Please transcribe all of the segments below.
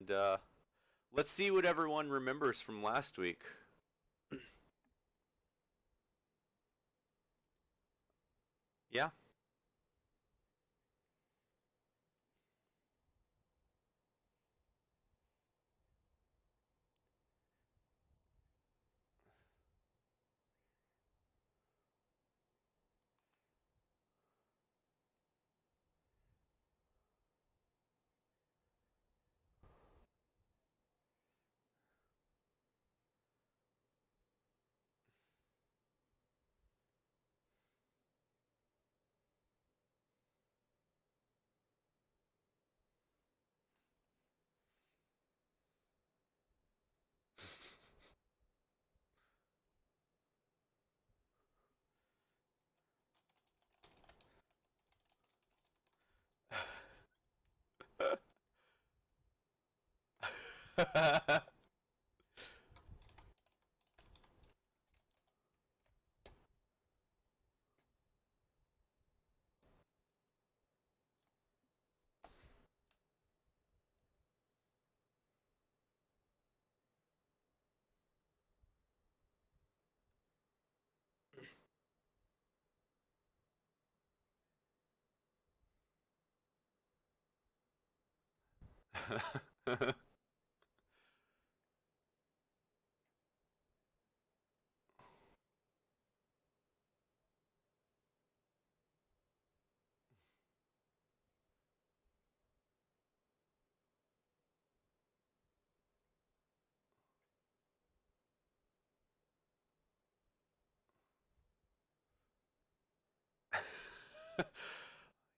And let's see what everyone remembers from last week. Yeah.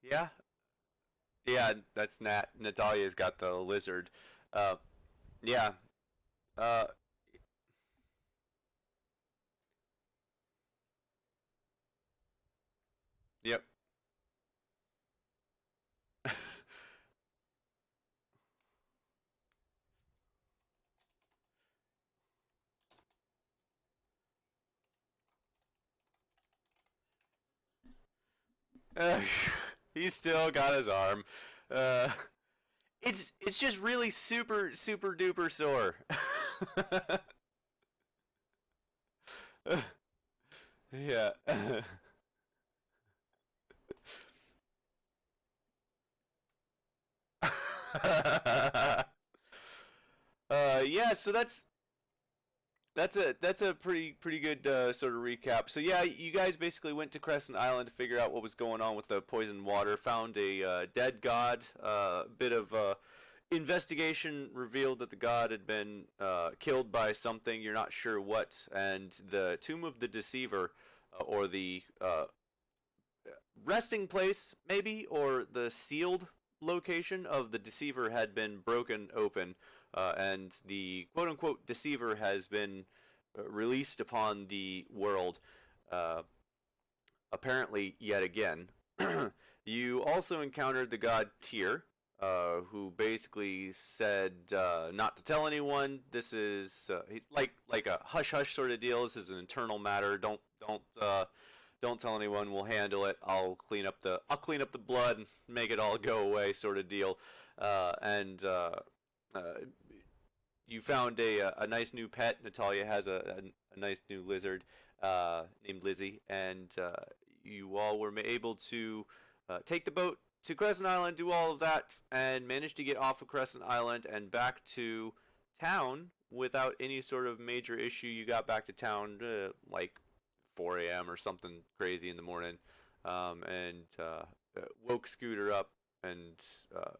Yeah. Yeah, that's Nat. Natalia's got the lizard. Uh, yeah. Uh, yep. Uh, he's still got his arm. Uh, it's just really super duper sore. Yeah. Yeah. So that's a pretty good sort of recap. So yeah, you guys basically went to Crescent Island to figure out what was going on with the poisoned water. Found a dead god. Bit of investigation revealed that the god had been killed by something. You're not sure what. And the tomb of the deceiver, or the resting place, maybe, or the sealed location of the deceiver had been broken open, and the quote unquote deceiver has been released upon the world, uh, apparently, yet again. You also encountered the god Tyr, who basically said not to tell anyone. This is he's like a hush hush sort of deal. This is an internal matter. Don't tell anyone. We'll handle it. I'll clean up the blood and make it all go away, sort of deal. And uh, you found a nice new pet. Natalia has a nice new lizard named Lizzie, and you all were able to take the boat to Crescent Island, do all of that, and manage to get off of Crescent Island and back to town without any sort of major issue. You got back to town like 4 a.m. or something crazy in the morning, and woke Scooter up and uh,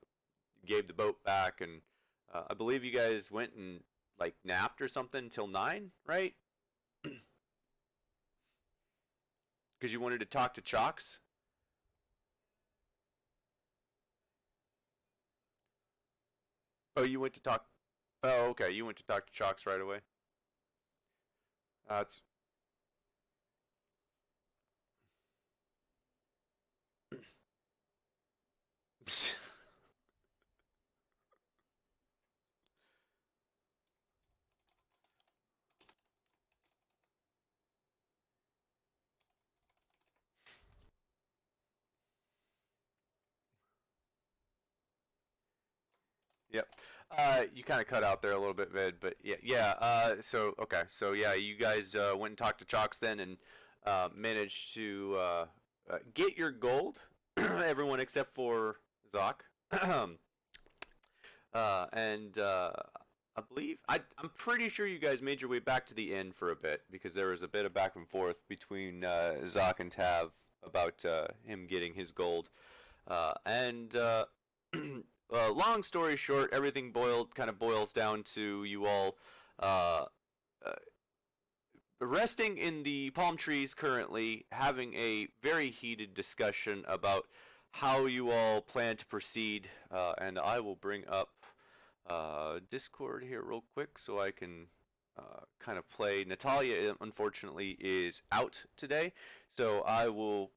gave the boat back. And I believe you guys went and like napped or something till 9, right? Because you wanted to talk to Chalks. Oh, you went to talk. Oh, okay. You went to talk to Chalks right away. That's yep. You kind of cut out there a little bit, Vid, but yeah, yeah. So okay, so yeah, you guys went and talked to Chalks then, and managed to get your gold. Everyone except for Zoc. And I'm pretty sure you guys made your way back to the inn for a bit because there was a bit of back and forth between Zoc and Tav about him getting his gold. And long story short, everything kind of boils down to you all uh, uh, resting in the palm trees currently, having a very heated discussion about how you all plan to proceed. And I will bring up Discord here real quick so I can kind of play. Natalia, unfortunately, is out today, so I will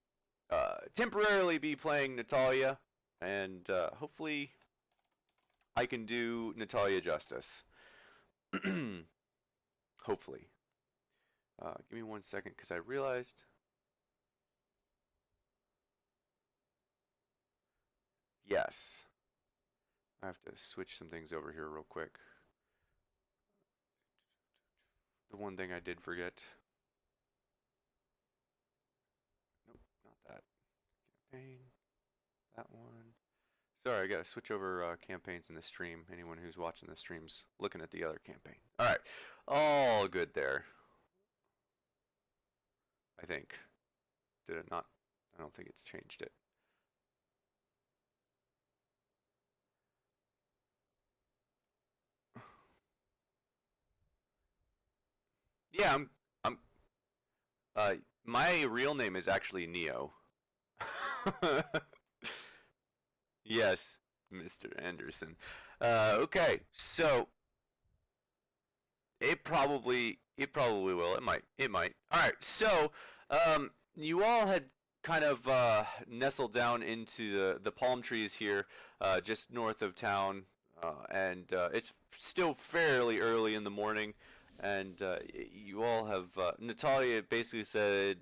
temporarily be playing Natalia, and hopefully I can do Natalia justice. Hopefully. Give me 1 second because I realized. Yes. I have to switch some things over here real quick. The one thing I did forget. Nope, not that. Campaign. That one. Sorry, I gotta switch over campaigns in the stream. Anyone who's watching the stream's looking at the other campaign. Alright. All good there. I think. Did it not? I don't think it's changed it. Yeah, I'm my real name is actually Neo. Yes, Mr. Anderson. Okay, so it probably will. It might. All right. So, you all had kind of nestled down into the palm trees here, just north of town, and it's still fairly early in the morning. And you all have Natalia basically said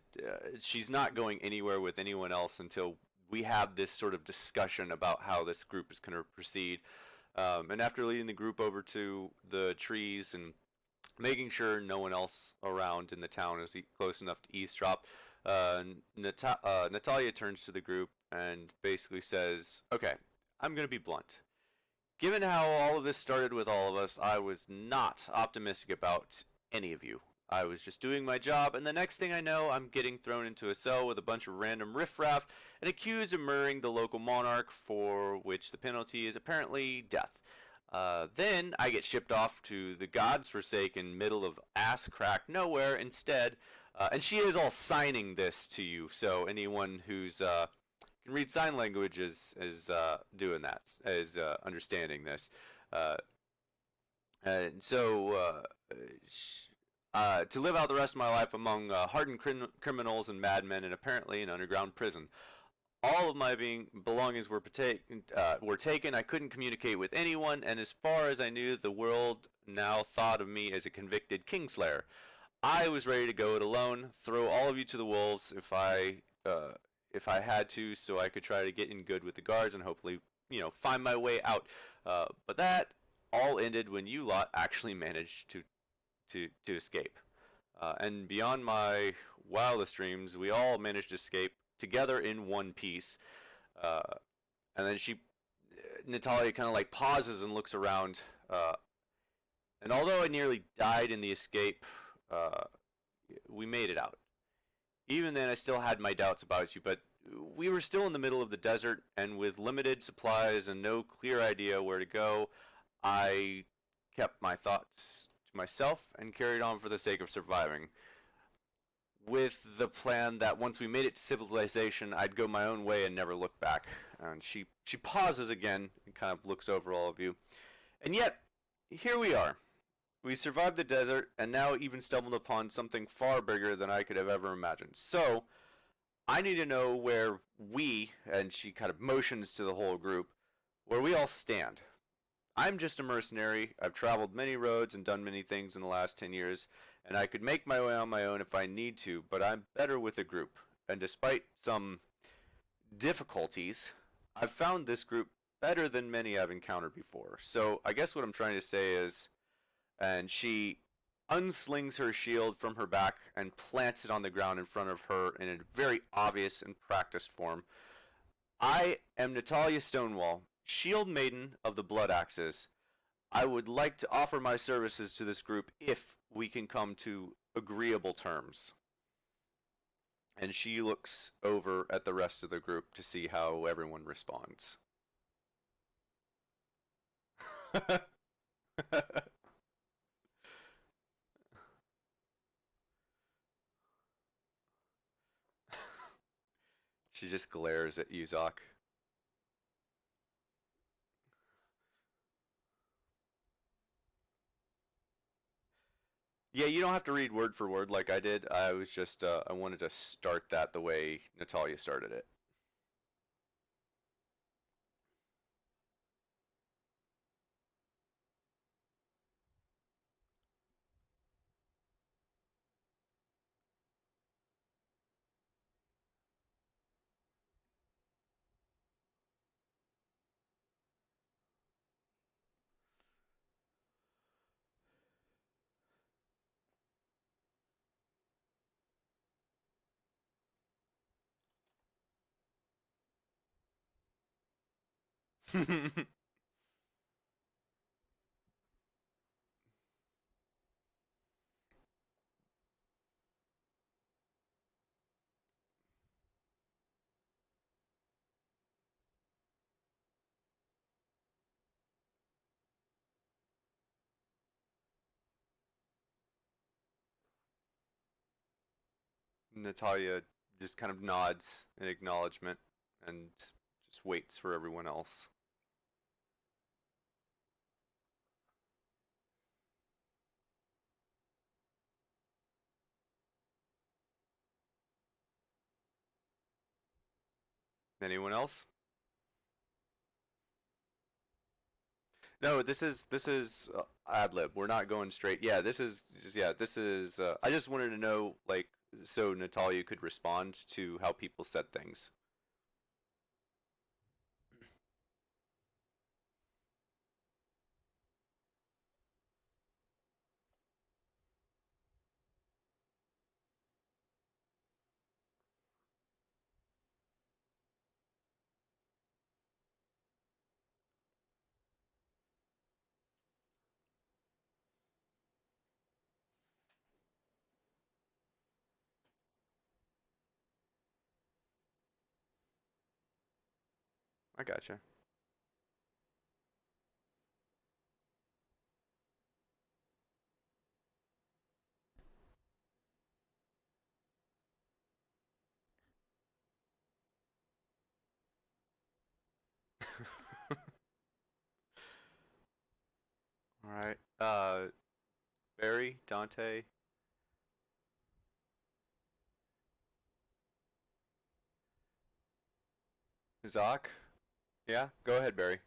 she's not going anywhere with anyone else until we have this sort of discussion about how this group is going to proceed. And after leading the group over to the trees and making sure no one else around in the town is close enough to eavesdrop, Natalia turns to the group and basically says, "Okay, I'm going to be blunt. Given how all of this started with all of us, I was not optimistic about any of you. I was just doing my job, and the next thing I know, I'm getting thrown into a cell with a bunch of random riffraff and accused of murdering the local monarch, for which the penalty is apparently death. Then I get shipped off to the God's forsaken middle of ass crack nowhere instead." And she is all signing this to you, so anyone who's can read sign language is doing that, is understanding this. Uh, and so to live out the rest of my life among hardened criminals and madmen, and apparently an underground prison. All of my belongings were taken. I couldn't communicate with anyone, and as far as I knew, the world now thought of me as a convicted kingslayer. I was ready to go it alone, throw all of you to the wolves if I had to, so I could try to get in good with the guards and hopefully, find my way out. But that all ended when you lot actually managed to escape. And beyond my wildest dreams, we all managed to escape together in one piece. And then Natalia kind of like pauses and looks around. And although I nearly died in the escape, we made it out. Even then, I still had my doubts about you, but we were still in the middle of the desert, and with limited supplies and no clear idea where to go, I kept my thoughts to myself and carried on for the sake of surviving, with the plan that once we made it to civilization, I'd go my own way and never look back. And she pauses again and kind of looks over all of you. And yet, here we are. We survived the desert, and now even stumbled upon something far bigger than I could have ever imagined. So, I need to know where and she kind of motions to the whole group, where we all stand. I'm just a mercenary. I've traveled many roads and done many things in the last 10 years, and I could make my way on my own if I need to, but I'm better with a group. And despite some difficulties, I've found this group better than many I've encountered before. So I guess what I'm trying to say is, and she unslings her shield from her back and plants it on the ground in front of her in a very obvious and practiced form. I am Natalia Stonewall, Shield Maiden of the Blood Axes. I would like to offer my services to this group if we can come to agreeable terms. And she looks over at the rest of the group to see how everyone responds. She just glares at Uzak. Yeah, you don't have to read word for word like I did. I was just I wanted to start that the way Natalia started it. Natalia just kind of nods in acknowledgement and just waits for everyone else. Anyone else? No, this is ad lib. We're not going straight. Yeah, this is just, yeah, this is. I just wanted to know, like, so Natalia could respond to how people said things. I gotcha. All right. Barry, Dante, Zach. Yeah, go ahead, Barry.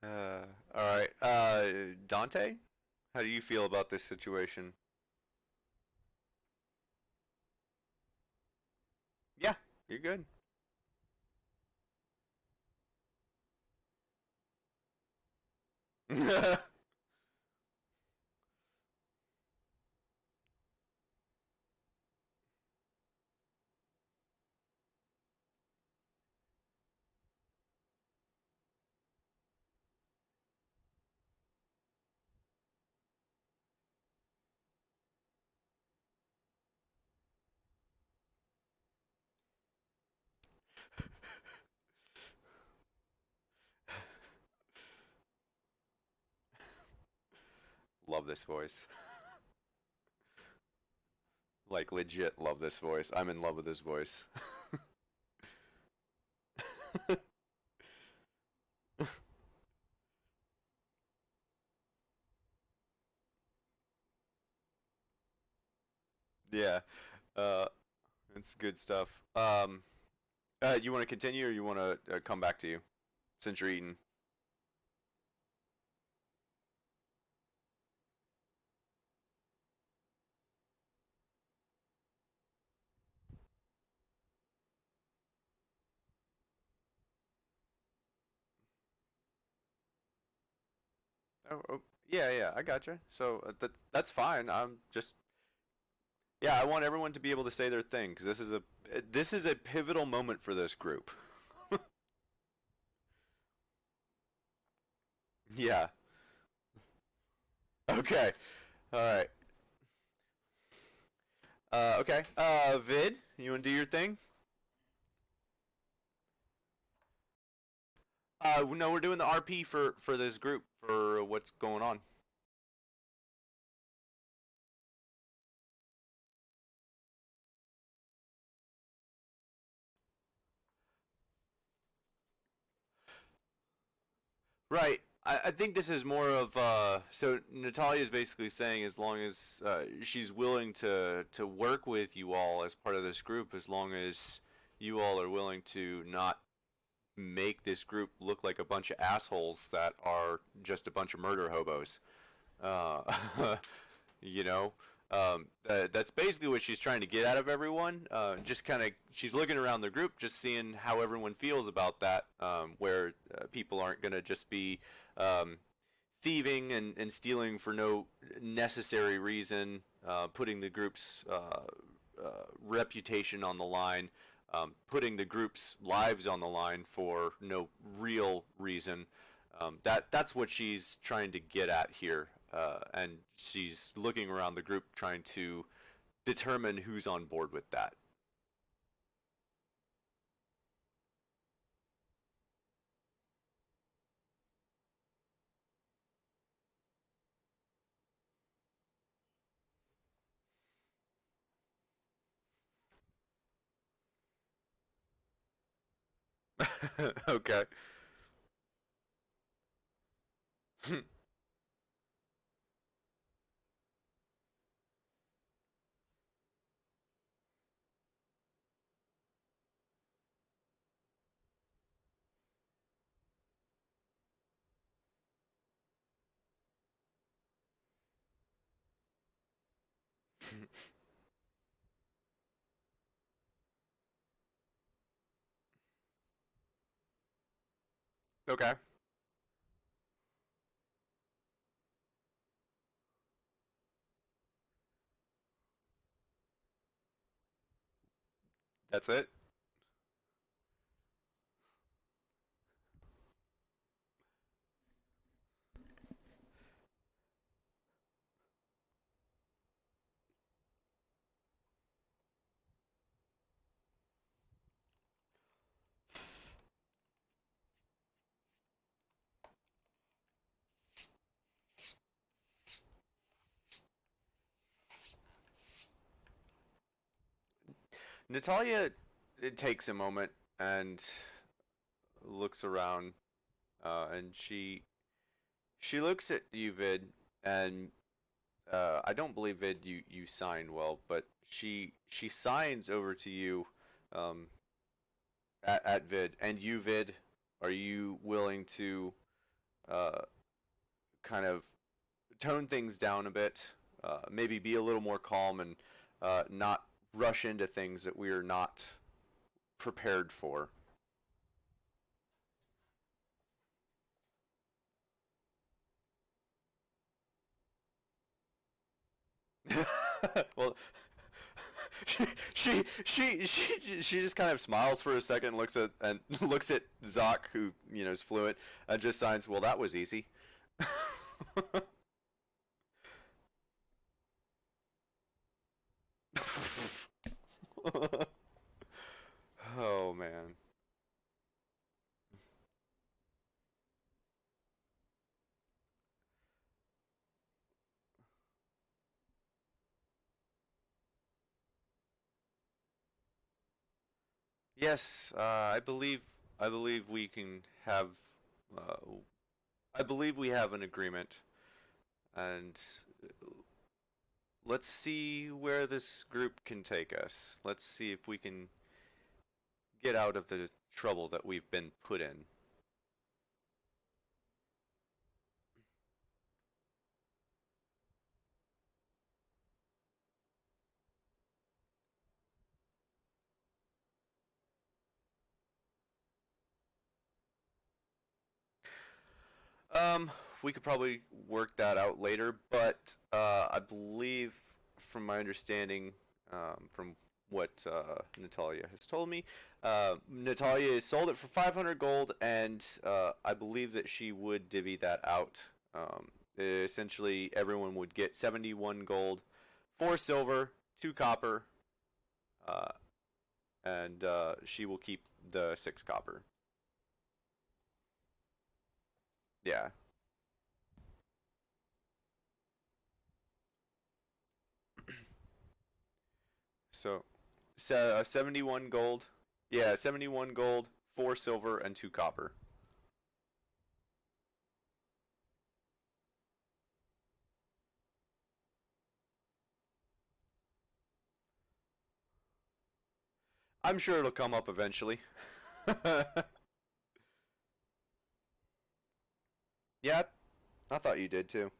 all right. Dante, how do you feel about this situation? Yeah, you're good. love this voice. Like legit love this voice. I'm in love with this voice. Yeah. Uh, it's good stuff. You want to continue or you want to come back to you since you're eating? Oh, yeah, yeah, I gotcha. So that's fine. I'm just yeah, I want everyone to be able to say their thing because this is a pivotal moment for this group. Yeah. Okay. All right. Okay. Vid, you want to do your thing? No, we're doing the RP for this group for what's going on. Right. I think this is more of so Natalia is basically saying as long as she's willing to work with you all as part of this group, as long as you all are willing to not make this group look like a bunch of assholes that are just a bunch of murder hobos. Uh, you know, that's basically what she's trying to get out of everyone. Just kind of, she's looking around the group, just seeing how everyone feels about that. Where people aren't gonna just be um, thieving and stealing for no necessary reason, putting the group's reputation on the line, putting the group's lives on the line for no real reason. That's what she's trying to get at here, and she's looking around the group trying to determine who's on board with that. Okay. Okay. That's it. Natalia, it takes a moment and looks around, and she looks at you, Vid, and I don't believe Vid you signed well, but she signs over to you, um, at Vid, and you, Vid, are you willing to uh, kind of tone things down a bit, maybe be a little more calm and not rush into things that we are not prepared for? Well, she, she just kind of smiles for a second, looks at and looks at Zoc, who is fluent, and just signs. Well, that was easy. Oh man. Yes, I believe we can have. Uh, I believe we have an agreement, and let's see where this group can take us. Let's see if we can get out of the trouble that we've been put in. Um, we could probably work that out later, but I believe, from my understanding, from what Natalia has told me, Natalia sold it for 500 gold, and I believe that she would divvy that out. Essentially, everyone would get 71 gold, 4 silver, 2 copper, uh, and she will keep the 6 copper. Yeah. So, 71 gold. Yeah, 71 gold, 4 silver, and 2 copper. I'm sure it'll come up eventually. Yeah, I thought you did too.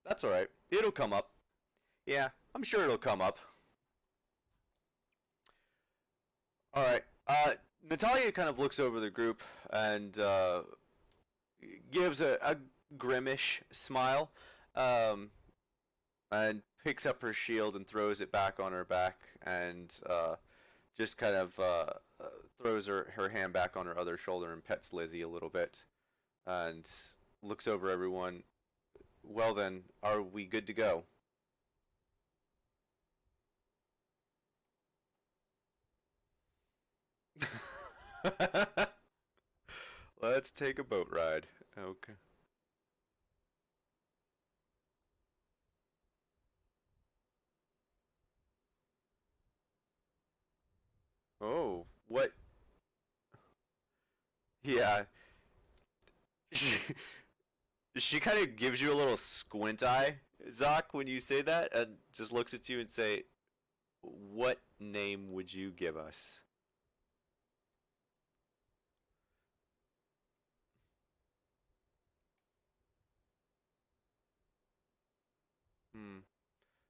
That's alright. It'll come up. Yeah, I'm sure it'll come up. Alright. Natalia kind of looks over the group and gives a grimmish smile. Um, and picks up her shield and throws it back on her back and just kind of throws her hand back on her other shoulder and pets Lizzie a little bit and looks over everyone. Well then, are we good to go? Let's take a boat ride. Okay. Oh, what? Yeah. She, she kind of gives you a little squint eye, Zoc, when you say that, and just looks at you and say, "What name would you give us?" Hmm.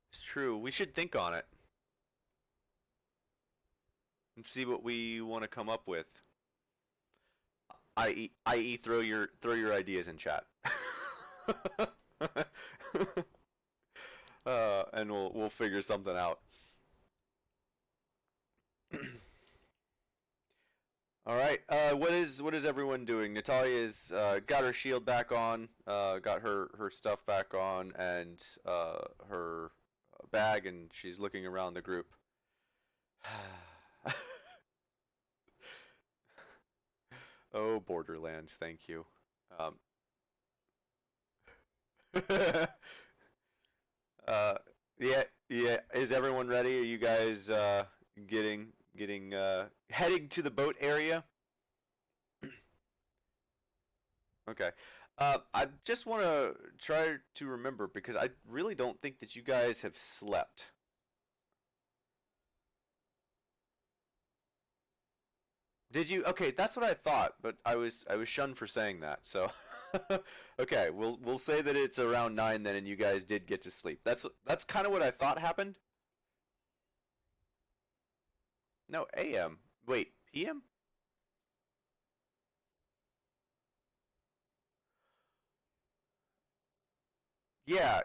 It's true. We should think on it and see what we want to come up with. I.e., throw your ideas in chat. And we'll figure something out. All right. What is everyone doing? Natalia's got her shield back on, got her stuff back on, and her bag, and she's looking around the group. Oh, Borderlands, thank you. Um, uh, yeah, yeah. Is everyone ready? Are you guys getting heading to the boat area? Okay. I just want to try to remember because I really don't think that you guys have slept. Did you? Okay, that's what I thought, but I was shunned for saying that. So, okay, we'll say that it's around 9 then, and you guys did get to sleep. That's kind of what I thought happened. No, a.m. Wait, p.m. Yeah,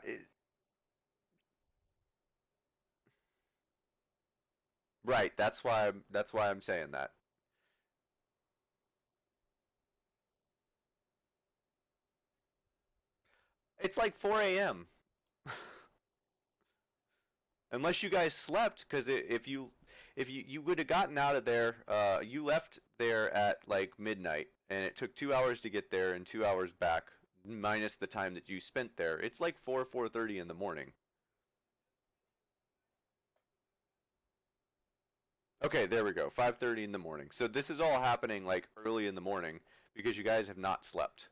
right. That's why I'm saying that. It's like 4 a.m. Unless you guys slept, because if you if you would have gotten out of there, you left there at like midnight, and it took 2 hours to get there and 2 hours back, minus the time that you spent there. It's like 4:30 in the morning. Okay, there we go. 5:30 in the morning. So this is all happening like early in the morning because you guys have not slept.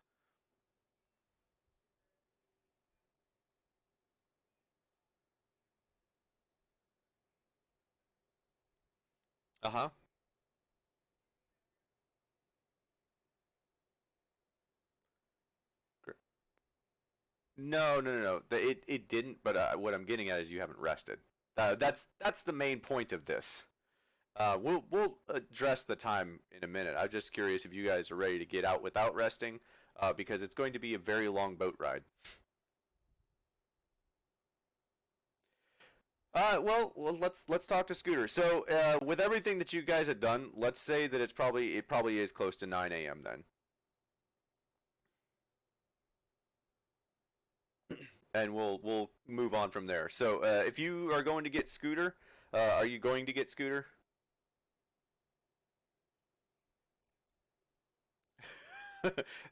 Uh-huh. No, no, no, no. It didn't. But what I'm getting at is you haven't rested. That's the main point of this. We'll address the time in a minute. I'm just curious if you guys are ready to get out without resting, because it's going to be a very long boat ride. Let's talk to Scooter. So, with everything that you guys have done, let's say that it probably is close to 9 a.m. then, and we'll move on from there. So, if you are going to get Scooter, are you going to get Scooter?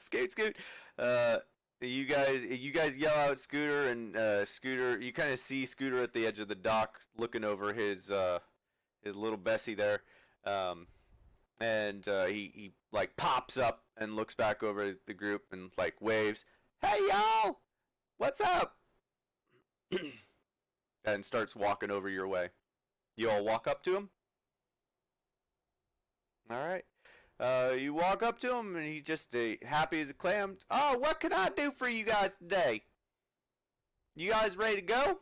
Scoot, scoot. Uh, you guys yell out Scooter, and Scooter. You kind of see Scooter at the edge of the dock, looking over his little Bessie there, um, and he like pops up and looks back over at the group and like waves, "Hey y'all, what's up?" and starts walking over your way. You all walk up to him. All right. You walk up to him and he's just happy as a clam. Oh, what can I do for you guys today? You guys ready to go?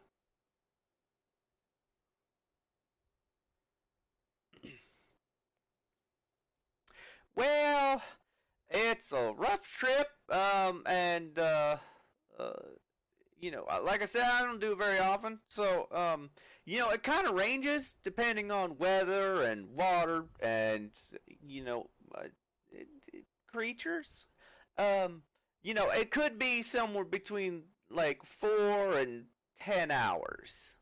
Well, it's a rough trip, and uh, like I said, I don't do it very often. So, it kind of ranges depending on weather and water and, you know, uh, creatures. Um, it could be somewhere between like 4 and 10 hours.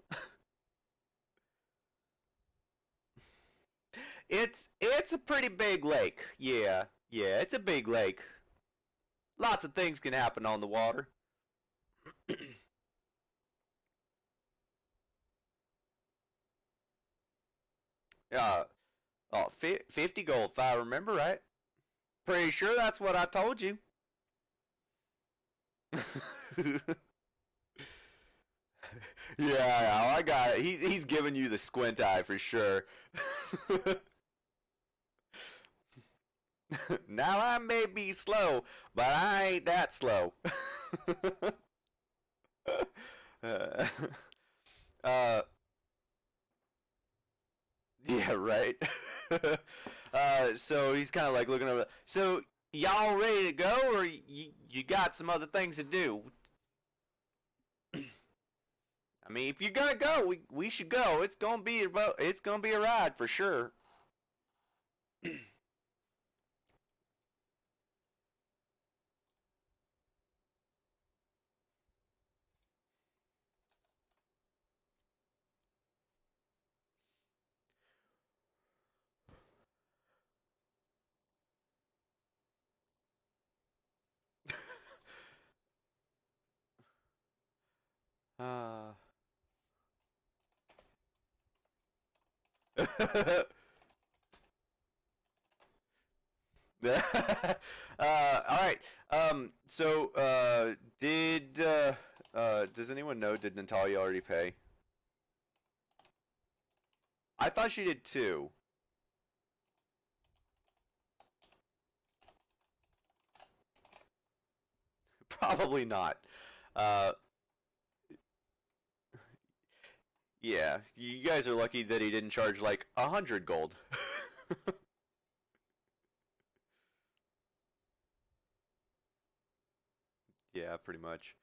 It's a pretty big lake. Yeah, yeah, it's a big lake. Lots of things can happen on the water. Uh, 50 gold, if I remember right. Pretty sure that's what I told you. Yeah, I got it. He's giving you the squint eye for sure. Now I may be slow, but I ain't that slow. uh, uh, yeah, right. So he's kind of like looking over. So y'all ready to go, or you got some other things to do? I mean, if you're gonna go, we should go. It's gonna be a ride for sure. Uh. All right. Does anyone know? Did Natalia already pay? I thought she did too. Probably not. Uh, yeah. You guys are lucky that he didn't charge like 100 gold. Yeah, pretty much.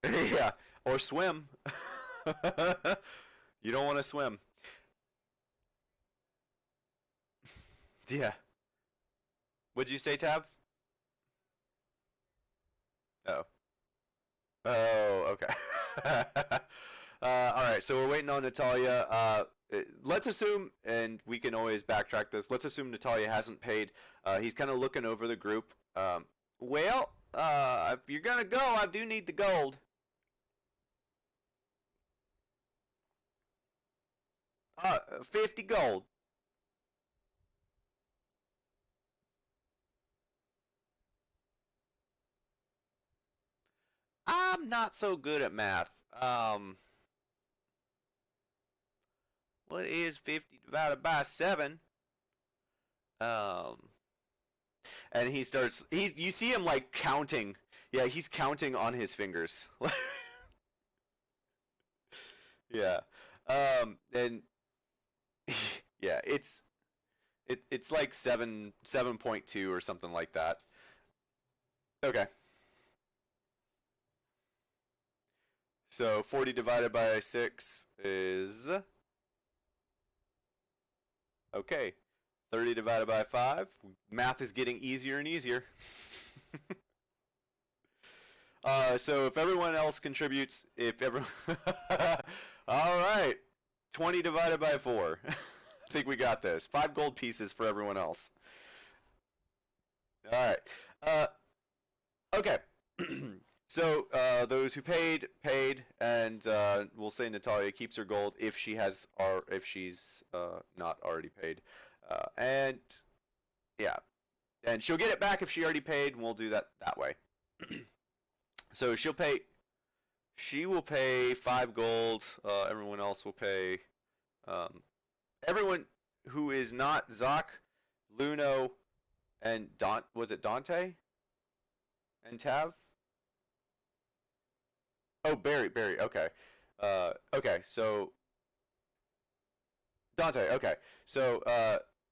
Yeah, or swim. You don't want to swim. Yeah. What'd you say, Tab? Oh. Oh, okay. All right. right, so we're waiting on Natalia. Let's assume, and we can always backtrack this. Let's assume Natalia hasn't paid. He's kind of looking over the group. Well, if you're gonna go, I do need the gold. 50 gold. I'm not so good at math. What is 50 divided by 7? Um, and he starts, you see him like counting. Yeah, he's counting on his fingers. Yeah. And yeah, it's like 7.2 or something like that. Okay. So 40 divided by 6 is okay. 30 divided by 5. Math is getting easier and easier. So if everyone else contributes, if everyone all right. 20 divided by 4. I think we got this. 5 gold pieces for everyone else. All right. Okay. So those who paid, and we'll say Natalia keeps her gold if she has, or if she's not already paid, and yeah, and she'll get it back if she already paid, and we'll do that way. So she'll pay. She will pay 5 gold. Everyone else will pay. Everyone who is not Zach, Luno, and was it Dante? And Tav? Oh, Barry. Okay. Okay. So Dante. Okay. So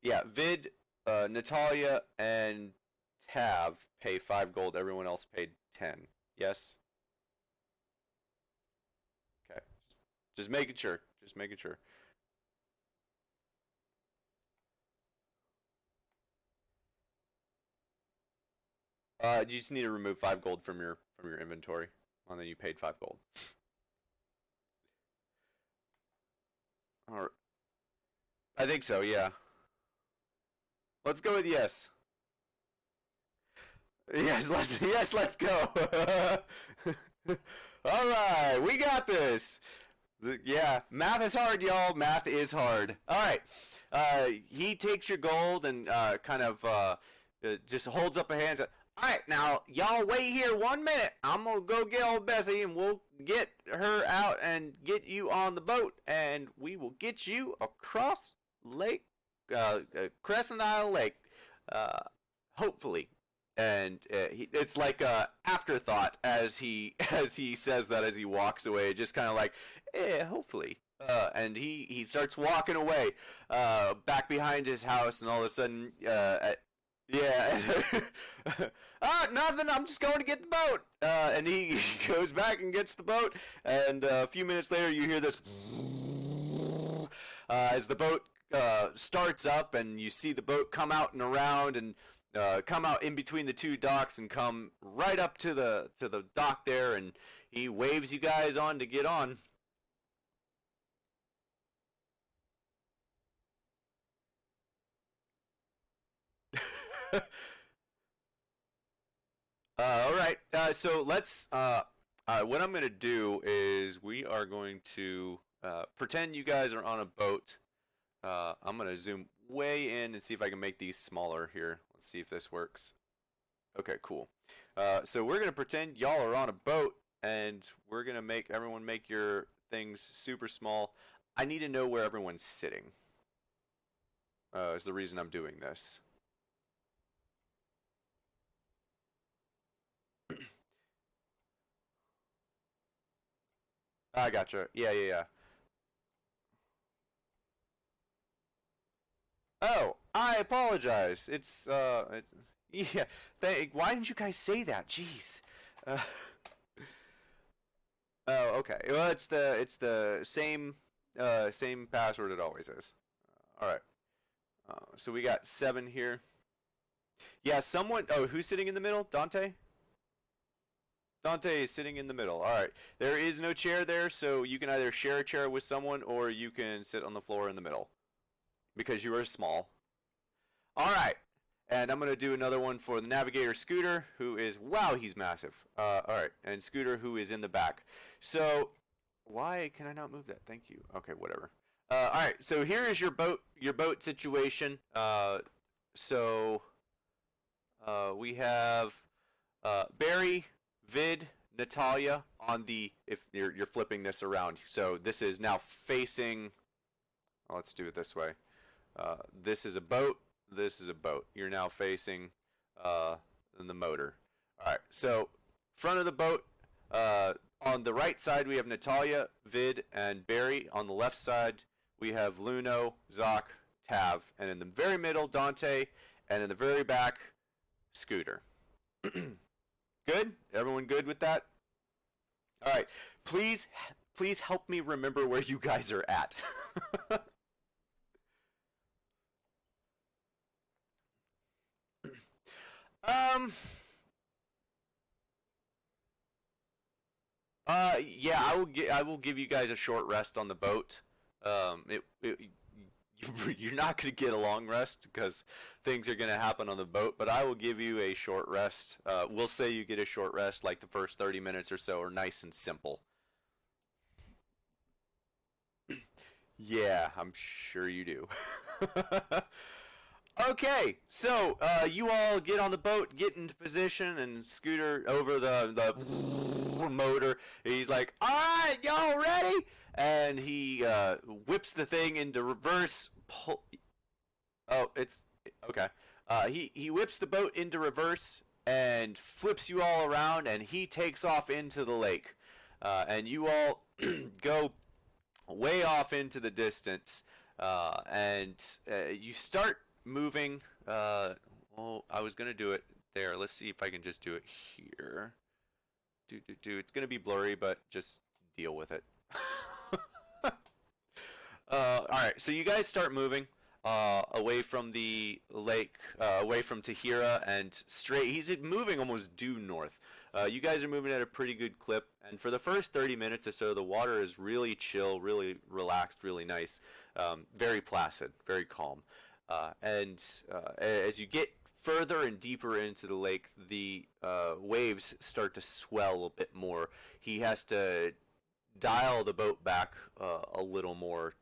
yeah, Vid, Natalia, and Tav pay 5 gold. Everyone else paid 10. Yes. Okay. Just making sure. Just making sure. You just need to remove 5 gold from your inventory, and then you paid 5 gold. All right. I think so. Yeah. Let's go with yes. Let's go. All right, we got this. Yeah, math is hard, y'all. Math is hard. All right. He takes your gold and kind of just holds up a hand. All right, now y'all wait here 1 minute. I'm gonna go get old Bessie, and we'll get her out and get you on the boat, and we will get you across Lake Crescent Isle Lake, hopefully. And it's like a afterthought as he says that as he walks away, just kind of like, hopefully. And he starts walking away back behind his house, and all of a sudden, yeah, nothing. I'm just going to get the boat. And he goes back and gets the boat, and a few minutes later, you hear this as the boat starts up, and you see the boat come out and around, and come out in between the 2 docks and come right up to the dock there, and he waves you guys on to get on. All right. So let's. What I'm going to do is we are going to pretend you guys are on a boat. I'm going to zoom way in and see if I can make these smaller here. Let's see if this works. Okay, cool. So we're going to pretend y'all are on a boat, and we're going to make everyone make your things super small. I need to know where everyone's sitting. Is the reason I'm doing this. I gotcha. Yeah. Oh, I apologize. Yeah. Why didn't you guys say that? Jeez. Uh, oh, okay. Well, it's the same password it always is. All right. So we got 7 here. Yeah, someone. Oh, who's sitting in the middle? Dante. Dante is sitting in the middle. All right. There is no chair there, so you can either share a chair with someone or you can sit on the floor in the middle because you are small. All right. And I'm going to do another one for the navigator Scooter, who is, wow, he's massive. All right. And Scooter, who is in the back. So why can I not move that? Thank you. Okay, whatever. All right. So here is your boat situation. We have Barry, Vid, Natalia on the, if you're flipping this around. So this is now facing, let's do it this way. This is a boat. This is a boat. You're now facing the motor. All right. So front of the boat, on the right side we have Natalia, Vid, and Barry. On the left side we have Luno, Zoc, Tav, and in the very middle Dante, and in the very back Scooter. Good? Everyone good with that? All right. Please help me remember where you guys are at. Yeah, I will give you guys a short rest on the boat. You're not going to get a long rest because things are going to happen on the boat, but I will give you a short rest. We'll say you get a short rest, like the first 30 minutes or so are nice and simple. Yeah, I'm sure you do. Okay, so you all get on the boat, get into position, and Scooter over the motor. He's like, "All right, y'all ready?" And he whips the thing into reverse. Oh, it's okay. He whips the boat into reverse and flips you all around, and he takes off into the lake. And you all go way off into the distance, and you start moving. Well, I was gonna do it there. Let's see if I can just do it here. It's gonna be blurry, but just deal with it. All right, so you guys start moving away from the lake, away from Tahira, and straight. He's moving almost due north. You guys are moving at a pretty good clip, and for the first 30 minutes or so, the water is really chill, really relaxed, really nice, very placid, very calm. As you get further and deeper into the lake, the waves start to swell a bit more. He has to dial the boat back a little more,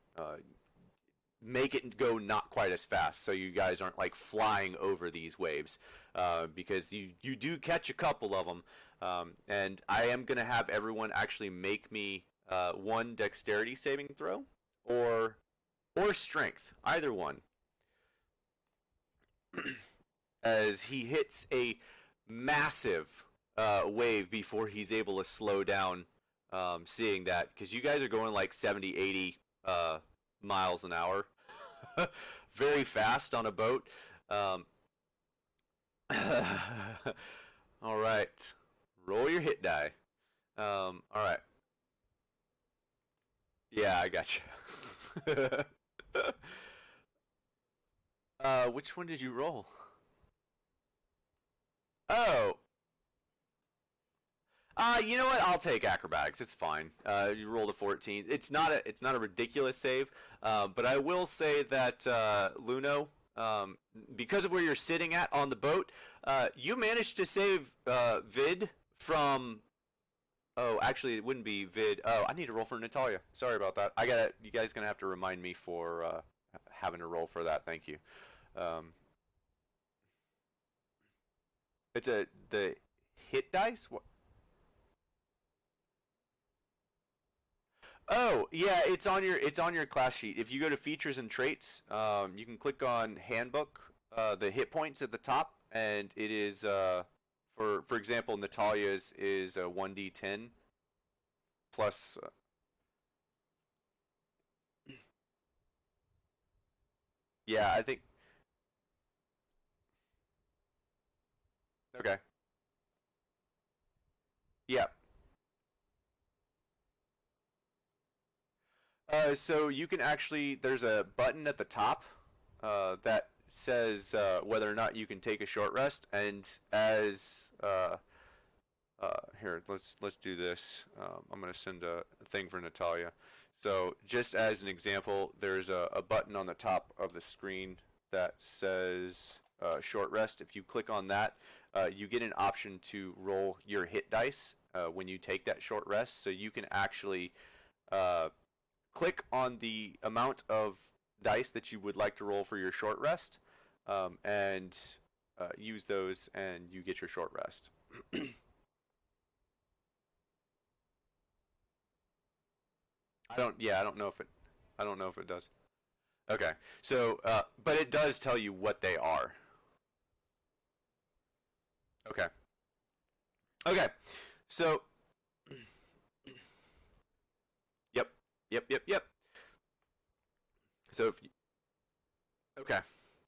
make it go not quite as fast, so you guys aren't like flying over these waves, because you do catch a couple of them. And I am going to have everyone actually make me one dexterity saving throw or strength, either one. As he hits a massive wave before he's able to slow down, seeing that, because you guys are going like 70, 80 miles an hour. Very fast on a boat. All right. Roll your hit die. All right. Yeah, I got you. Which one did you roll? Oh. You know what? I'll take acrobatics. It's fine. You rolled a 14. It's not a ridiculous save, but I will say that Luno, because of where you're sitting at on the boat, you managed to save Vid from. Oh, actually, it wouldn't be Vid. Oh, I need to roll for Natalia. Sorry about that. You guys gonna have to remind me for having to roll for that. Thank you. It's the hit dice. What? Oh, yeah, it's on your class sheet. If you go to features and traits, you can click on handbook, the hit points at the top, and it is for example, Natalia's is a 1d10 plus. Yeah, I think. Okay. Yeah. So you can actually, there's a button at the top that says whether or not you can take a short rest, and as Here, let's do this. I'm gonna send a thing for Natalia. So just as an example, there's a button on the top of the screen that says short rest. If you click on that, you get an option to roll your hit dice when you take that short rest. So you can actually uh, click on the amount of dice that you would like to roll for your short rest, and use those, and you get your short rest. I don't know if it does. Okay, so but it does tell you what they are. Okay, okay, so yep, yep. So if you, okay,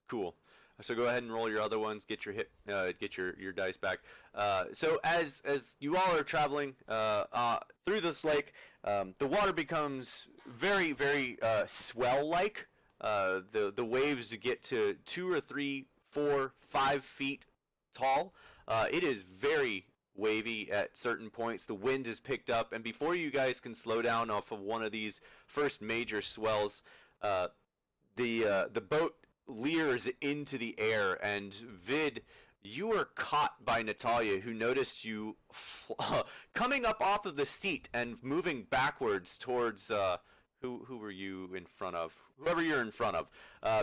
cool. So go ahead and roll your other ones. Get your dice back. So as you all are traveling through this lake, the water becomes very swell like. The waves get to 2 or 3, 4, 5 feet tall. It is very wavy at certain points. The wind is picked up, and before you guys can slow down off of one of these first major swells, uh, the boat leers into the air, and Vid, you were caught by Natalia, who noticed you coming up off of the seat and moving backwards towards who were you in front of? Whoever you're in front of.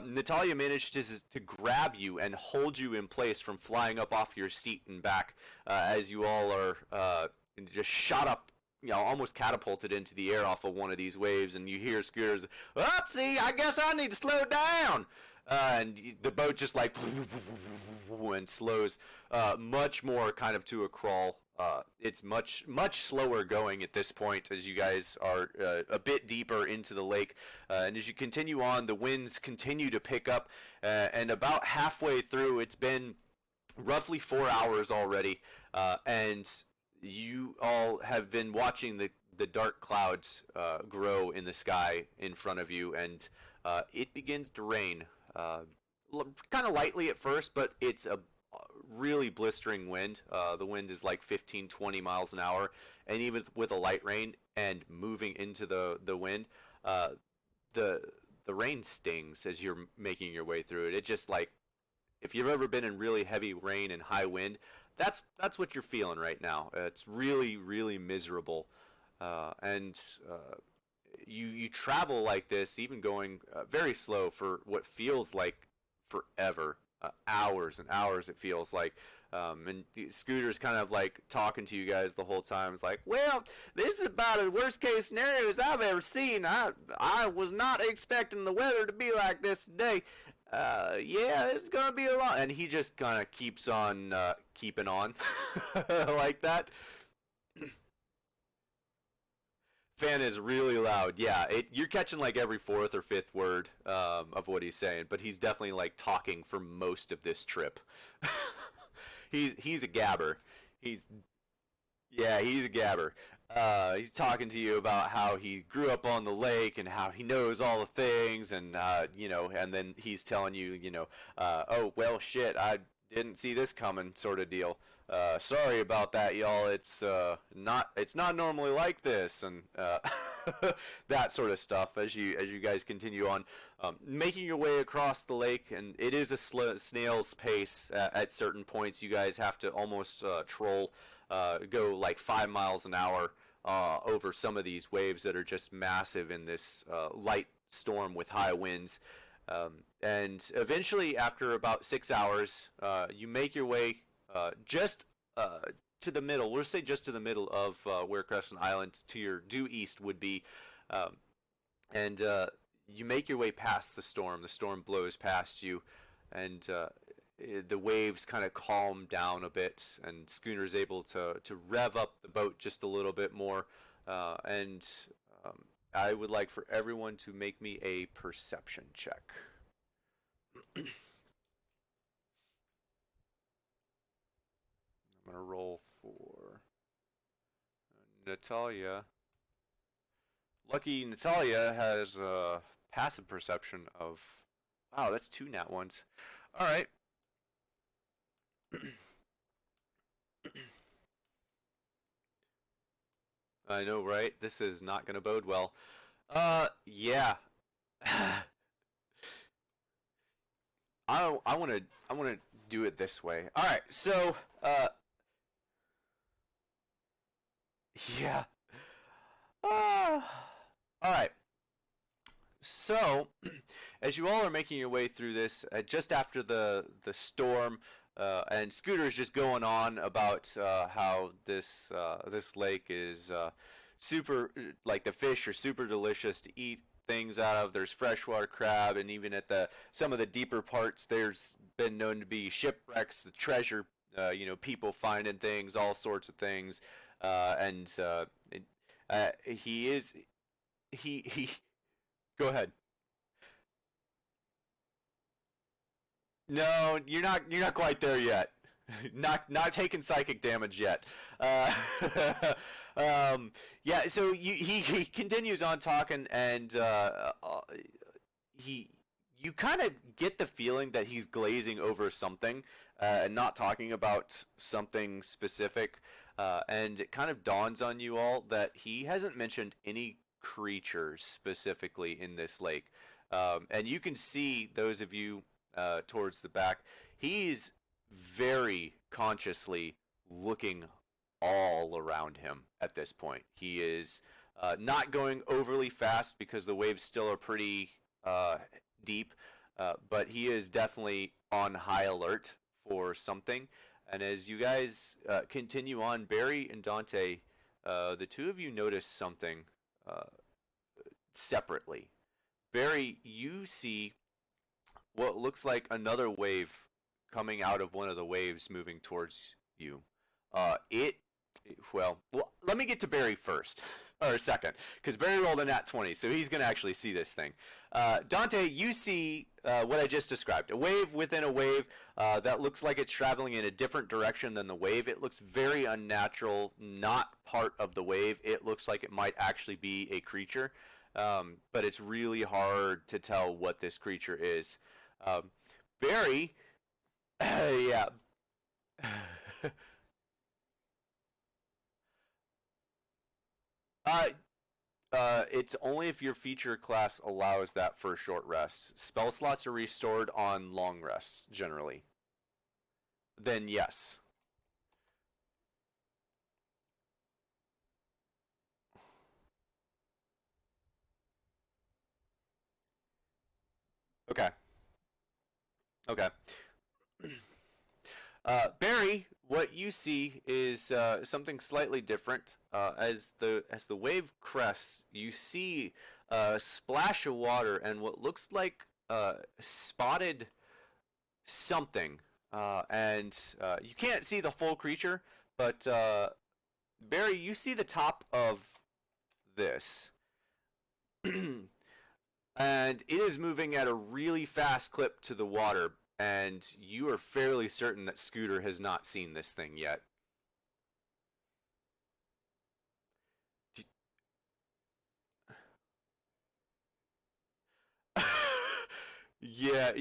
Natalia managed to grab you and hold you in place from flying up off your seat and back as you all are just shot up, almost catapulted into the air off of one of these waves, and you hear Scooter's, "Oopsie, I guess I need to slow down." And the boat just like and slows much more kind of to a crawl. It's much slower going at this point as you guys are a bit deeper into the lake. And as you continue on, the winds continue to pick up. And about halfway through, it's been roughly 4 hours already. And you all have been watching the dark clouds grow in the sky in front of you, and it begins to rain. Kind of lightly at first, but it's a really blistering wind. The wind is like 15, 20 miles an hour, and even with a light rain and moving into the wind, the rain stings as you're making your way through it. It just like, if you've ever been in really heavy rain and high wind, that's what you're feeling right now. It's really miserable, and you travel like this, even going very slow for what feels like forever, hours and hours. It feels like, and Scooter's kind of like talking to you guys the whole time. It's like, well, this is about as worst case scenarios I've ever seen. I was not expecting the weather to be like this today. Yeah, it's gonna be a lot, and he just kind of keeps on keeping on like that. Fan is really loud. Yeah, you're catching like every fourth or fifth word of what he's saying, but he's definitely like talking for most of this trip. He's a gabber. He's he's a gabber. He's talking to you about how he grew up on the lake and how he knows all the things, and and then he's telling you, oh well, shit, I didn't see this coming, sort of deal. Sorry about that, y'all. It's not normally like this, and that sort of stuff. As you guys continue on, making your way across the lake, and it is a snail's pace at certain points. You guys have to almost troll, go like 5 miles an hour over some of these waves that are just massive in this light storm with high winds. And eventually, after about 6 hours, you make your way just to the middle. We'll say just to the middle of where Crescent Island to your due east would be, and you make your way past the storm. The storm blows past you, and the waves kind of calm down a bit, and Schooner's able to rev up the boat just a little bit more. And I would like for everyone to make me a perception check. I'm going to roll for Natalia. Lucky Natalia has a passive perception of... Wow, that's 2 nat ones. All right. I know, right? This is not gonna bode well. Yeah. I want to do it this way. All right. So, yeah. Uh, all right. So, as you all are making your way through this, just after the storm, and Scooter is just going on about how this lake is super, like the fish are super delicious to eat things out of. There's freshwater crab, and even at the some of the deeper parts, there's been known to be shipwrecks, the treasure, people finding things, all sorts of things, and he is he. Go ahead. No, you're not quite there yet. Not taking psychic damage yet. Uh, yeah. So he continues on talking, and he you kind of get the feeling that he's glazing over something and not talking about something specific. And it kind of dawns on you all that he hasn't mentioned any creatures specifically in this lake. And you can see those of you towards the back. He's very consciously looking all around him at this point. He is not going overly fast because the waves still are pretty deep, but he is definitely on high alert for something. And as you guys continue on, Barry and Dante, the two of you notice something uh, separately. Barry, you see what looks like another wave coming out of one of the waves moving towards you. It, well, let me get to Barry first, or second, because Barry rolled a nat 20, so he's going to actually see this thing. Dante, you see what I just described, a wave within a wave that looks like it's traveling in a different direction than the wave. It looks very unnatural, not part of the wave. It looks like it might actually be a creature, but it's really hard to tell what this creature is. Barry, yeah. uh, it's only if your feature class allows that for a short rest. Spell slots are restored on long rests, generally. Then yes. Okay. Okay. Barry, what you see is something slightly different. As the wave crests, you see a splash of water and what looks like spotted something. And you can't see the full creature, but Barry, you see the top of this. And it is moving at a really fast clip to the water, and you are fairly certain that Scooter has not seen this thing yet. Yeah,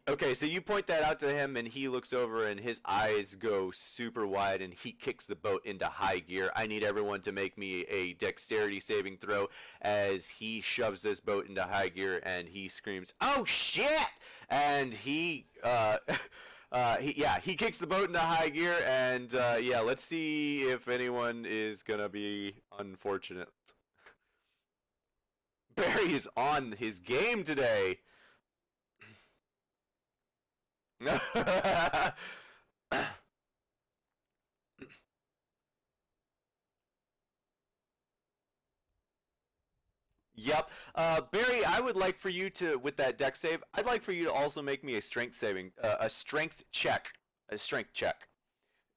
okay, so you point that out to him, and he looks over, and his eyes go super wide, and he kicks the boat into high gear. I need everyone to make me a dexterity saving throw as he shoves this boat into high gear, and he screams, "Oh shit!" And he kicks the boat into high gear, and yeah, let's see if anyone is gonna be unfortunate. Barry is on his game today. Yep. Barry, I would like for you to, with that deck save, I'd like for you to also make me a strength saving, a strength check, a strength check.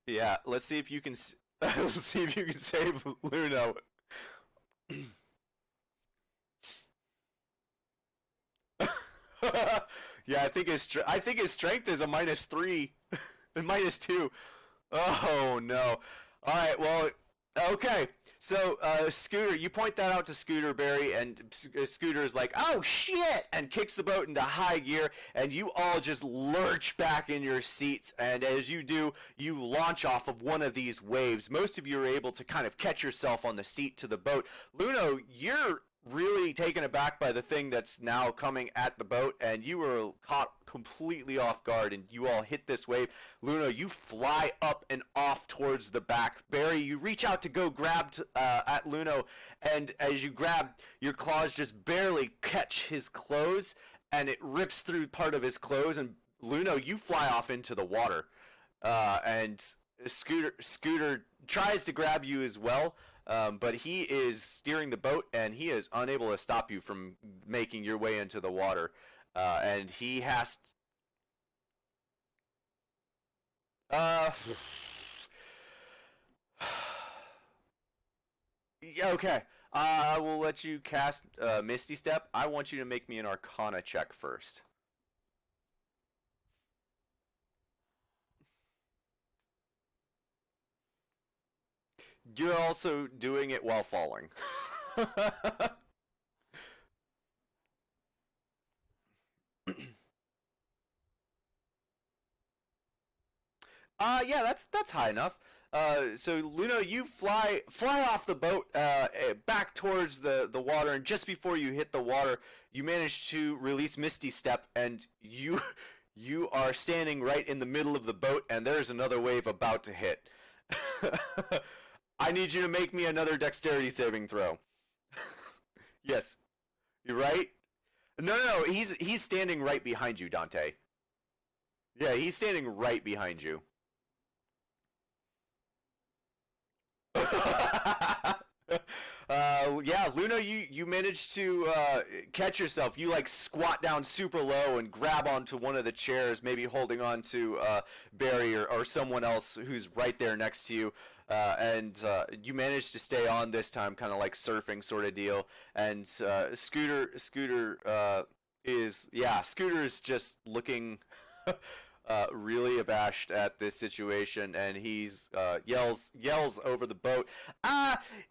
Yeah. Let's see if you can. Let's see if you can save Luna. Yeah, I think his strength is a -3, a -2. Oh no. All right. Well, Okay, so Scooter, you point that out to Scooter Barry, and Scooter is like, "Oh shit!" and kicks the boat into high gear, and you all just lurch back in your seats. And as you do, you launch off of one of these waves. Most of you are able to kind of catch yourself on the seat to the boat. Luno, you're really taken aback by the thing that's now coming at the boat, and you were caught completely off guard, and you all hit this wave. Luna, you fly up and off towards the back. Barry, you reach out to go grab at Luno, and as you grab, your claws just barely catch his clothes, and it rips through part of his clothes, and Luno, you fly off into the water. And Scooter tries to grab you as well, but he is steering the boat, and he is unable to stop you from making your way into the water. And he has. Yeah, okay. I will let you cast Misty Step. I want you to make me an Arcana check first. You're also doing it while falling. Yeah, that's high enough. So Luna, you fly off the boat back towards the water, and just before you hit the water, you manage to release Misty Step, and you are standing right in the middle of the boat, and there's another wave about to hit. I need you to make me another dexterity saving throw. Yes, you're right. No, he's standing right behind you, Dante. Yeah, he's standing right behind you. Yeah, Luna, you managed to catch yourself. You like squat down super low and grab onto one of the chairs, maybe holding on to Barry or someone else who's right there next to you. And you managed to stay on this time, kind of like surfing sort of deal. And Scooter Scooter is just looking really abashed at this situation, and he's yells over the boat.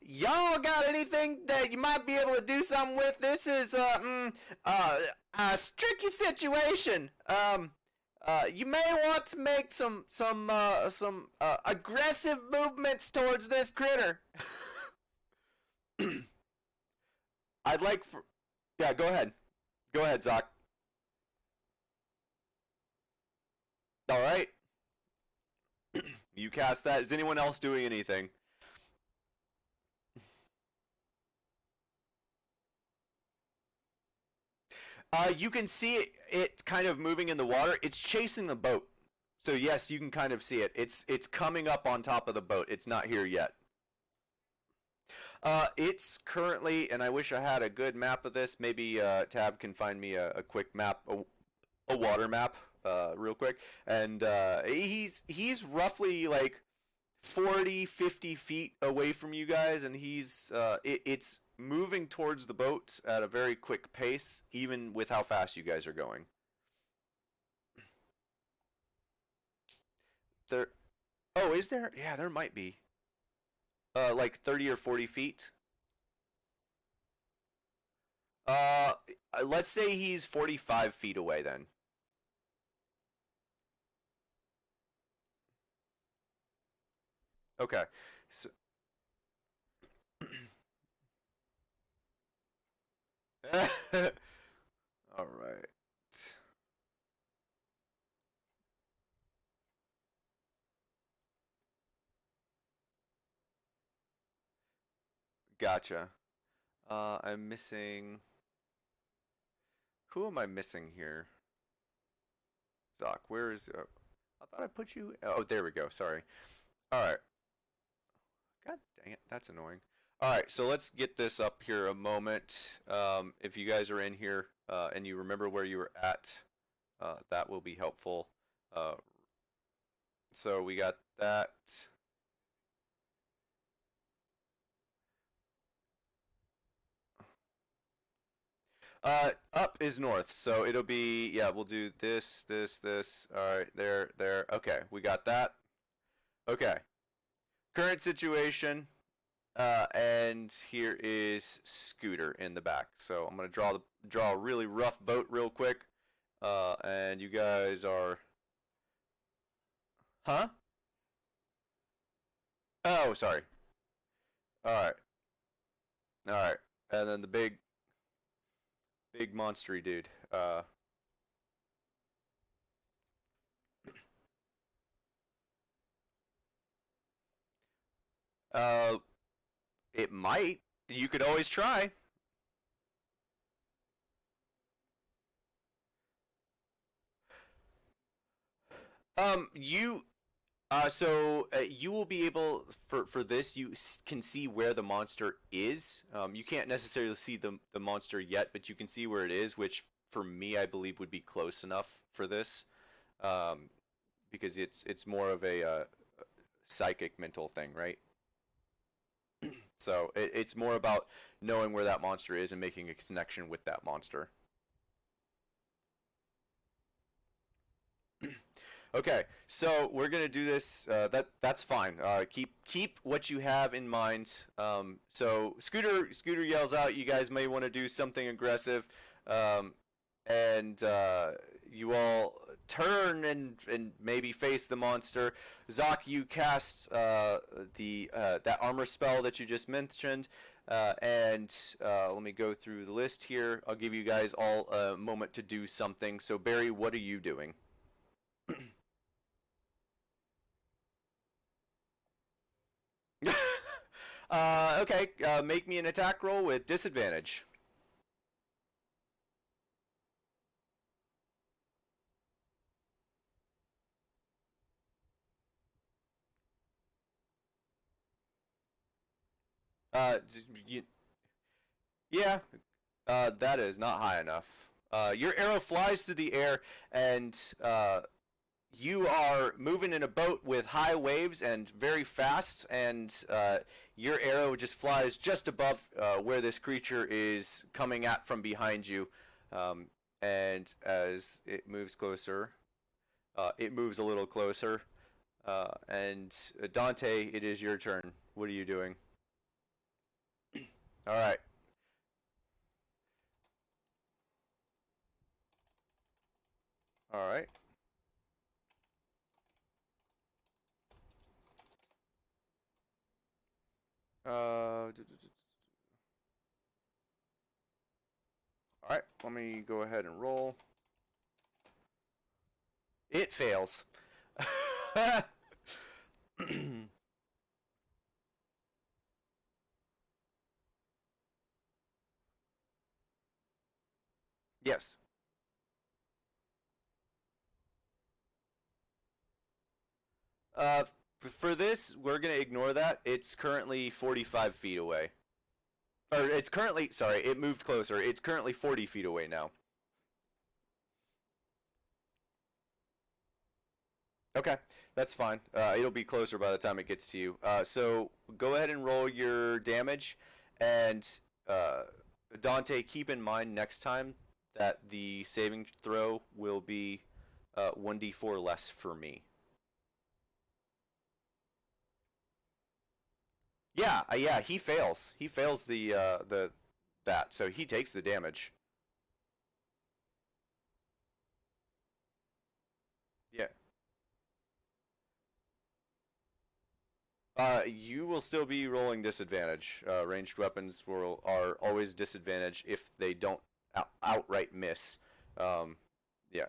Y'all got anything that you might be able to do something with? This is a tricky situation. You may want to make some aggressive movements towards this critter. I'd like for yeah. Go ahead, Zach. All right. You cast that. Is anyone else doing anything? You can see it kind of moving in the water. It's chasing the boat. So yes, you can kind of see it. It's coming up on top of the boat. It's not here yet. It's currently, and I wish I had a good map of this. Maybe Tab can find me a quick map, a water map, real quick. And he's roughly like 40, 50 feet away from you guys, and it's moving towards the boat at a very quick pace, even with how fast you guys are going. There, oh, is there? Yeah, there might be. Like 30 or 40 feet. Uh, let's say he's 45 feet away then. Okay. So, all right. Gotcha. I'm missing. Who am I missing here? Zoc, where is? I thought I put you. Oh, there we go. Sorry. All right. God dang it, that's annoying. All right, so let's get this up here a moment. If you guys are in here and you remember where you were at, that will be helpful. Uh, so we got that. Up is north, so it'll be, yeah, we'll do this. All right, there. Okay, we got that. Okay. Current situation. And here is Scooter in the back. So I'm gonna draw a really rough boat real quick. And you guys are, huh? Oh, sorry. All right, all right. And then the big monstery dude. Uh, it might. You could always try. You you will be able for this. You can see where the monster is. You can't necessarily see the monster yet, but you can see where it is, which for me I believe would be close enough for this, um, because it's more of a psychic mental thing, right? So it's more about knowing where that monster is and making a connection with that monster. Okay, so we're gonna do this. That's fine. Keep what you have in mind. So Scooter yells out. You guys may want to do something aggressive, um, and you all turn and maybe face the monster. Zoc, you cast the that armor spell that you just mentioned. And let me go through the list here. I'll give you guys all a moment to do something. So Barry, what are you doing? Okay, make me an attack roll with disadvantage. Uh, you, yeah, that is not high enough. Your arrow flies through the air, and you are moving in a boat with high waves and very fast, and your arrow just flies just above where this creature is coming at from behind you. Um, and as it moves closer, it moves a little closer. And Dante, it is your turn. What are you doing? All right. All right. All right. Let me go ahead and roll. It fails. Yes. Uh, for this, we're gonna ignore that. It's currently 45 feet away. Or it's currently, sorry, it moved closer. It's currently 40 feet away now. Okay, that's fine. It'll be closer by the time it gets to you. So go ahead and roll your damage, and uh, Dante, keep in mind next time that the saving throw will be 1d4 less for me. Yeah, yeah, he fails. He fails the that, so he takes the damage. Yeah. You will still be rolling disadvantage. Ranged weapons are always disadvantage if they don't outright miss. Um, yeah.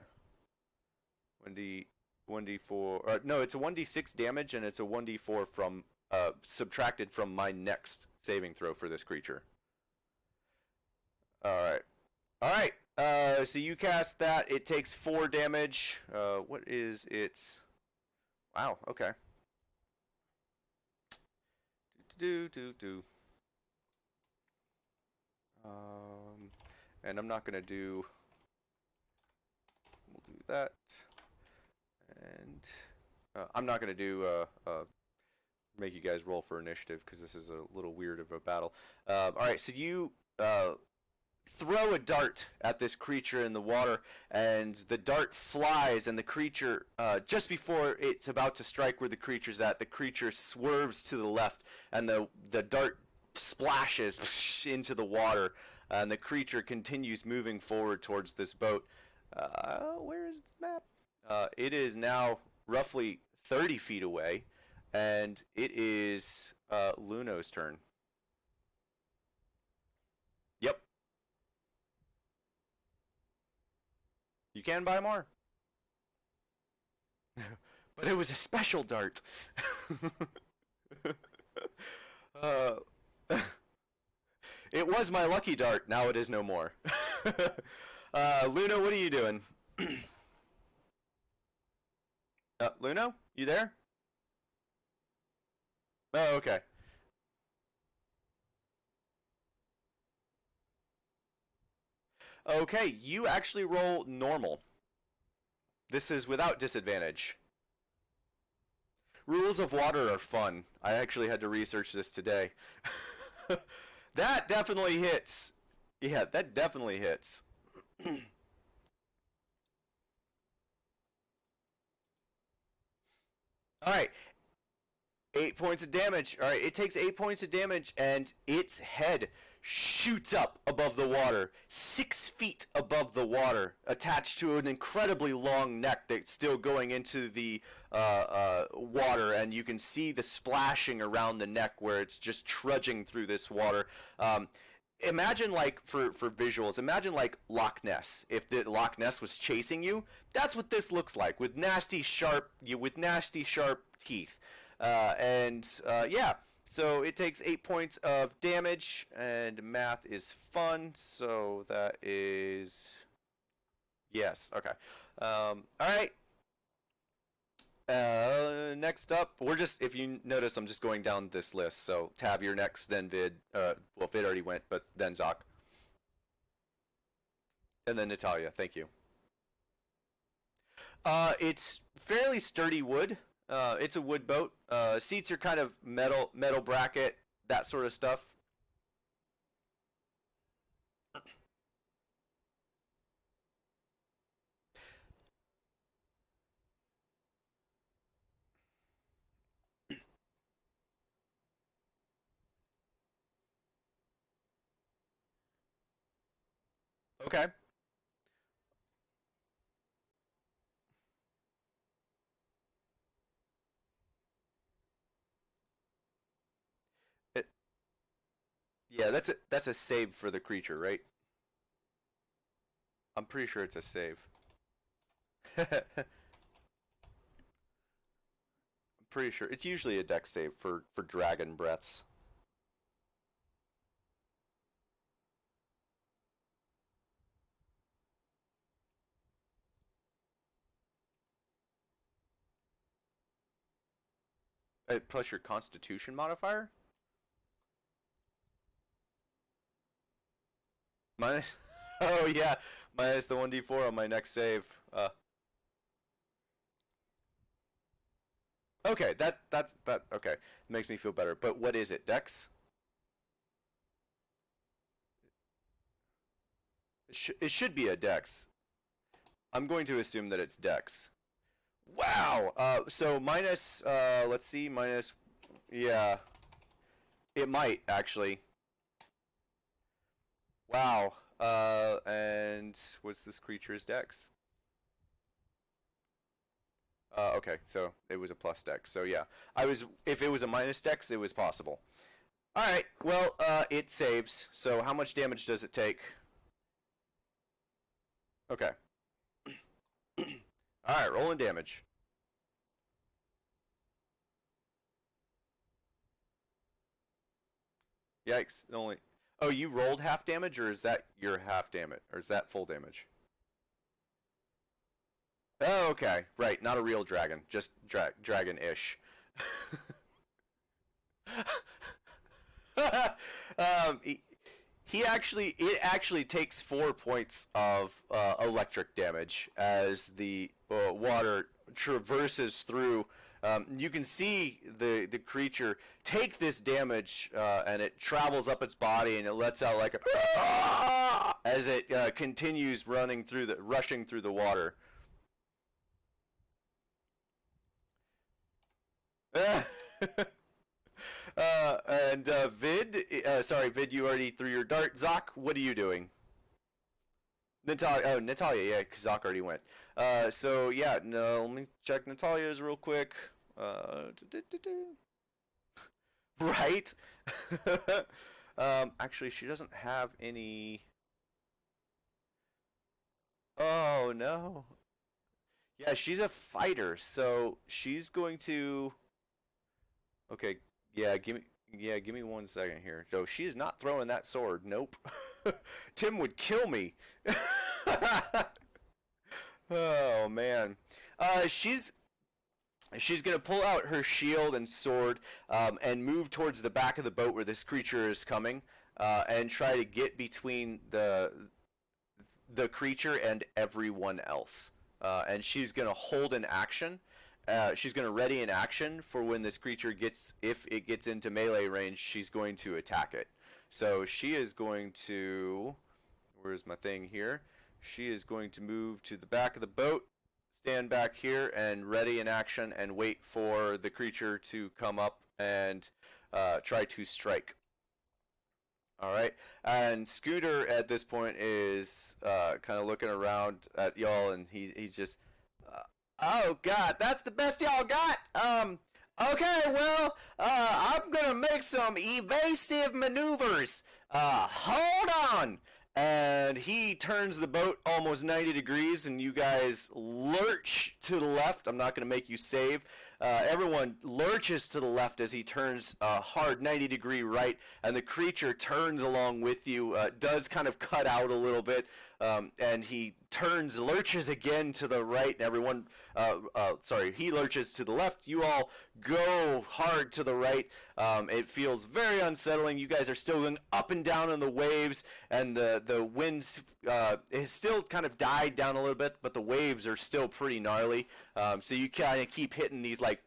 1d 1d4. No, it's a 1d6 damage and it's a 1d4 from subtracted from my next saving throw for this creature. All right. All right. So you cast that. It takes 4 damage. What is its? Wow. Okay. Do do do. Um, and I'm not gonna do. We'll do that, and I'm not gonna do make you guys roll for initiative because this is a little weird of a battle. All right, so you throw a dart at this creature in the water, and the dart flies, and the creature, just before it's about to strike where the creature's at, the creature swerves to the left, and the dart splashes into the water, and the creature continues moving forward towards this boat. Where is the map? It is now roughly 30 feet away, and it is Luno's turn. Yep. You can buy more. But it was a special dart. uh, it was my lucky dart. Now it is no more. Luno, what are you doing? Luno, you there? Oh, okay. Okay, you actually roll normal. This is without disadvantage. Rules of water are fun. I actually had to research this today. That definitely hits. Yeah, that definitely hits. Alright, 8 points of damage. Alright, it takes 8 points of damage, and its head shoots up above the water, 6 feet above the water, attached to an incredibly long neck that's still going into the water, and you can see the splashing around the neck where it's just trudging through this water. Imagine, like, for visuals, imagine like Loch Ness. If the Loch Ness was chasing you, that's what this looks like, with nasty sharp teeth. Yeah. So it takes 8 points of damage, and math is fun, so that is... Yes, okay. Alright. Next up, if you notice, I'm just going down this list, so Tab, you're next, then Vid, well, Vid already went, but then Zoc. And then Natalia, thank you. It's fairly sturdy wood. It's a wood boat. Seats are kind of metal bracket, that sort of stuff. Okay. It, yeah, that's a save for the creature, right? I'm pretty sure it's a save. I'm pretty sure it's usually a dex save for dragon breaths. Plus your Constitution modifier? Minus. Oh yeah, minus the 1d4 on my next save. Okay, that's okay. Makes me feel better. But what is it? Dex? It should be a Dex. I'm going to assume that it's Dex. Wow. So minus. Let's see. Minus. Yeah. It might actually. Wow. And what's this creature's Dex? Okay, so it was a plus Dex. So yeah, if it was a minus Dex, it was possible. All right. Well, it saves. So how much damage does it take? Okay. All right, rolling damage. Yikes! Only. Oh, you rolled half damage, or is that your half damage, or is that full damage? Oh, okay. Right, not a real dragon, just dragon-ish. um, it actually takes 4 points of electric damage as the water traverses through. You can see the creature take this damage, and it travels up its body, and it lets out like a as it continues rushing through the water. Vid, you already threw your dart. Zoc, what are you doing? Natalia, yeah, because Zoc already went. So yeah, no, let me check Natalia's real quick. Right? Actually, she doesn't have any. Oh no. Yeah, she's a fighter, so she's going to. Okay, give me 1 second here. So she's not throwing that sword. Nope. Tim would kill me. Oh man. She's gonna pull out her shield and sword and move towards the back of the boat where this creature is coming, and try to get between the creature and everyone else. And she's gonna hold an action. She's going to ready an action for when this creature if it gets into melee range, she's going to attack it. So she is going to, where's my thing here? She is going to move to the back of the boat, stand back here, and ready an action and wait for the creature to come up and try to strike. Alright, and Scooter at this point is kind of looking around at y'all, and he's just... oh god, that's the best y'all got. Okay, well, I'm gonna make some evasive maneuvers. Hold on. And he turns the boat almost 90 degrees, and you guys lurch to the left. I'm not gonna make you save. Everyone lurches to the left as he turns a hard 90-degree right, and the creature turns along with you. Does kind of cut out a little bit, and he lurches again to the right, and everyone, he lurches to the left. You all go hard to the right. It feels very unsettling. You guys are still going up and down in the waves, and the wind has still kind of died down a little bit, but the waves are still pretty gnarly. So you kind of keep hitting these like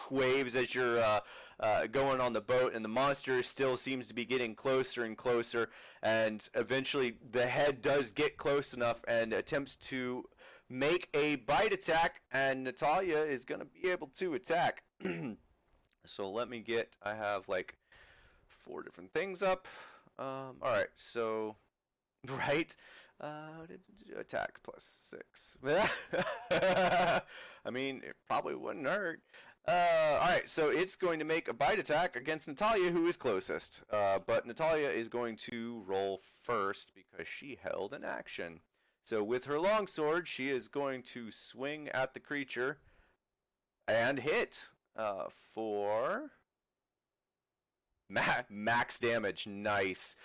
waves as you're going on the boat, and the monster still seems to be getting closer and closer, and eventually the head does get close enough and attempts to make a bite attack, and Natalia is going to be able to attack. So I have like 4 different things up. Alright, so, right, attack +6. I mean, it probably wouldn't hurt. Alright, so it's going to make a bite attack against Natalia, who is closest. But Natalia is going to roll first because she held an action. So with her longsword, she is going to swing at the creature and hit for max damage. Nice.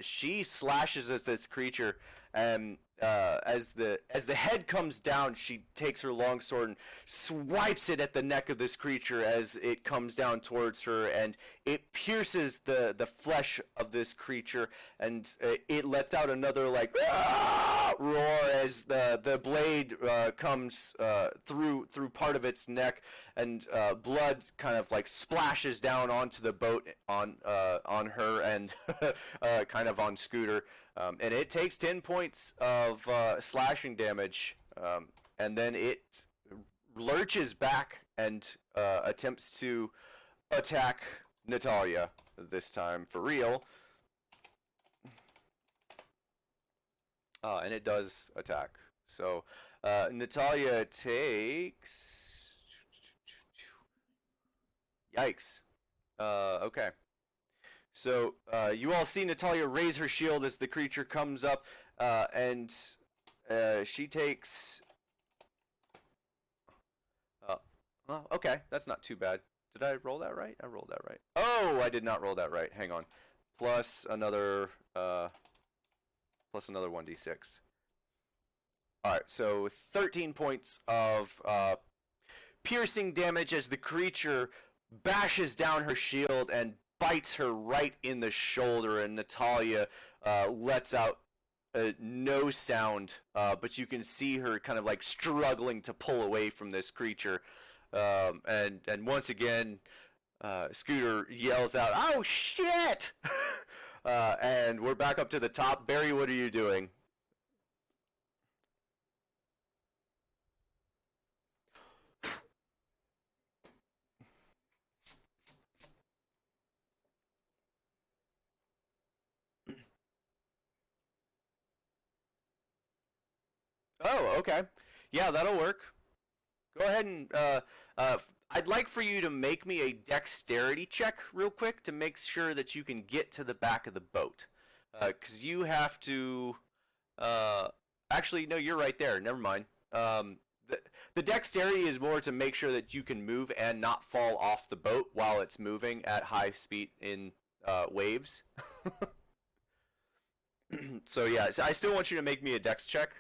She slashes at this creature, and as the head comes down, she takes her longsword and swipes it at the neck of this creature as it comes down towards her, and it pierces the flesh of this creature, and it lets out another like roar as the blade comes through part of its neck, and blood kind of like splashes down onto the boat on her and kind of on Scooter. And it takes 10 points of slashing damage, and then it lurches back and attempts to attack Natalia, this time for real. And it does attack. So Natalia takes... Yikes. Okay. So you all see Natalia raise her shield as the creature comes up, and she takes... well, okay, that's not too bad. Did I roll that right? I rolled that right. Oh, I did not roll that right. Hang on. Plus another 1d6. Alright, so 13 points of piercing damage as the creature bashes down her shield and bites her right in the shoulder, and Natalia lets out no sound, but you can see her kind of like struggling to pull away from this creature. And once again, Scooter yells out, "Oh shit!" And we're back up to the top. Barry, what are you doing? Oh, okay. Yeah, that'll work. Go ahead and uh, I'd like for you to make me a dexterity check real quick to make sure that you can get to the back of the boat. Because you have to. Uh, Actually, no, you're right there. Never mind. The, the dexterity is more to make sure that you can move and not fall off the boat while it's moving at high speed in waves. So yeah, I still want you to make me a dex check.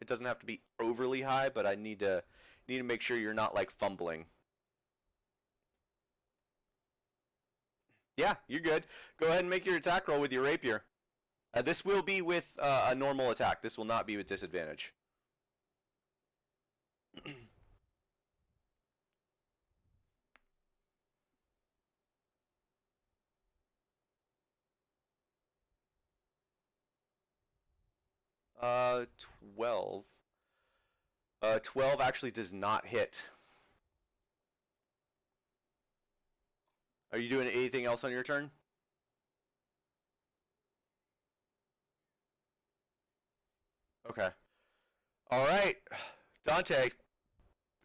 It doesn't have to be overly high, but I need to make sure you're not like fumbling. Yeah, you're good. Go ahead and make your attack roll with your rapier. This will be with a normal attack. This will not be with disadvantage. 12. 12 actually does not hit. Are you doing anything else on your turn? Okay. All right. Dante,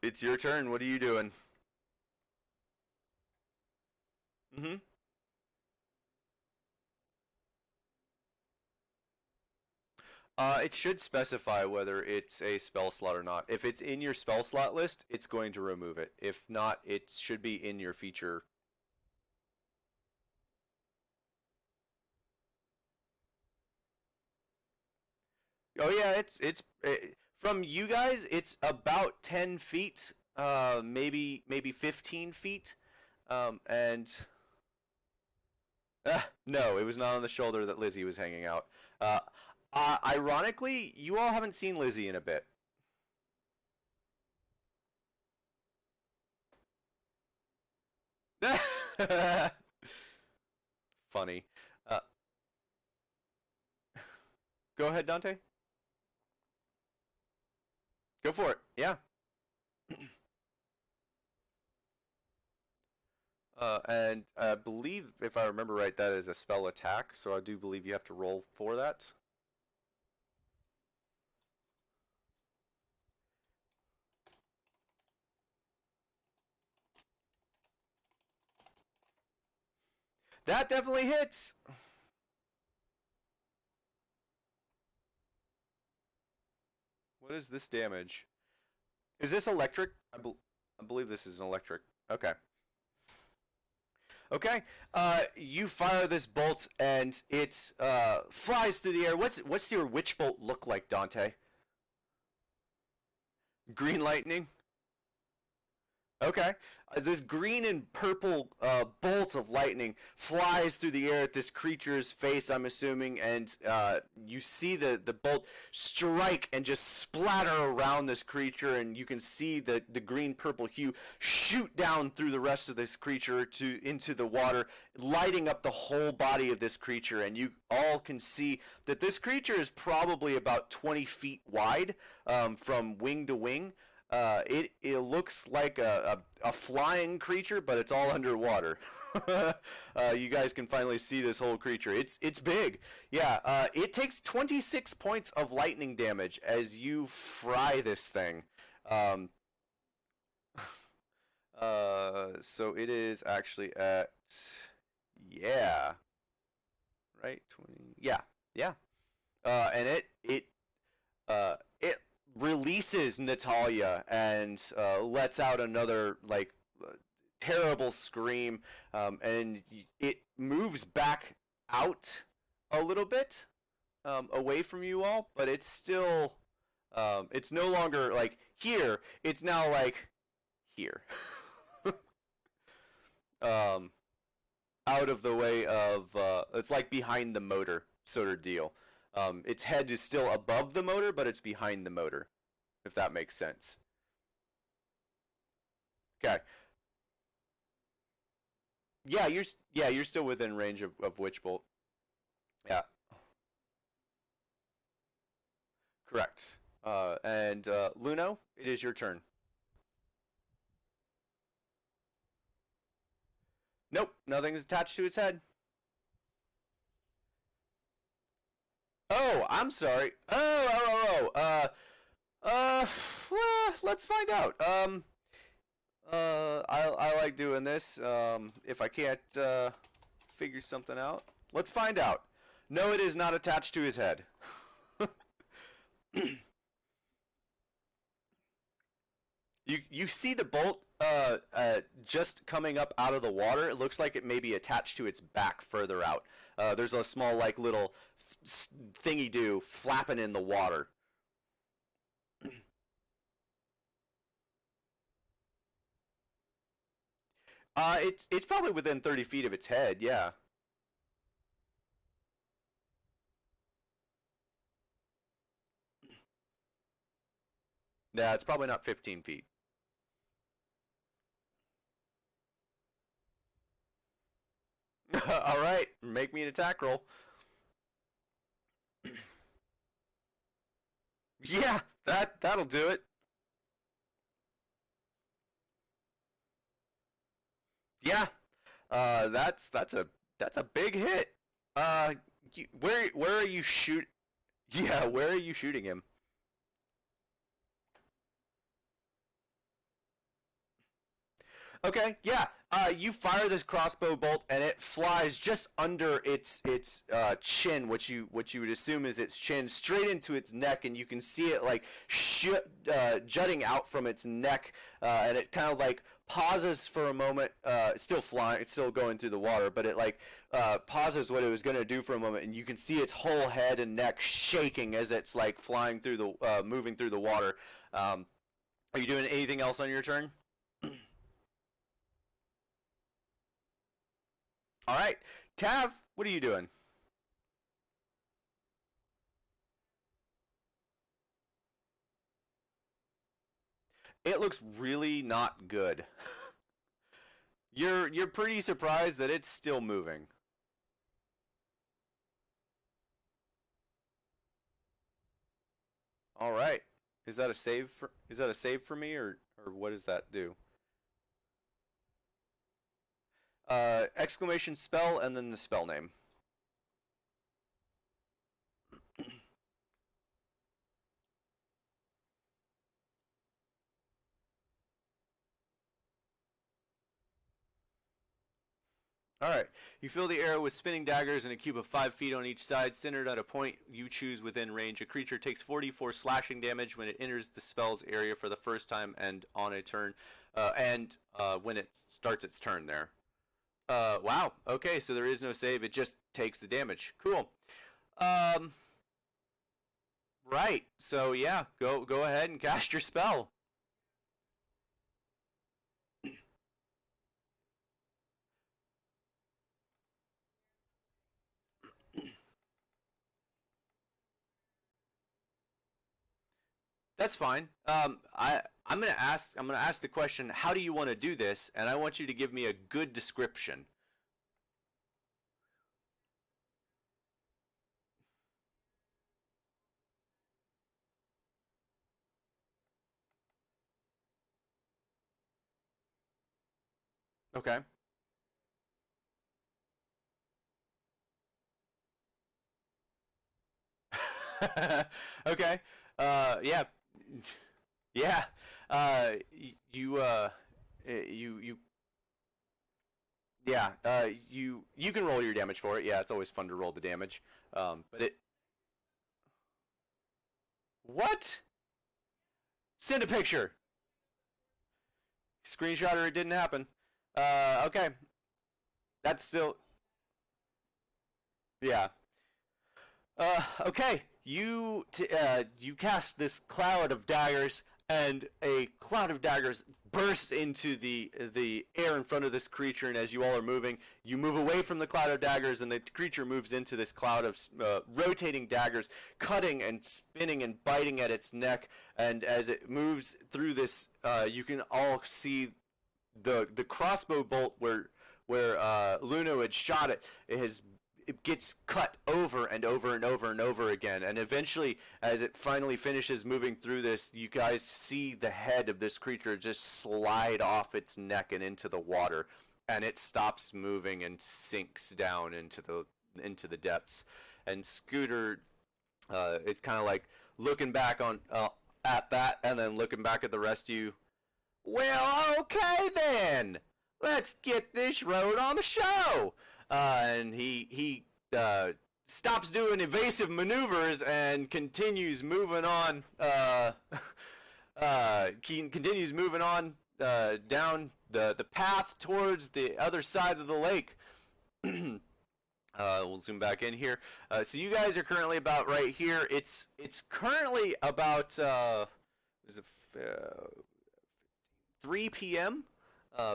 it's your turn. What are you doing? Mm-hmm. It should specify whether it's a spell slot or not. If it's in your spell slot list, it's going to remove it. If not, it should be in your feature. Oh yeah, from you guys. It's about 10 feet, maybe 15 feet, and no, it was not on the shoulder that Lizzie was hanging out. Uh, Ironically, you all haven't seen Lizzie in a bit. Funny. Uh, Go ahead, Dante. Go for it. Yeah. And I believe, if I remember right, that is a spell attack. So I do believe you have to roll for that. That definitely hits. What is this damage? Is this electric? I believe this is an electric. Okay. Okay. You fire this bolt and it flies through the air. What's your witch bolt look like, Dante? Green lightning? Okay. This green and purple bolt of lightning flies through the air at this creature's face, I'm assuming, and you see the bolt strike and just splatter around this creature, and you can see the green purple hue shoot down through the rest of this creature into the water, lighting up the whole body of this creature, and you all can see that this creature is probably about 20 feet wide from wing to wing. It looks like a flying creature, but it's all underwater. You guys can finally see this whole creature. It's big. Yeah. It takes 26 points of lightning damage as you fry this thing. Um, so it is actually at, yeah, right, 20. Yeah, yeah. And it releases Natalia and lets out another like terrible scream, and it moves back out a little bit, away from you all, but it's still, it's no longer like here. It's now like here, um, out of the way of. It's like behind the motor sort of deal. Its head is still above the motor, but it's behind the motor, if that makes sense. Okay. Yeah, you're still within range of Witch Bolt. Yeah, correct. And Luno, it is your turn. Nope, nothing's attached to its head. Oh, I'm sorry. Uh, well, let's find out. I like doing this. If I can't figure something out, let's find out. No, it is not attached to his head. You see the bolt just coming up out of the water. It looks like it may be attached to its back further out. There's a small like little thingy do flapping in the water. It's probably within 30 feet of its head. Yeah. Yeah, it's probably not 15 feet. All right, make me an attack roll. Yeah, that'll do it. Yeah, that's a big hit. Where are you shoot? Yeah, where are you shooting him? Okay, yeah. You fire this crossbow bolt, and it flies just under its chin, which you would assume is its chin, straight into its neck, and you can see it like jutting out from its neck, and it kind of like pauses for a moment. It's still flying, it's still going through the water, but it like pauses what it was going to do for a moment, and you can see its whole head and neck shaking as it's like flying through the moving through the water. Are you doing anything else on your turn? All right, Tav, what are you doing? It looks really not good. You're pretty surprised that it's still moving. All right. Is that a save for me or what does that do? Exclamation spell and then the spell name. All right. You fill the area with spinning daggers in a cube of 5 feet on each side, centered at a point you choose within range. A creature takes 44 slashing damage when it enters the spell's area for the first time and on a turn, when it starts its turn there. Wow. Okay, so there is no save. It just takes the damage. Cool. Um, right. So yeah, go ahead and cast your spell. That's fine. I'm gonna ask the question. How do you want to do this? And I want you to give me a good description. Okay. Okay. Yeah. Yeah. You yeah. You can roll your damage for it. Yeah, it's always fun to roll the damage. But it what? Send a picture. Screenshot or it didn't happen. Okay. That's still yeah. Okay, you cast this cloud of daggers, and a cloud of daggers bursts into the air in front of this creature. And as you all are moving, you move away from the cloud of daggers, and the creature moves into this cloud of rotating daggers, cutting and spinning and biting at its neck. And as it moves through this, you can all see the crossbow bolt where Luno had shot it. It has it gets cut over and over and over and over again, and eventually, as it finally finishes moving through this, you guys see the head of this creature just slide off its neck and into the water, and it stops moving and sinks down into the depths. And Scooter, it's kind of like looking back on at that, and then looking back at the rest of you. Well, okay then. Let's get this road on the show. And he stops doing evasive maneuvers and continues moving on. Continues moving on down the path towards the other side of the lake. We'll zoom back in here. So you guys are currently about right here. It's currently about 3 p.m.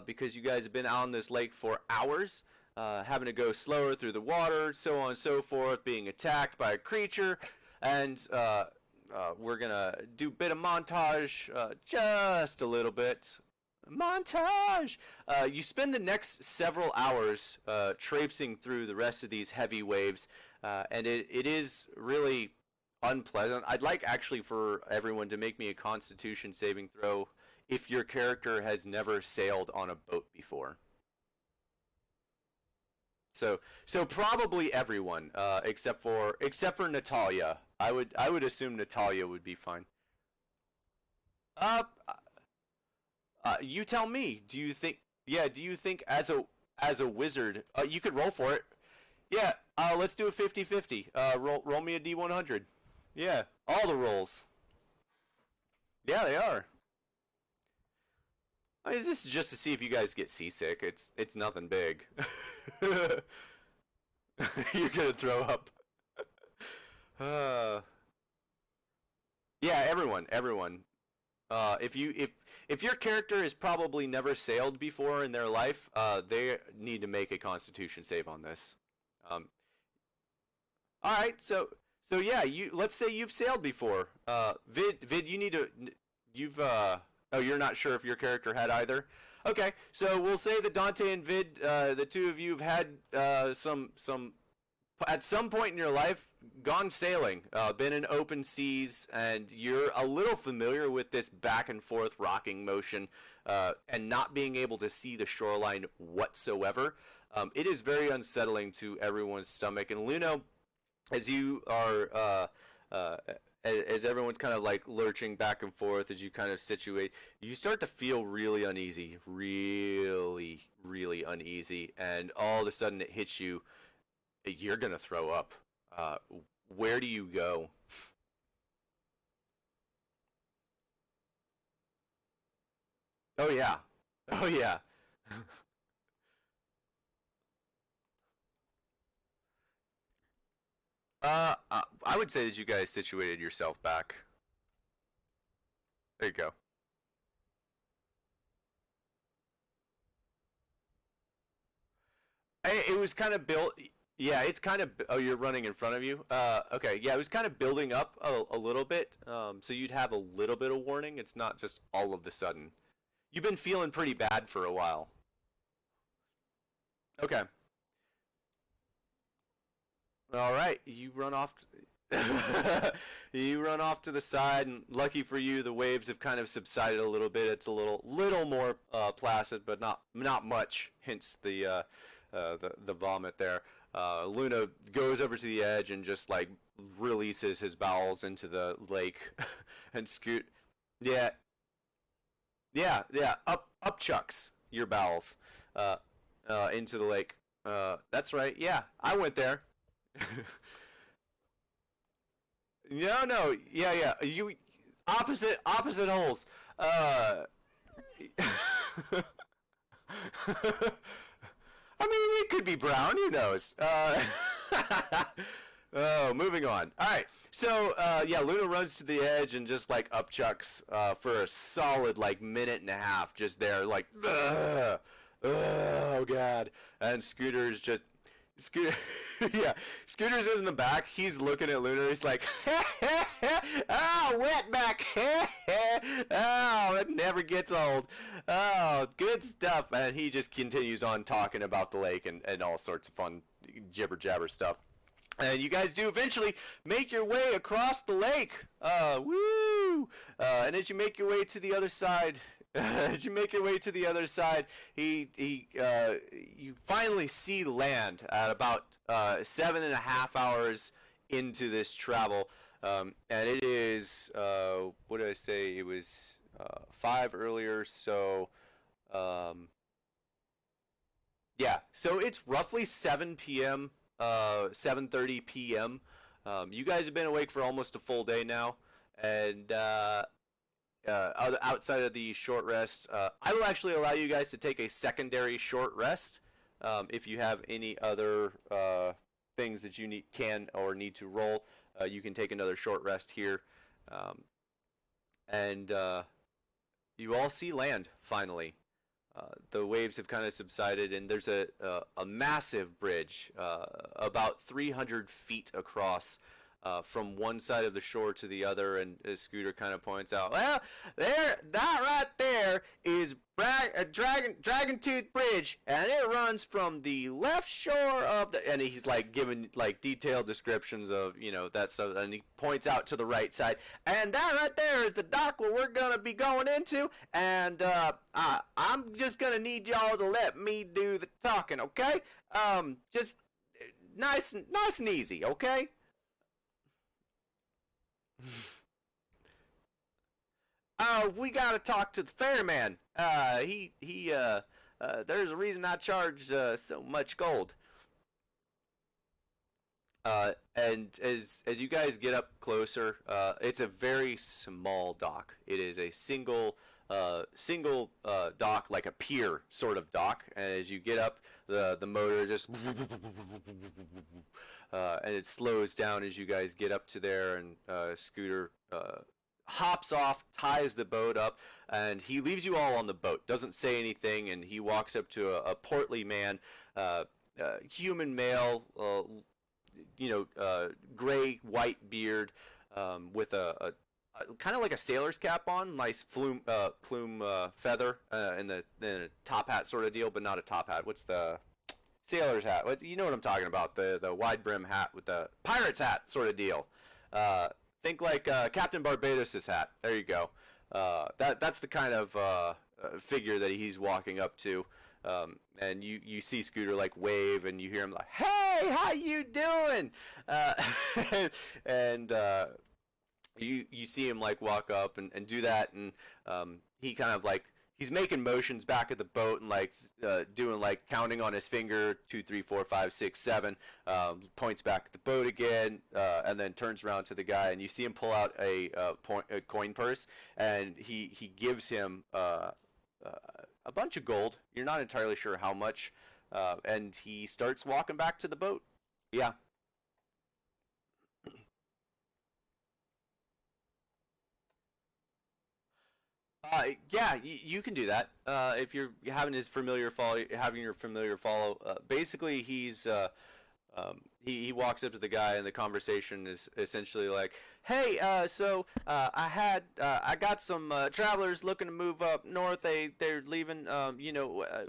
Because you guys have been out on this lake for hours, having to go slower through the water, so on and so forth, being attacked by a creature, and we're gonna do a bit of montage, just a little bit. Montage! You spend the next several hours traipsing through the rest of these heavy waves, and it is really unpleasant. I'd like actually for everyone to make me a Constitution saving throw if your character has never sailed on a boat before. So probably everyone, except for Natalia. I would assume Natalia would be fine. You tell me. Do you think? Yeah. Do you think as a wizard, you could roll for it? Yeah. Let's do a 50-50. Roll me a D100. Yeah. All the rolls. Yeah, they are. I mean, this is just to see if you guys get seasick. It's nothing big. You're gonna throw up. Yeah, everyone. If your character has probably never sailed before in their life, they need to make a Constitution save on this. All right, so yeah, let's say you've sailed before. Vid, oh, you're not sure if your character had either? Okay, so we'll say that Dante and Vid, the two of you have had some at some point in your life gone sailing, been in open seas, and you're a little familiar with this back and forth rocking motion, and not being able to see the shoreline whatsoever. It is very unsettling to everyone's stomach. And Luno, as you are as everyone's kind of like lurching back and forth as you kind of situate, you start to feel really uneasy, really uneasy, and all of a sudden it hits you, you're gonna throw up. Where do you go? Oh yeah. Oh yeah. I would say that you guys situated yourself back. There you go. It was kind of built. Yeah, it's kind of. Oh, you're running in front of you. Okay. Yeah, it was kind of building up a little bit. So you'd have a little bit of warning. It's not just all of the sudden. You've been feeling pretty bad for a while. Okay. All right. You run off. You run off to the side, and lucky for you, the waves have kind of subsided a little bit. It's a little more placid, but not much. Hence the vomit there. Luna goes over to the edge and just like releases his bowels into the lake, and Scoot, yeah, yeah, up chucks your bowels, into the lake. That's right. Yeah, I went there. No, yeah. You opposite holes. I mean, it could be brown. Who knows? Oh, moving on. All right. So, yeah, Luna runs to the edge and just like upchucks for a solid like minute and a half, just there, like, ugh, oh god. And Scooter, yeah, Scooter's in the back. He's looking at Luna. He's like, oh, wet back. Oh, it never gets old. Oh, good stuff. And he just continues on talking about the lake and all sorts of fun jibber jabber stuff. And you guys do eventually make your way across the lake. Woo! And as you make your way to the other side, you finally see land at about 7.5 hours into this travel. And it is, what did I say? It was 5 earlier, so yeah. So it's roughly 7 p.m., 7:30 p.m. You guys have been awake for almost a full day now, and outside of the short rest, I will actually allow you guys to take a secondary short rest if you have any other things that you need to roll. You can take another short rest here, and you all see land finally. The waves have kind of subsided, and there's a massive bridge about 300 feet across from one side of the shore to the other, and Scooter kind of points out, well, that right there is Dragon Tooth Bridge, and it runs from the left shore of the, and he's like giving like detailed descriptions of, you know, that stuff, and he points out to the right side, and that right there is the dock where we're gonna be going into, and I'm just gonna need y'all to let me do the talking, okay? Just nice and easy, okay? We gotta talk to the ferryman. There's a reason I charge so much gold. And as you guys get up closer, it's a very small dock. It is a single dock, like a pier sort of dock. And as you get up, the motor just and it slows down as you guys get up to there, and Scooter hops off, ties the boat up, and he leaves you all on the boat. Doesn't say anything, and he walks up to a portly man, human male, gray white beard, with a kind of like a sailor's cap on, nice plume feather, in the top hat sort of deal, but not a top hat. What's the sailor's hat? You know what I'm talking about? The wide brim hat with the pirate's hat sort of deal. Think like Captain Barbados' hat. There you go. That's the kind of figure that he's walking up to. And you see Scooter like wave, and you hear him like, "Hey, how you doing?" And you see him like walk up and do that, and he kind of like, he's making motions back at the boat and like doing like counting on his finger, 2, 3, 4, 5, 6, 7. Points back at the boat again, and then turns around to the guy, and you see him pull out a coin purse, and he gives him a bunch of gold. You're not entirely sure how much, and he starts walking back to the boat. Yeah. Yeah, you can do that. If you're having your familiar follow. Basically, he walks up to the guy, and the conversation is essentially like, "Hey, I got some travelers looking to move up north. They're leaving.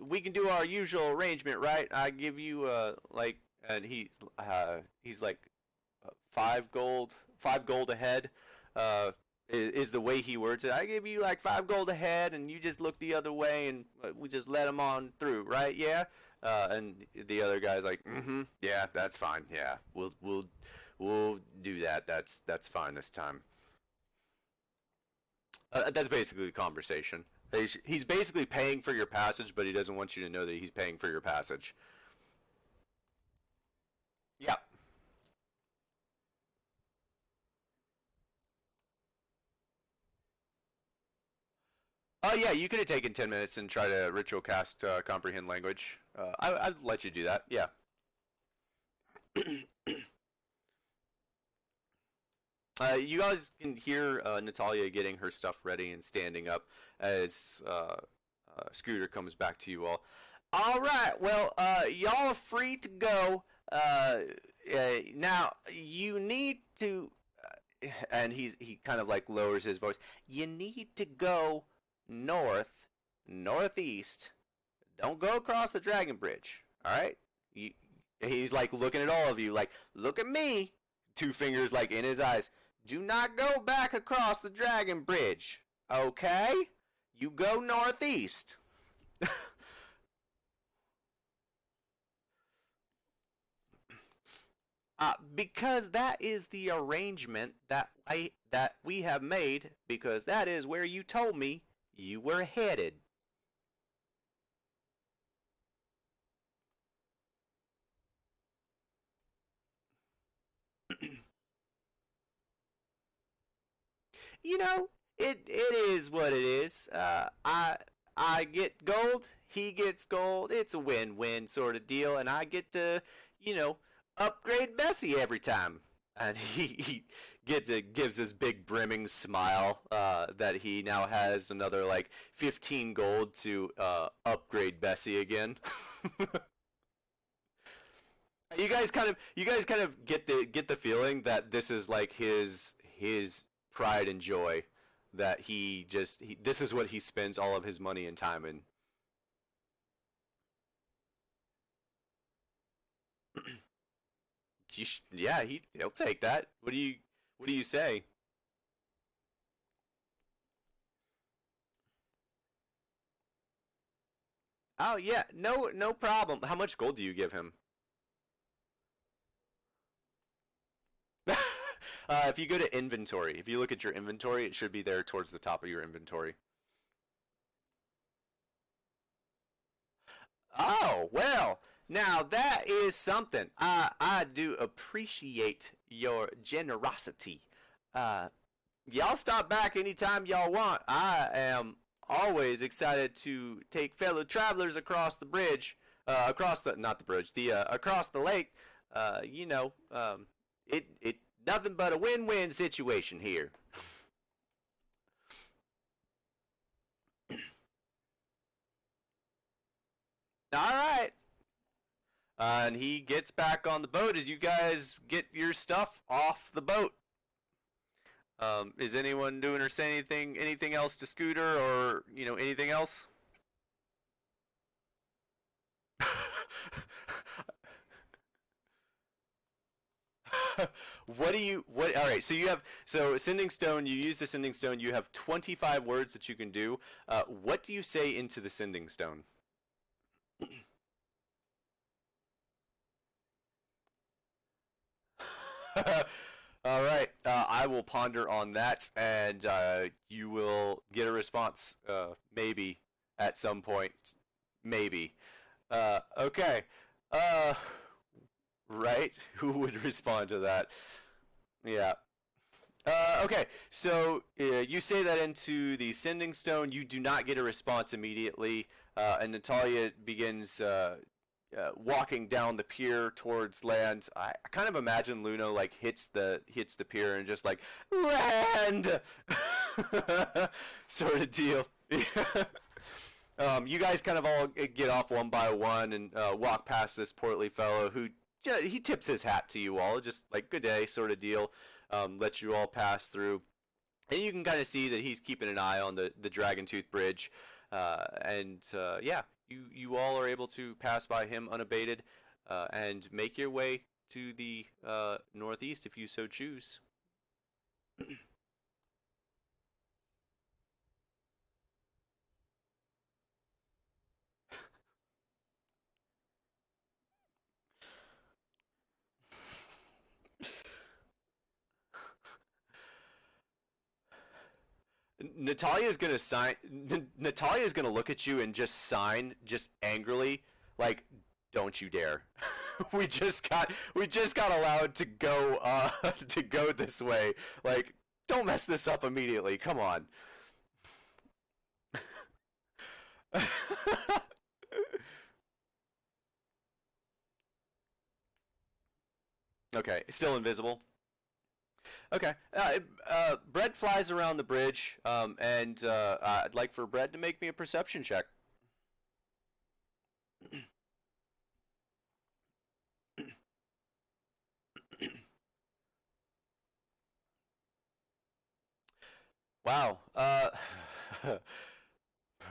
We can do our usual arrangement, right? I give you like," and he's like 5 gold a head. Is the way he words it. I give you like 5 gold a head, and you just look the other way, and we just let them on through, right? Yeah. And the other guy's like, "Mm-hmm. Yeah, that's fine. Yeah, we'll do that. That's fine this time." That's basically the conversation. He's basically paying for your passage, but he doesn't want you to know that he's paying for your passage. Yeah. Oh yeah, you could have taken 10 minutes and try to ritual cast comprehend language. I'd let you do that. Yeah. You guys can hear Natalia getting her stuff ready and standing up as Scooter comes back to you all. All right, well, y'all are free to go. Now you need to, and he kind of like lowers his voice. You need to go northeast. Don't go across the Dragon Bridge. All right. He's like looking at all of you, like, look at me. Two fingers like in his eyes. Do not go back across the dragon bridge. Okay? You go northeast. Because that is the arrangement that we have made. Because that is where you told me you were headed. You know, it is what it is. I get gold, he gets gold. It's a win-win sort of deal, and I get to, you know, upgrade Bessie every time. And he gives this big brimming smile that he now has another like 15 gold to upgrade Bessie again. You guys kind of get the feeling that this is like his pride and joy, that this is what he spends all of his money and time in. Yeah, he'll take that. What do you say? Oh yeah, no problem. How much gold do you give him? If you go to inventory, if you look at your inventory, it should be there towards the top of your inventory. Oh, well, now that is something. I do appreciate your generosity. Uh, y'all stop back anytime y'all want. I am always excited to take fellow travelers across the bridge, across the not the bridge, the across the lake. It nothing but a win-win situation here. All right. And he gets back on the boat as you guys get your stuff off the boat. Is anyone doing or saying anything else to Scooter, or anything else? What all right, so you have sending stone, you use the sending stone, you have 25 words that you can do. What do you say into the sending stone? All right, I will ponder on that, and you will get a response, maybe at some point, maybe. Okay. Uh, right. Who would respond to that? Yeah. Okay. So you say that into the sending stone. You do not get a response immediately, and Natalia begins walking down the pier towards land. I kind of imagine Luna like hits the pier and just like land, sort of deal. You guys kind of all get off one by one and walk past this portly fellow who he tips his hat to you all, just like good day sort of deal. Lets you all pass through, and you can kind of see that he's keeping an eye on the Dragon Tooth Bridge, and yeah, you all are able to pass by him unabated, and make your way to the northeast if you so choose. Natalia's gonna sign. Natalia's gonna look at you and just sign, just angrily, like, "Don't you dare!" we just got allowed to go to go this way. Like, don't mess this up immediately. Come on. Okay, still invisible. Okay. Bread flies around the bridge, and I'd like for Bread to make me a perception check. Wow.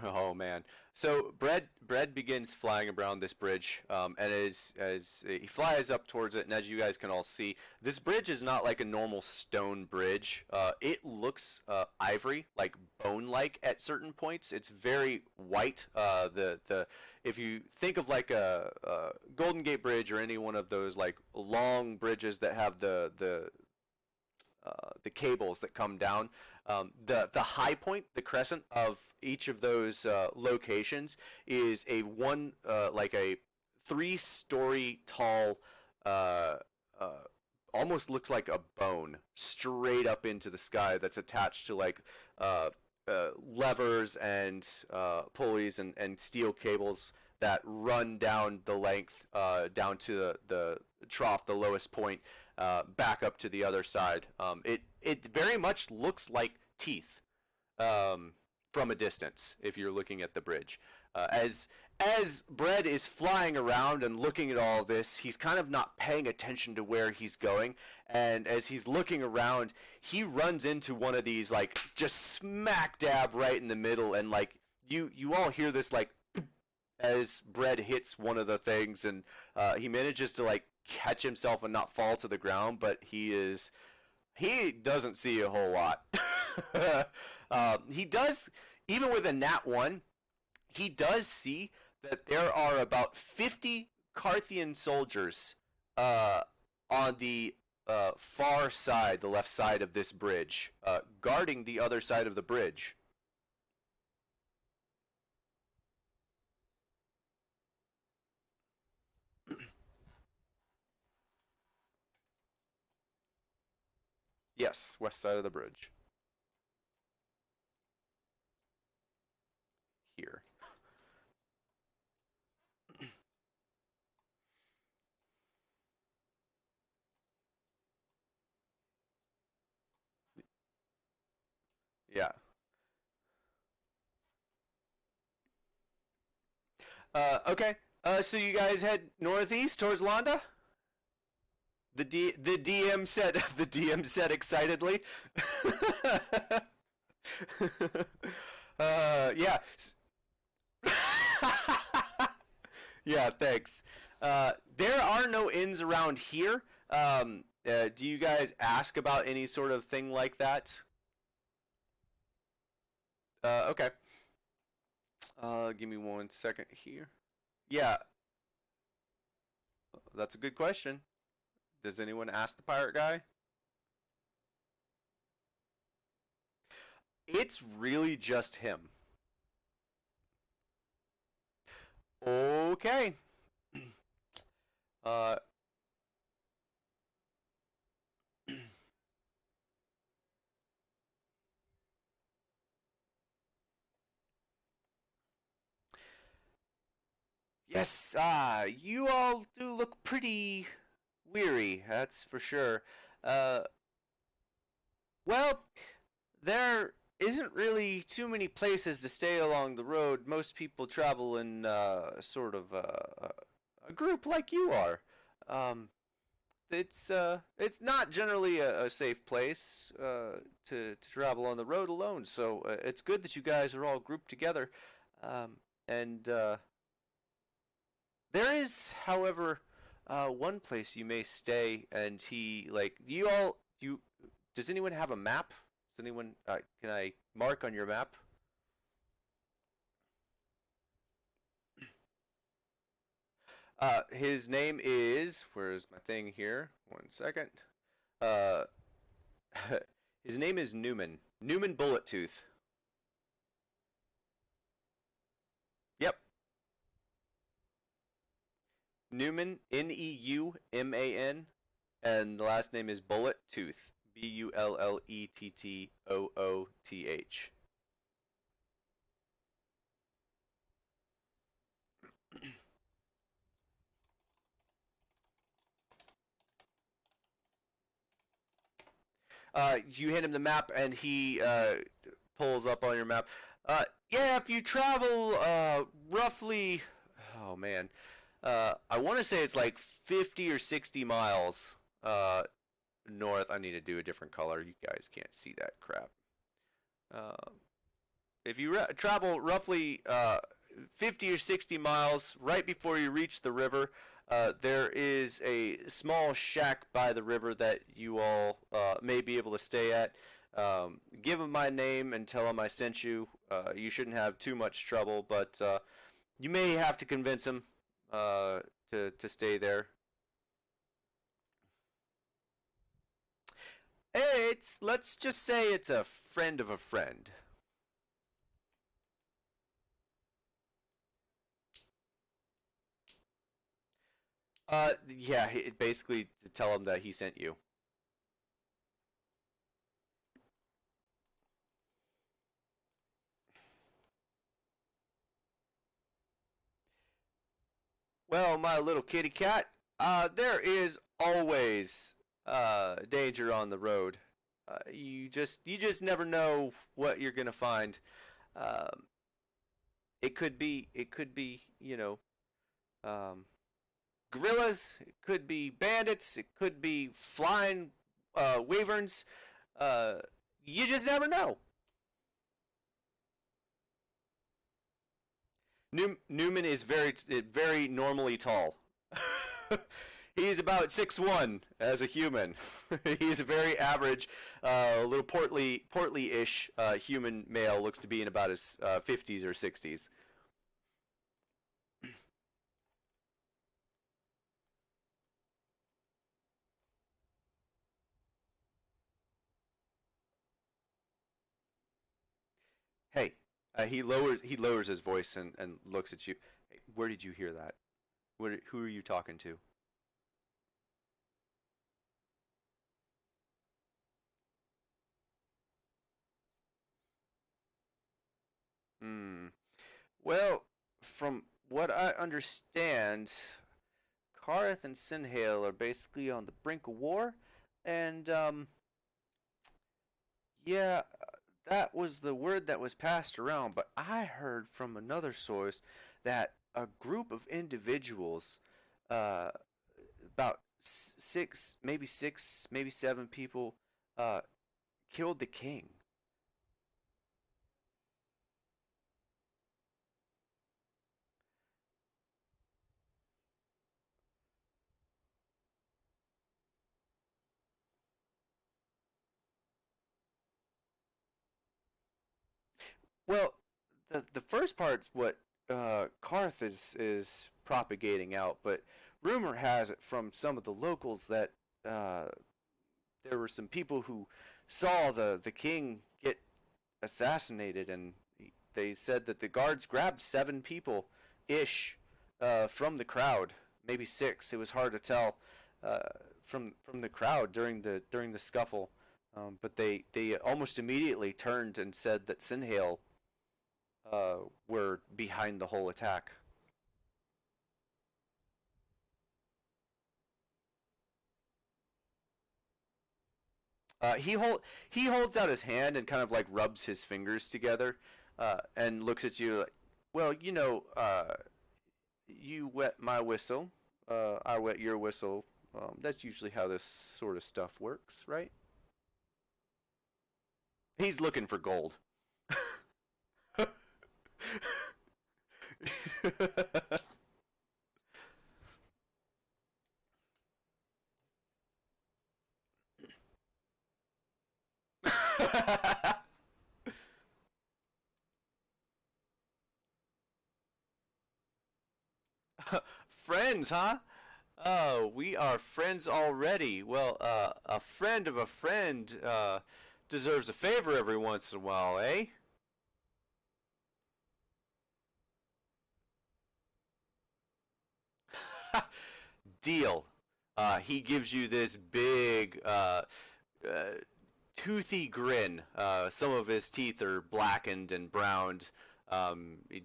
Oh man. So Bread begins flying around this bridge, and as he flies up towards it, and as you guys can all see, this bridge is not like a normal stone bridge. It looks ivory, like bone-like at certain points. It's very white. The if you think of like a Golden Gate Bridge or any one of those like long bridges that have the cables that come down. The high point, the crescent of each of those locations is a one like a 3-story tall, uh, uh, almost looks like a bone straight up into the sky that's attached to like levers and pulleys and steel cables that run down the length down to the trough, the lowest point, back up to the other side. It very much looks like teeth from a distance if you're looking at the bridge. As Bread is flying around and looking at all this, he's kind of not paying attention to where he's going. And as he's looking around, he runs into one of these, like, just smack dab right in the middle. And, like, you all hear this, like, as Bread hits one of the things. And he manages to, like, catch himself and not fall to the ground. But he doesn't see a whole lot. He does, even with a nat 1, he does see that there are about 50 Carthian soldiers on the far side, the left side of this bridge, guarding the other side of the bridge. Yes, west side of the bridge. Here. Yeah. Okay. So you guys head northeast towards Londa? The DM said the DM said excitedly. Yeah. Yeah, thanks. There are no inns around here. Do you guys ask about any sort of thing like that? Okay. Give me 1 second here. Yeah, that's a good question. Does anyone ask the pirate guy? It's really just him. Okay. Uh, yes, you all do look pretty weary, that's for sure. Uh, well, there isn't really too many places to stay along the road. Most people travel in sort of a group like you are. Um, it's not generally a safe place to travel on the road alone. So it's good that you guys are all grouped together. And there is, however, one place you may stay, and he like you all. You does anyone have a map? Does anyone? Can I mark on your map? His name is. Where is my thing here? 1 second. Uh, his name is Newman. Newman Bullettooth. Yep. Newman, Neuman, and the last name is Bullet Tooth, Bullettooth. You hand him the map, and he pulls up on your map. Yeah, if you travel roughly, oh man, I want to say it's like 50 or 60 miles north. I need to do a different color. You guys can't see that crap. Uh, If you travel roughly 50 or 60 miles right before you reach the river, there is a small shack by the river that you all may be able to stay at. Give them my name and tell them I sent you. You shouldn't have too much trouble, but you may have to convince them to stay there. It's let's just say it's a friend of a friend. Yeah, basically to tell him that he sent you. Well, my little kitty cat, there is always danger on the road. You just never know what you're gonna find. Um, it could be um, gorillas. It could be bandits. It could be flying wyverns. Uh, you just never know. Newman is very normally tall. He's about 6'1" as a human. He's a very average, little portly-ish human male. Looks to be in about his 50s or 60s. Hey, he lowers his voice and looks at you. Hey, where did you hear that? Who are you talking to? Hmm. Well, from what I understand, Karth and Sinhale are basically on the brink of war, and yeah, that was the word that was passed around. But I heard from another source that a group of individuals, uh, about six, maybe seven people, uh, killed the king. Well, the first part's what Karth is propagating out, but rumor has it from some of the locals that uh, there were some people who saw the king get assassinated, and they said that the guards grabbed seven people ish from the crowd, maybe six. It was hard to tell uh, from the crowd during the scuffle. But they almost immediately turned and said that Sinhale were behind the whole attack. He holds out his hand and kind of like rubs his fingers together, and looks at you like, well, you wet my whistle, I wet your whistle. That's usually how this sort of stuff works, right? He's looking for gold. Friends, huh? Oh, we are friends already. Well, a friend of a friend deserves a favor every once in a while, eh? Deal. He gives you this big, uh, toothy grin. Some of his teeth are blackened and browned.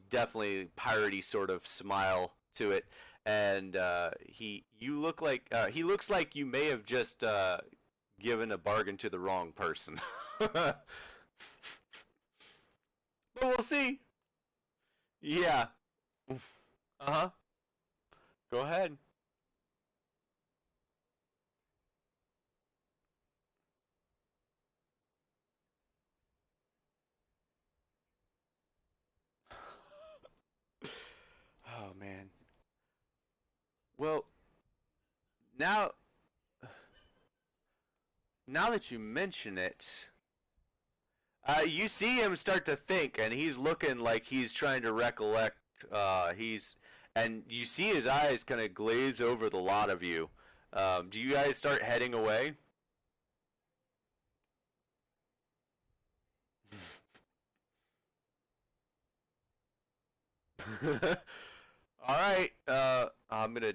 Definitely piratey sort of smile to it, and he looks like you may have just given a bargain to the wrong person. But we'll see. Yeah. Uh huh. Go ahead. Well, now now that you mention it, you see him start to think, and he's looking like he's trying to recollect. And you see his eyes kind of glaze over the lot of you. Do you guys start heading away? All right. I'm gonna.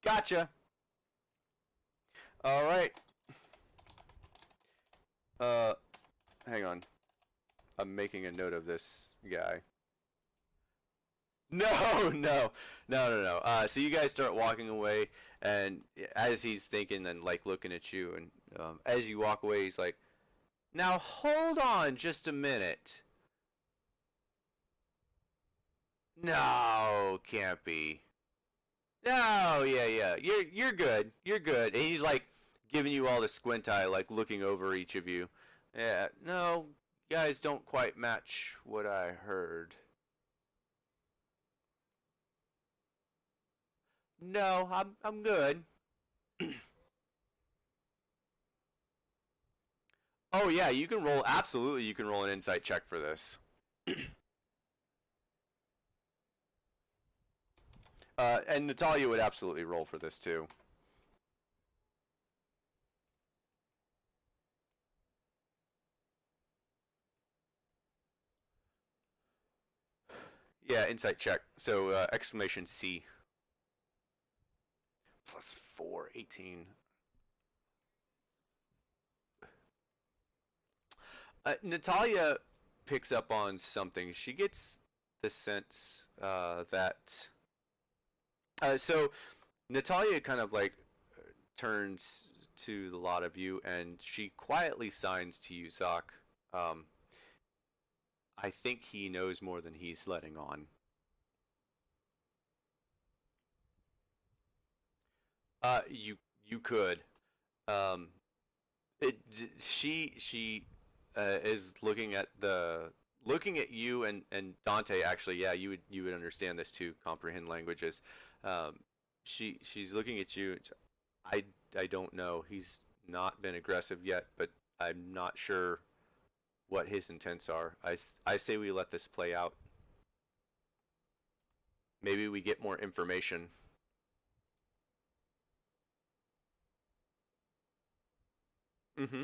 Gotcha. All right. Uh, hang on. I'm making a note of this guy. No, no, no. So you guys start walking away, and as he's thinking and like looking at you, and as you walk away, he's like, "Now hold on just a minute." No, can't be. No, yeah. You're good. You're good. And he's like giving you all the squint eye, like looking over each of you. Yeah, no, you guys don't quite match what I heard. No, I'm good. Oh yeah, you can roll. Absolutely, you can roll an insight check for this. And Natalia would absolutely roll for this too. Yeah, insight check. So exclamation C. Plus 4, 18. Natalia picks up on something. She gets the sense that. So Natalia kind of like turns to the lot of you, and she quietly signs to you, Zoc. Um, I think he knows more than he's letting on. You could. Um, she is looking at you and Dante. Actually, yeah, you would understand this too. Comprehend languages. Um, she's looking at you. I I don't know. He's not been aggressive yet, but I'm not sure what his intents are. I say we let this play out. Maybe we get more information. Mm-hmm.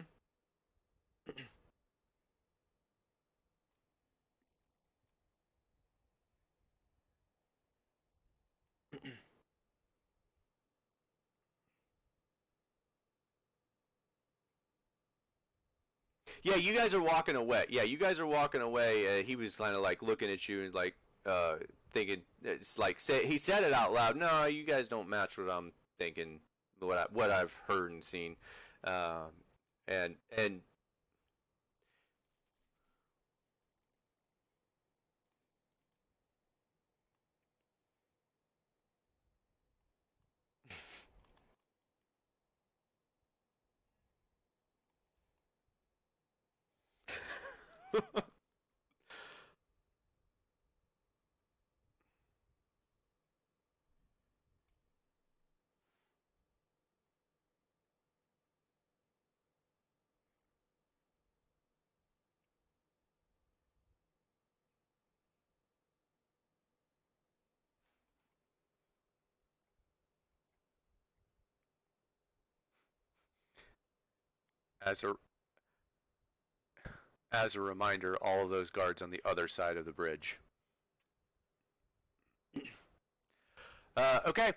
Yeah, you guys are walking away. Yeah, you guys are walking away. He was kind of like looking at you and like uh, thinking. It's like he said it out loud. No, you guys don't match what I'm thinking. What I've heard and seen. Um, and as a reminder, all of those guards on the other side of the bridge. Okay.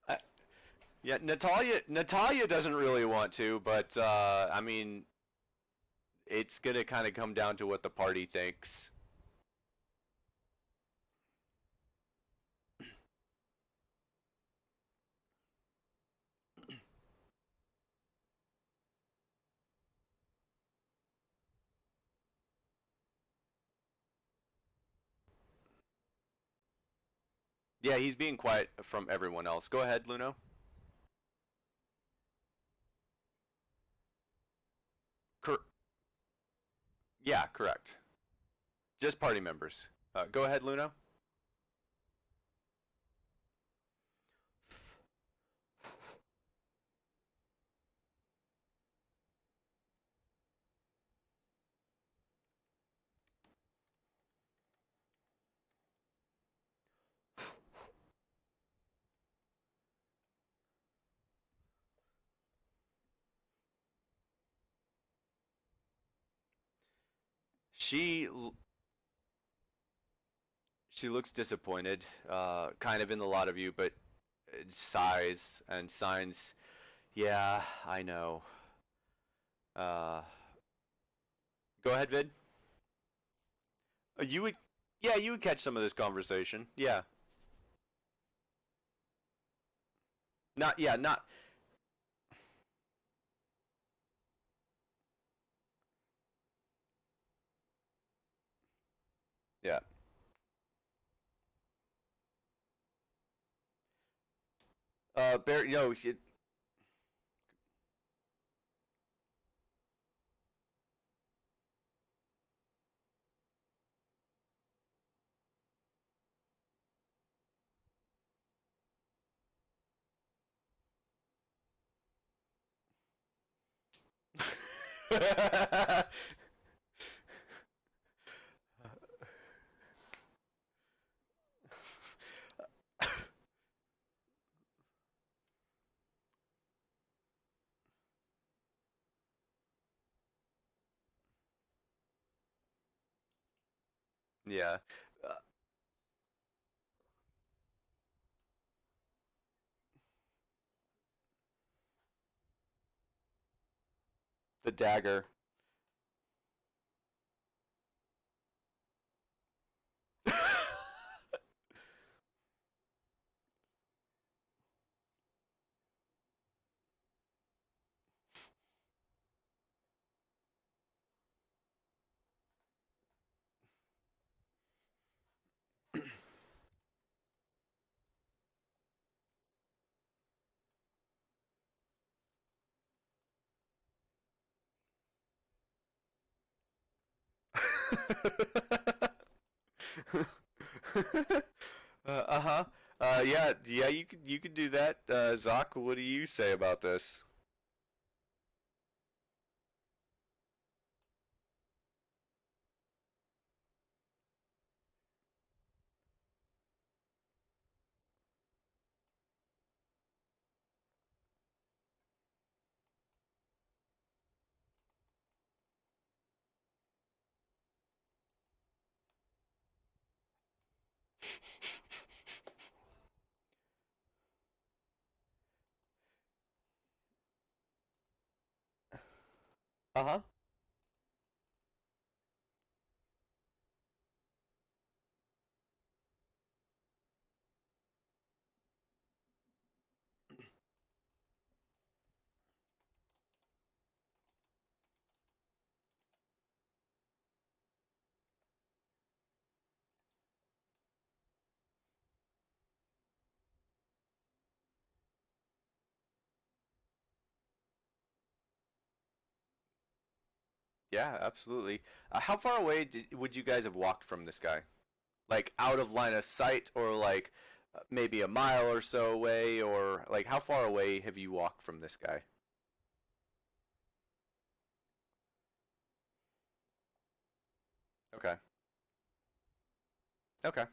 Uh, yeah, Natalia doesn't really want to, but I mean, it's gonna kind of come down to what the party thinks. Yeah, he's being quiet from everyone else. Go ahead, Luno. Yeah, correct. Just party members. Go ahead, Luno. She she looks disappointed, kind of in the lot of you, but sighs and signs. Yeah, I know. Uh, Go ahead, Vid. You would, yeah, you would catch some of this conversation. Yeah, not, yeah, not, yeah. Bear, yeah. Uh, the dagger. Uh-huh. Yeah, yeah, you could do that. Zoc, what do you say about this? Uh-huh. Yeah, absolutely. How far away would you guys have walked from this guy? Like out of line of sight, or like maybe a mile or so away, or like how far away have you walked from this guy? Okay. Okay.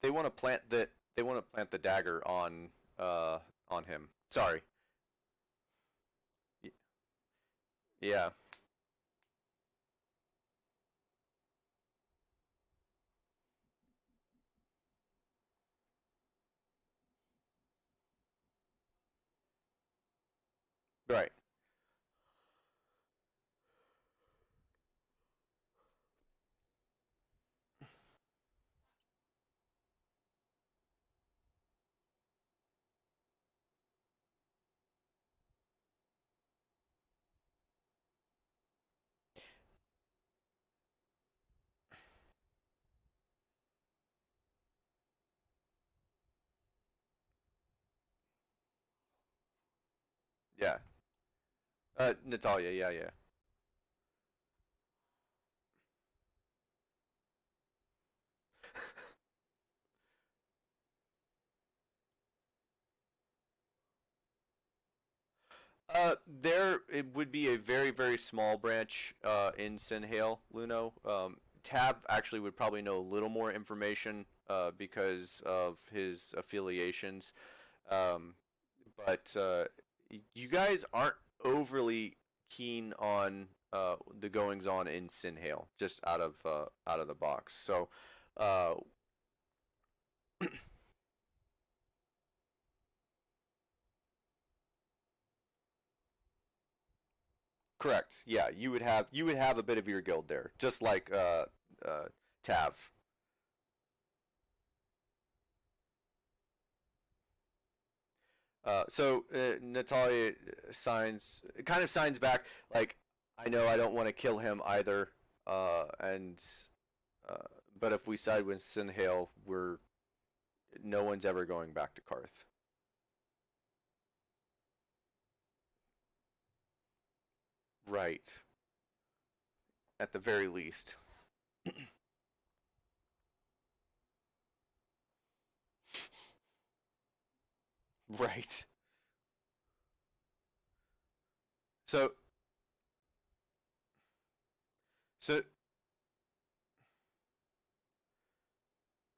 They want to plant the they want to plant the dagger on him. Sorry. Y- Yeah. Right. Natalia, yeah, yeah. There it would be a very, very small branch in Sinhale, Luno. Tab actually would probably know a little more information because of his affiliations. Um, but you guys aren't overly keen on the goings on in Sinhale, just out of the box. So, uh, correct. Yeah, you would have a bit of your guild there, just like uh, Tav. Natalia kind of signs back, like, I know I don't want to kill him either, and uh, but if we side with Sinhale, no one's ever going back to Karth. Right, at the very least. Right. So, so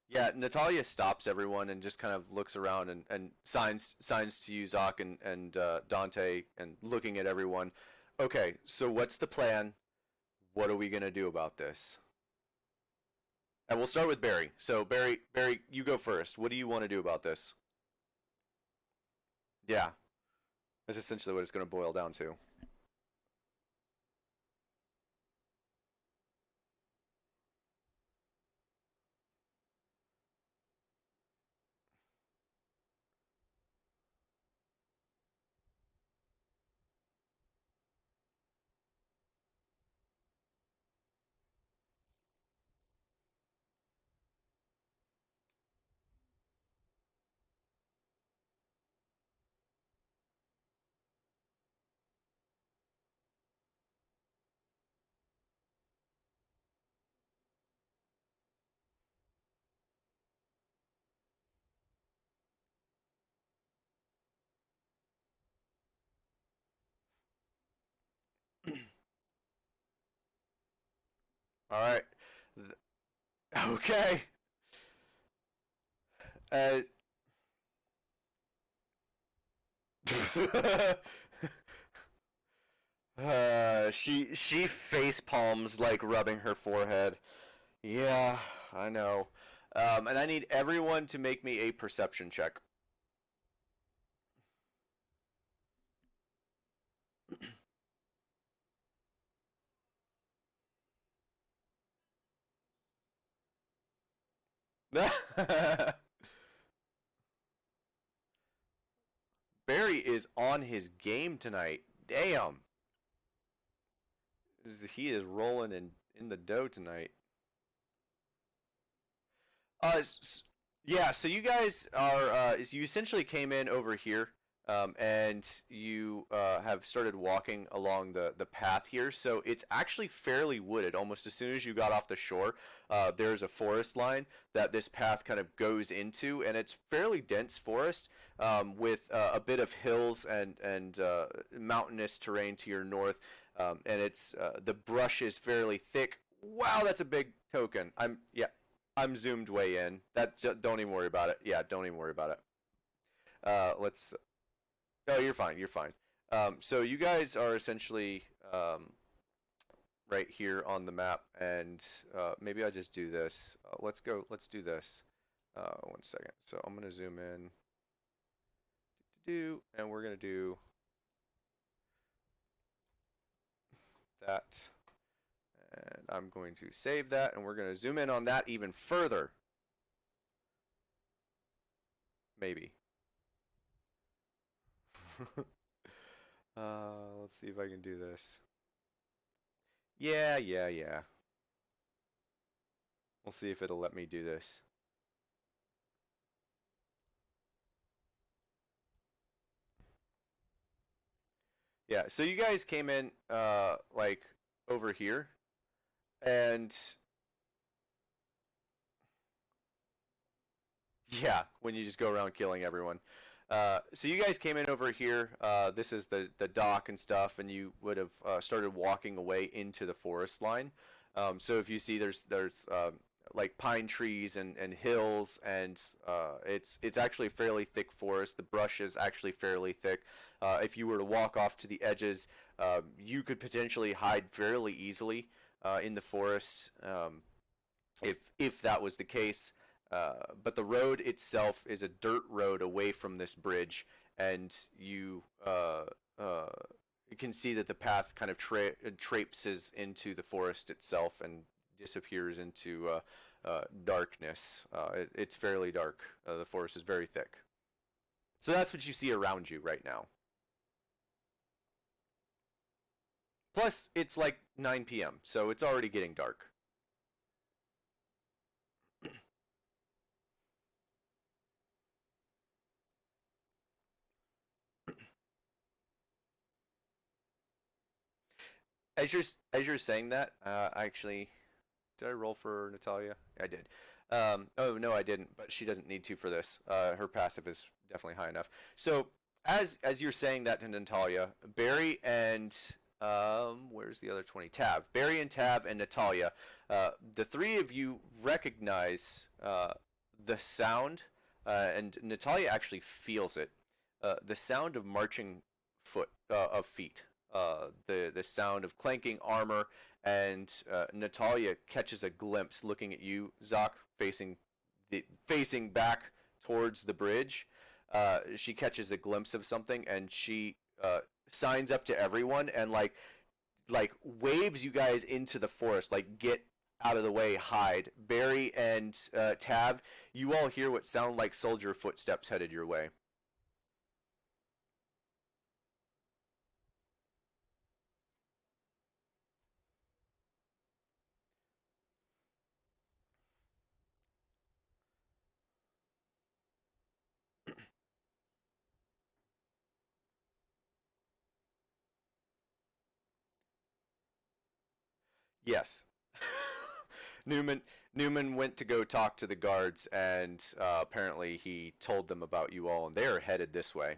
yeah, Natalia stops everyone and just kind of looks around and signs to you, Zoc and Dante, and looking at everyone. Okay, so what's the plan? What are we gonna do about this? And we'll start with Barry. So Barry, you go first. What do you want to do about this? Yeah, that's essentially what it's going to boil down to. All right. Okay. Uh, she face palms, like rubbing her forehead. Yeah, I know. And I need everyone to make me a perception check. Barry is on his game tonight. Damn. He is rolling in the dough tonight. Yeah, so you guys are you essentially came in over here, and you have started walking along the path here. So it's actually fairly wooded. Almost as soon as you got off the shore, there's a forest line that this path kind of goes into, and it's fairly dense forest, with a bit of hills and mountainous terrain to your north, and it's the brush is fairly thick. Wow, that's a big token. I'm zoomed way in. Don't even worry about it. Yeah, don't even worry about it. Let's. Oh, you're fine. You're fine. So you guys are essentially right here on the map, and maybe I'll just do this. Let's go. Let's do this. 1 second. So I'm gonna zoom in. And we're gonna do that. And I'm going to save that, and we're going to zoom in on that even further. Maybe. Let's see if I can do this. Yeah, yeah, yeah. We'll see if it'll let me do this. Yeah, so you guys came in like over here, and yeah, when you just go around killing everyone. So you guys came in over here. This is the dock and stuff, and you would have started walking away into the forest line. So if you see, there's like pine trees and hills, and it's actually a fairly thick forest. The brush is actually fairly thick. If you were to walk off to the edges, you could potentially hide fairly easily in the forest, if that was the case. But the road itself is a dirt road away from this bridge, and you can see that the path kind of traipses into the forest itself and disappears into darkness. It's fairly dark. The forest is very thick. So that's what you see around you right now. Plus, it's like 9 p.m., so it's already getting dark. As you're saying that, actually, did I roll for Natalia? I did. Oh no, I didn't. But she doesn't need to for this. Her passive is definitely high enough. So as you're saying that to Natalia, Barry and where's the other 20? Tav. Barry and Tav and Natalia. The three of you recognize the sound, and Natalia actually feels it. The sound of marching of feet. The sound of clanking armor, and Natalia catches a glimpse, looking at you, Zoc, facing back towards the bridge. She catches a glimpse of something, and she signs up to everyone and like waves you guys into the forest, like get out of the way, hide. Barry and Tav, you all hear what sound like soldier footsteps headed your way. Yes. Newman Newman went to go talk to the guards, and apparently he told them about you all, and they are headed this way.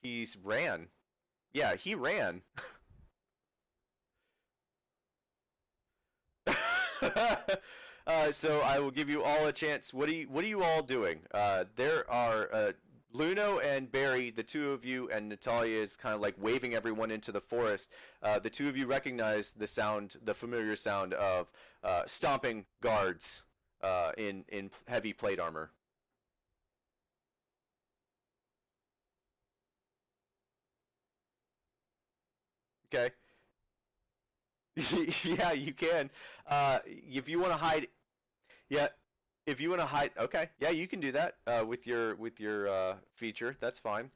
He's ran. Yeah, he ran. So I will give you all a chance. What are you all doing? There are Luno and Barry, the two of you, and Natalia is kind of like waving everyone into the forest. The two of you recognize the sound, the familiar sound of stomping guards in heavy plate armor. Okay. Yeah, you can. If you want to hide, yeah, if you want to hide, okay, yeah, you can do that with your feature. That's fine.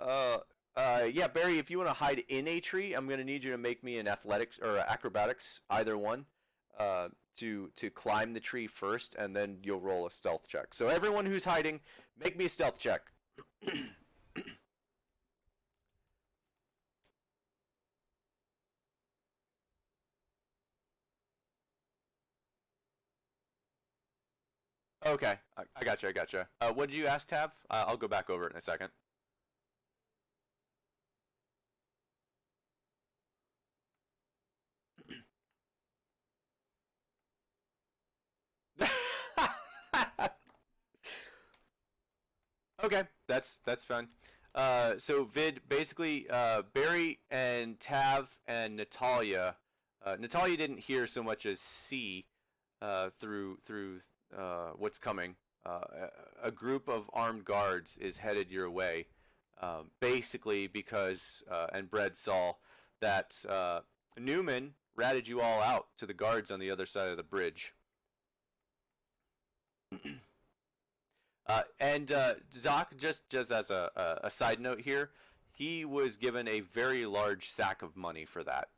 Uh, yeah, Barry, if you want to hide in a tree, I'm gonna need you to make me an athletics or acrobatics, either one, uh, to climb the tree first, and then you'll roll a stealth check. So everyone who's hiding, make me a stealth check. Okay, I gotcha, I gotcha. What did you ask, Tav? I'll go back over it in a second. Okay, that's fine. So Vid, basically, Barry and Tav and Natalia. Natalia didn't hear so much as see through what's coming. A group of armed guards is headed your way, basically because and Brett saw that Newman ratted you all out to the guards on the other side of the bridge. And Zoc, just as a side note here, he was given a very large sack of money for that.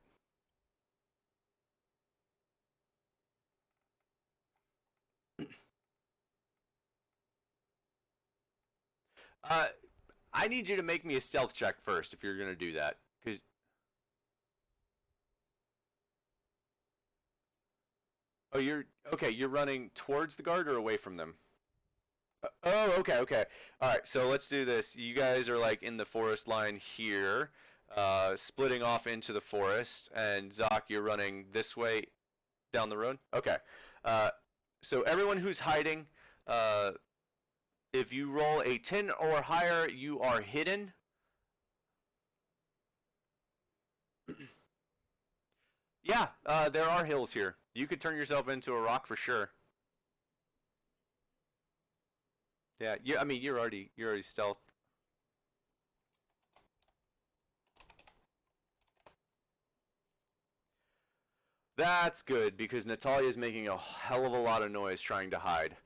Uh, I need you to make me a stealth check first if you're gonna do that. Cause oh, you're okay. You're running towards the guard or away from them? Oh, okay, okay. All right, so let's do this. You guys are like in the forest line here, splitting off into the forest, and Zoc, you're running this way down the road. Okay. Uh, so everyone who's hiding, uh, if you roll a 10 or higher, you are hidden. Yeah, there are hills here. You could turn yourself into a rock for sure. Yeah, I mean, you're already stealth. That's good because Natalia's making a hell of a lot of noise trying to hide.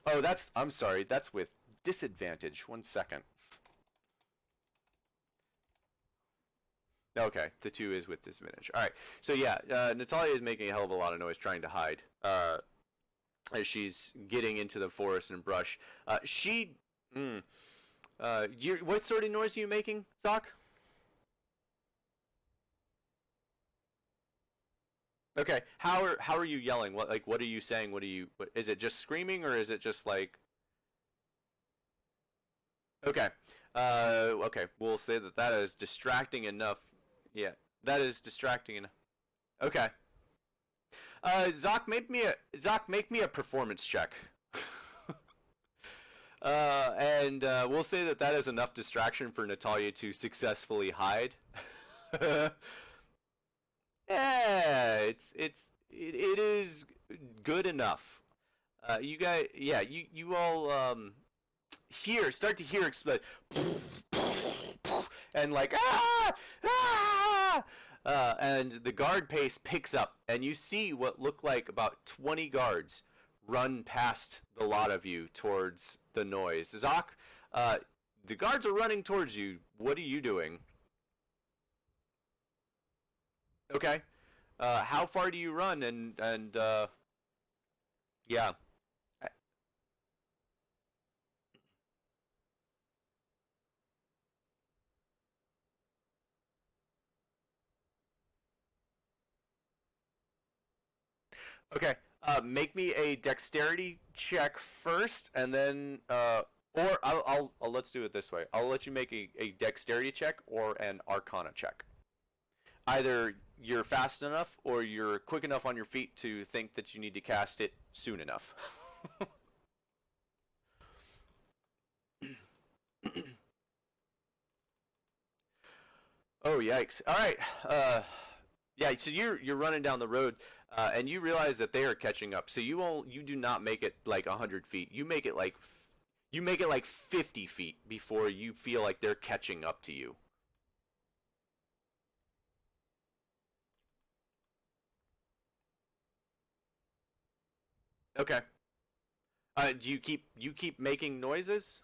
Oh, I'm sorry, that's with disadvantage. 1 second. Okay, the 2 is with disadvantage. All right, so yeah, Natalia is making a hell of a lot of noise trying to hide as she's getting into the forest and brush. Mm, what sort of noise are you making, Zoc? Okay, how are you yelling? What are you saying? Is it just screaming or is it just like okay? Okay, we'll say that that is distracting enough. Yeah, that is distracting enough. Okay. Zoc, make me a performance check. And we'll say that that is enough distraction for Natalia to successfully hide. Yeah, it is good enough. You guys, yeah, you all start to hear explode, and like and the guard pace picks up, and you see what look like about 20 guards run past the lot of you towards the noise. Zoc, uh, the guards are running towards you. What are you doing? Okay. How far do you run? And yeah. Okay. Make me a dexterity check first, and then or I'll let's do it this way. I'll let you make a dexterity check or an arcana check. Either you're fast enough or you're quick enough on your feet to think that you need to cast it soon enough. Oh yikes! All right, yeah. So you're running down the road, and you realize that they are catching up. So you do not make it like 100 feet. You make it like 50 feet before you feel like they're catching up to you. Okay. Do you keep making noises?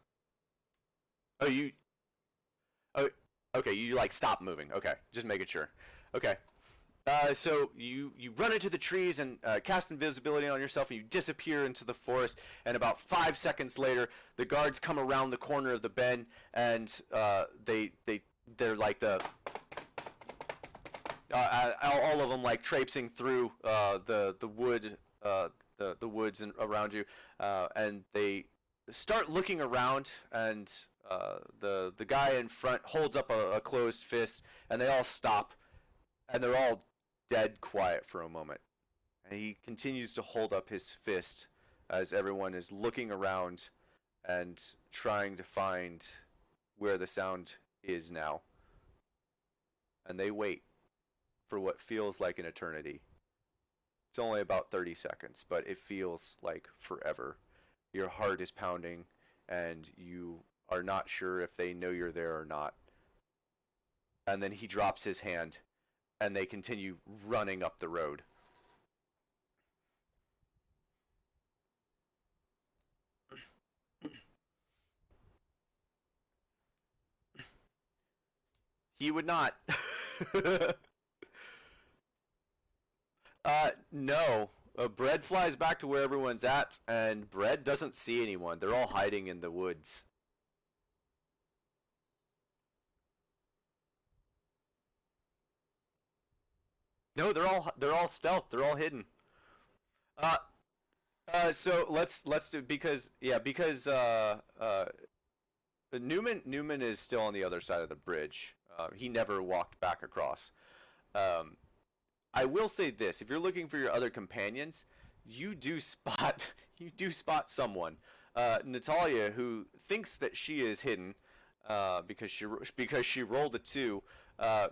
Oh you oh okay. You like stop moving. Okay, just making sure. Okay. So you run into the trees and cast invisibility on yourself, and you disappear into the forest. And about 5 seconds later, the guards come around the corner of the bend, and they're like all of them like traipsing through the wood the woods and around you, and they start looking around, and the guy in front holds up a closed fist, and they all stop, and they're all dead quiet for a moment. And he continues to hold up his fist as everyone is looking around and trying to find where the sound is now. And they wait for what feels like an eternity. It's only about 30 seconds, but it feels like forever. Your heart is pounding, and you are not sure if they know you're there or not. And then he drops his hand, and they continue running up the road. He would not. No. Bread flies back to where everyone's at, and Bread doesn't see anyone. They're all hiding in the woods. No, they're all stealth. They're all hidden. Uh, so let's do because Newman is still on the other side of the bridge. He never walked back across. Um, I will say this: if you're looking for your other companions, you do spot you do spot someone. Natalia, who thinks that she is hidden, because she rolled a 2. Uh,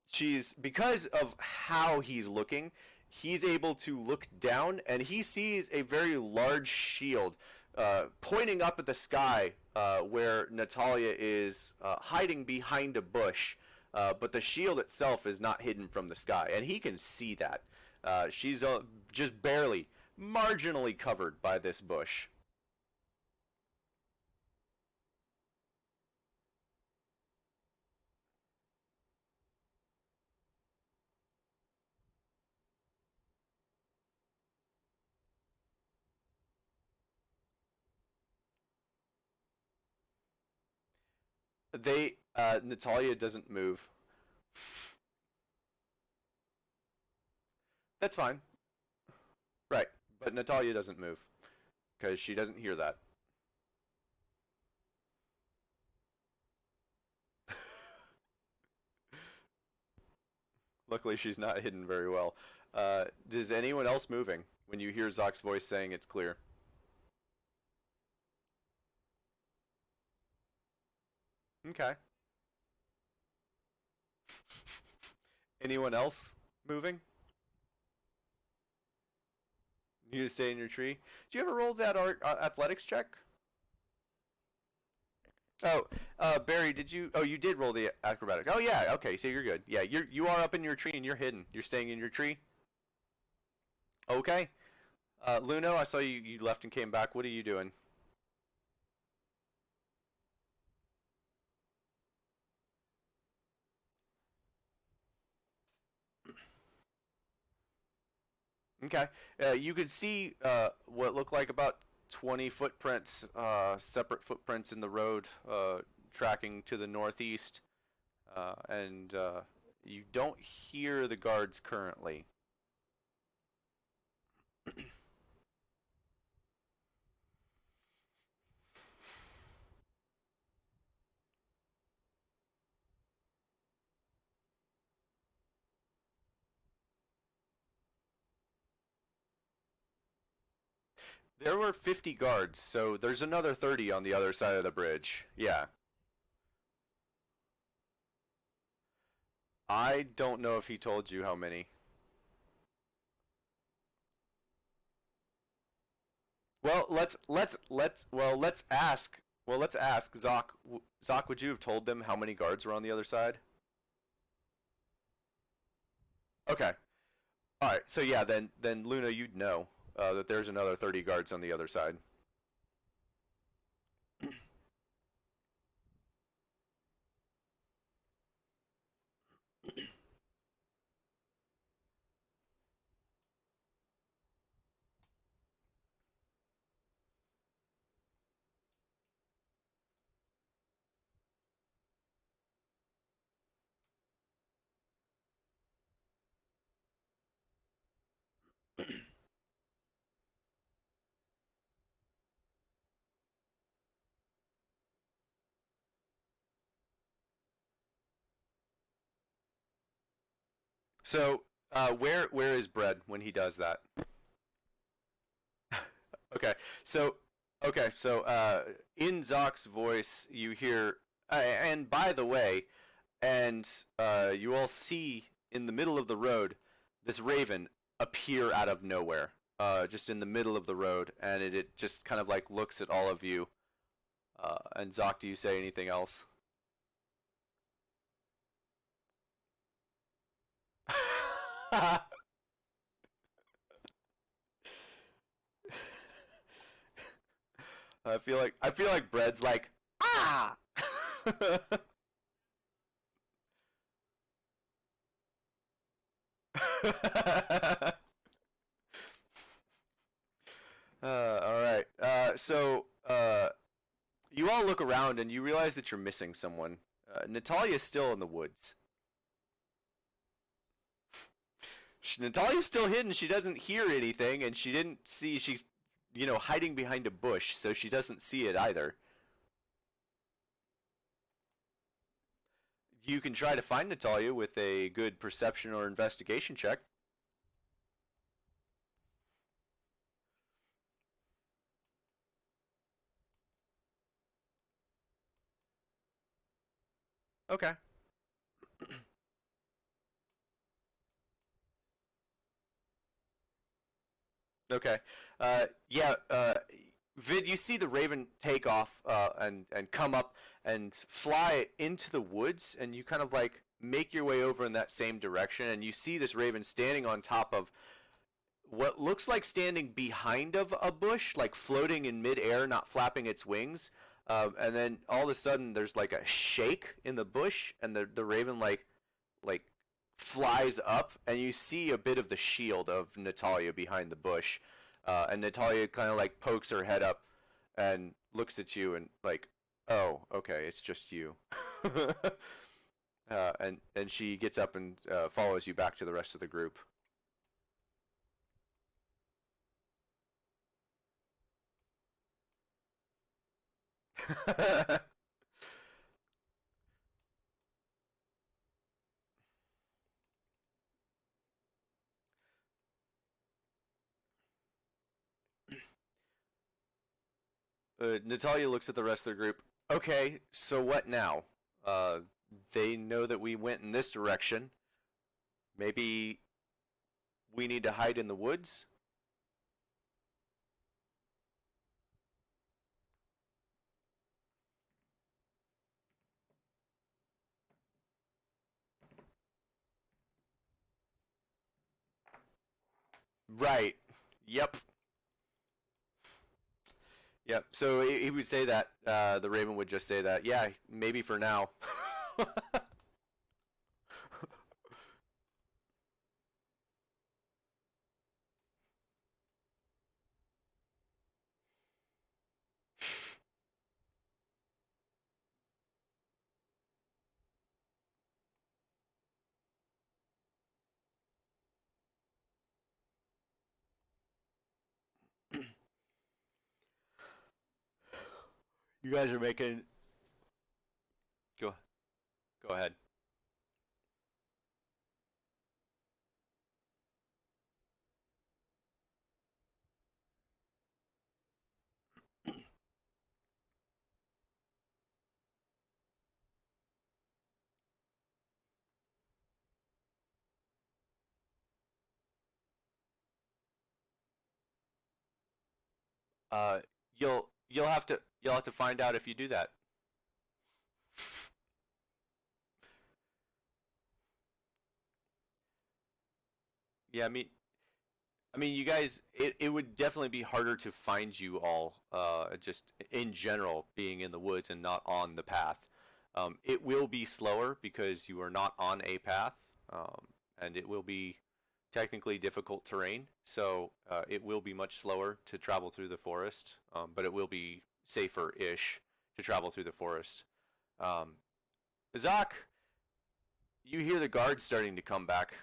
she's because of how he's looking. He's able to look down, and he sees a very large shield pointing up at the sky, where Natalia is hiding behind a bush. But the shield itself is not hidden from the sky, and he can see that. She's just barely, marginally covered by this bush. Natalia doesn't move. That's fine, right? But Natalia doesn't move because she doesn't hear that. Luckily, she's not hidden very well. Is anyone else moving when you hear Zock's voice saying it's clear? Okay. Anyone else moving? You just stay in your tree. Do you ever roll that athletics check? Oh, Barry, did you? Oh, you did roll the acrobatics. Oh yeah, okay, so you're good. Yeah, you are up in your tree and you're hidden. You're staying in your tree. Okay. Luno, I saw you left and came back. What are you doing? Okay. You could see what looked like about 20 footprints, separate footprints in the road, tracking to the northeast, and you don't hear the guards currently. There were 50 guards, so there's another 30 on the other side of the bridge. Yeah. I don't know if he told you how many. Let's ask. Well, let's ask Zoc. Zoc, would you have told them how many guards were on the other side? Okay. All right. So yeah, then Luna, you'd know that there's another 30 guards on the other side. So, where is Bread when he does that? Okay. So in Zoc's voice, you hear, and by the way, and you all see in the middle of the road this raven appear out of nowhere, just in the middle of the road, and it just kind of like looks at all of you. And Zoc, do you say anything else? I feel like Bread's like ah. All right. You all look around and you realize that you're missing someone. Natalia's still in the woods. Natalia's still hidden. She doesn't hear anything, and she didn't see. She's, hiding behind a bush, so she doesn't see it either. You can try to find Natalia with a good perception or investigation check. Okay. Okay. Yeah. Vid, you see the raven take off and come up and fly into the woods, and you kind of like make your way over in that same direction, and you see this raven standing on top of what looks like standing behind of a bush, like floating in midair, not flapping its wings. And then all of a sudden, there's like a shake in the bush, and the raven like flies up, and you see a bit of the shield of Natalia behind the bush. And Natalia kind of like pokes her head up and looks at you and like, oh, okay, it's just you. And she gets up and follows you back to the rest of the group. Natalia looks at the rest of the group. Okay, so what now? Uh, they know that we went in this direction. Maybe we need to hide in the woods? Right. Yep. Yep. So he would say that. The Raven would just say that. Yeah, maybe for now. You guys are making. Go. Go ahead. Uh, you'll have to find out if you do that. Yeah, I mean, you guys, it would definitely be harder to find you all, just in general, being in the woods and not on the path. It will be slower because you are not on a path, and it will be technically difficult terrain, so it will be much slower to travel through the forest, but it will be safer-ish to travel through the forest. Um, Zach, you hear the guards starting to come back.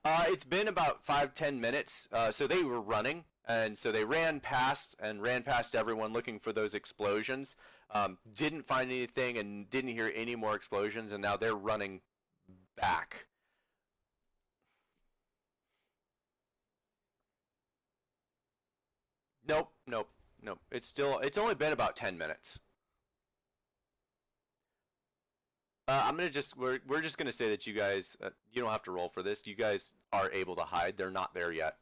It's been about 5-10 minutes. So they were running, and so they ran past everyone looking for those explosions. Didn't find anything and didn't hear any more explosions, and now they're running back. Nope, nope, nope. It's only been about 10 minutes. We're just gonna say that you guys, you don't have to roll for this. You guys are able to hide. They're not there yet.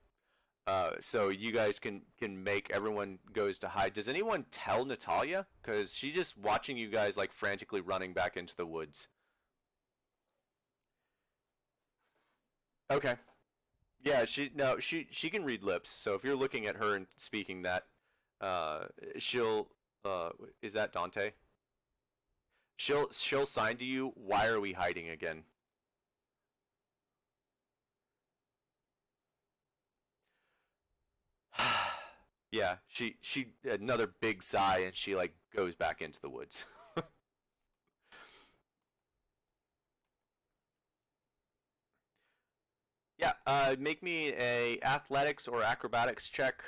So you guys can make everyone goes to hide. Does anyone tell Natalia? Because she's just watching you guys like frantically running back into the woods. Okay. Yeah, she can read lips. So if you're looking at her and speaking that, uh, she'll is that Dante? She'll sign to you. Why are we hiding again? Yeah, she another big sigh and she like goes back into the woods. Yeah, make me a athletics or acrobatics check.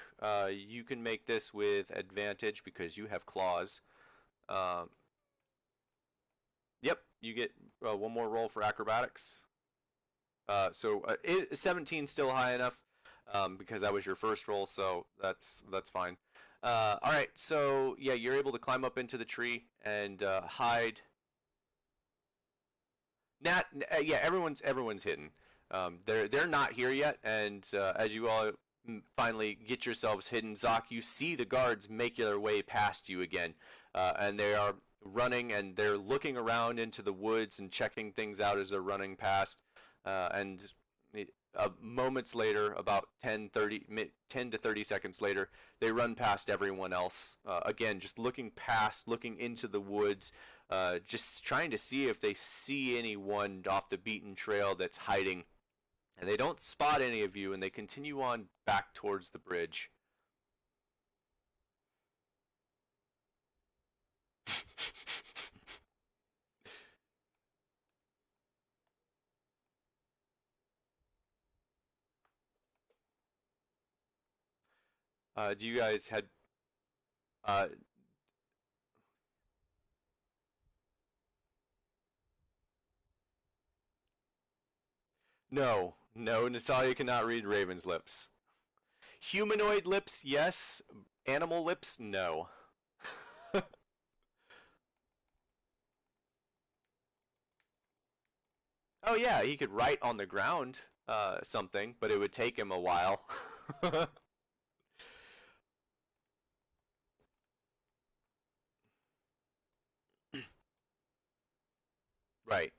You can make this with advantage because you have claws. Um, yep, you get one more roll for acrobatics. 17 still high enough because that was your first roll, so that's fine. All right, so yeah, you're able to climb up into the tree and hide. Yeah, everyone's hidden. They're not here yet, and as you all finally get yourselves hidden, Zoc, you see the guards make their way past you again, and they are running and they're looking around into the woods and checking things out as they're running past, and moments later, about 10 to 30 seconds later, they run past everyone else. Again, just looking past, looking into the woods, just trying to see if they see anyone off the beaten trail that's hiding. And they don't spot any of you, and they continue on back towards the bridge. Do you guys had uh, no, no, Natalia cannot read Raven's lips. Humanoid lips, yes. Animal lips, no. Oh yeah, he could write on the ground something, but it would take him a while. Right.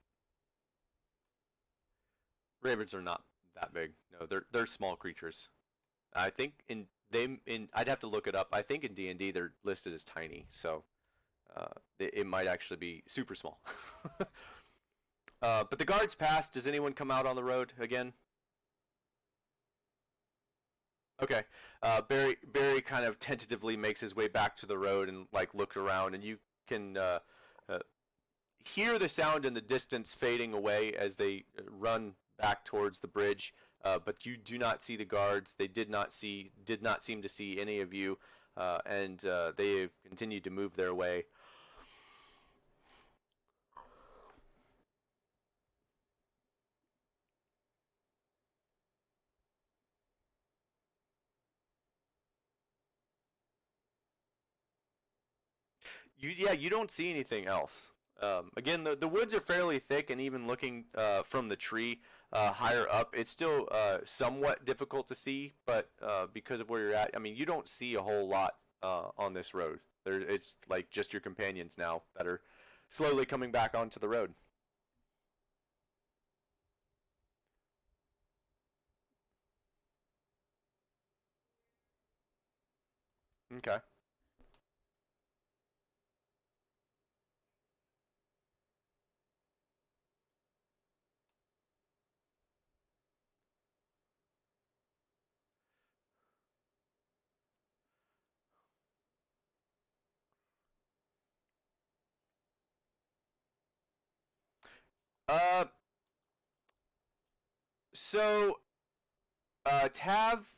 Ravens are not that big. No, they're small creatures. I think in I'd have to look it up. I think in D&D they're listed as tiny, so it might actually be super small. But the guards passed. Does anyone come out on the road again? Okay. Barry kind of tentatively makes his way back to the road and like look around, and you can uh, hear the sound in the distance fading away as they run back towards the bridge. But you do not see the guards. They did not seem to see any of you, and they have continued to move their way. You don't see anything else. Again, the woods are fairly thick, and even looking from the tree higher up, it's still somewhat difficult to see. But because of where you're at, I mean, you don't see a whole lot on this road. It's like just your companions now that are slowly coming back onto the road. Okay. Uh, so Tav,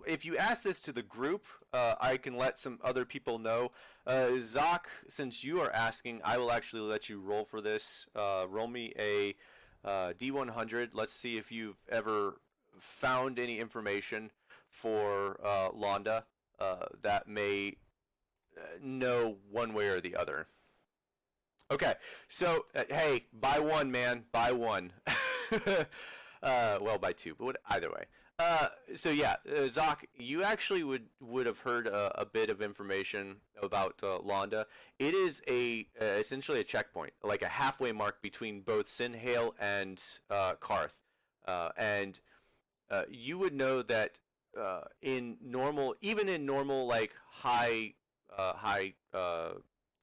if you ask this to the group, I can let some other people know. Zoc, since you are asking, I will actually let you roll for this. Roll me a D100. Let's see if you've ever found any information for Londa that may know one way or the other. Okay, so hey, buy one, man, buy one. Well, by two, but either way. So yeah, Zoc, you actually would have heard a bit of information about Londa. It is essentially a checkpoint, like a halfway mark between both Sinhale and Karth, and you would know that even in normal like high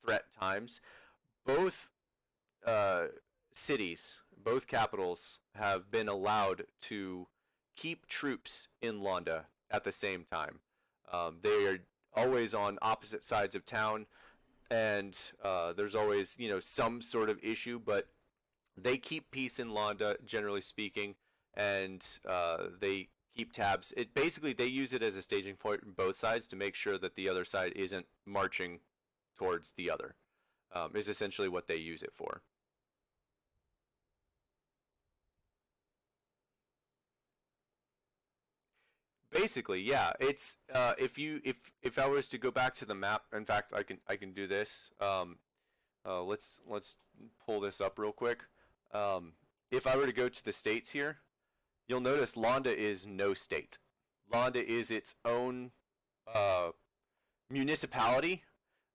threat times, both uh, cities, both capitals, have been allowed to keep troops in Londa at the same time. They are always on opposite sides of town, and there's always some sort of issue, but they keep peace in Londa, generally speaking, and they keep tabs. It basically they use it as a staging point on both sides to make sure that the other side isn't marching towards the other. Is essentially what they use it for. Basically, yeah. It's if I was to go back to the map. In fact, I can do this. Let's pull this up real quick. If I were to go to the states here, you'll notice Londa is no state. Londa is its own uh, municipality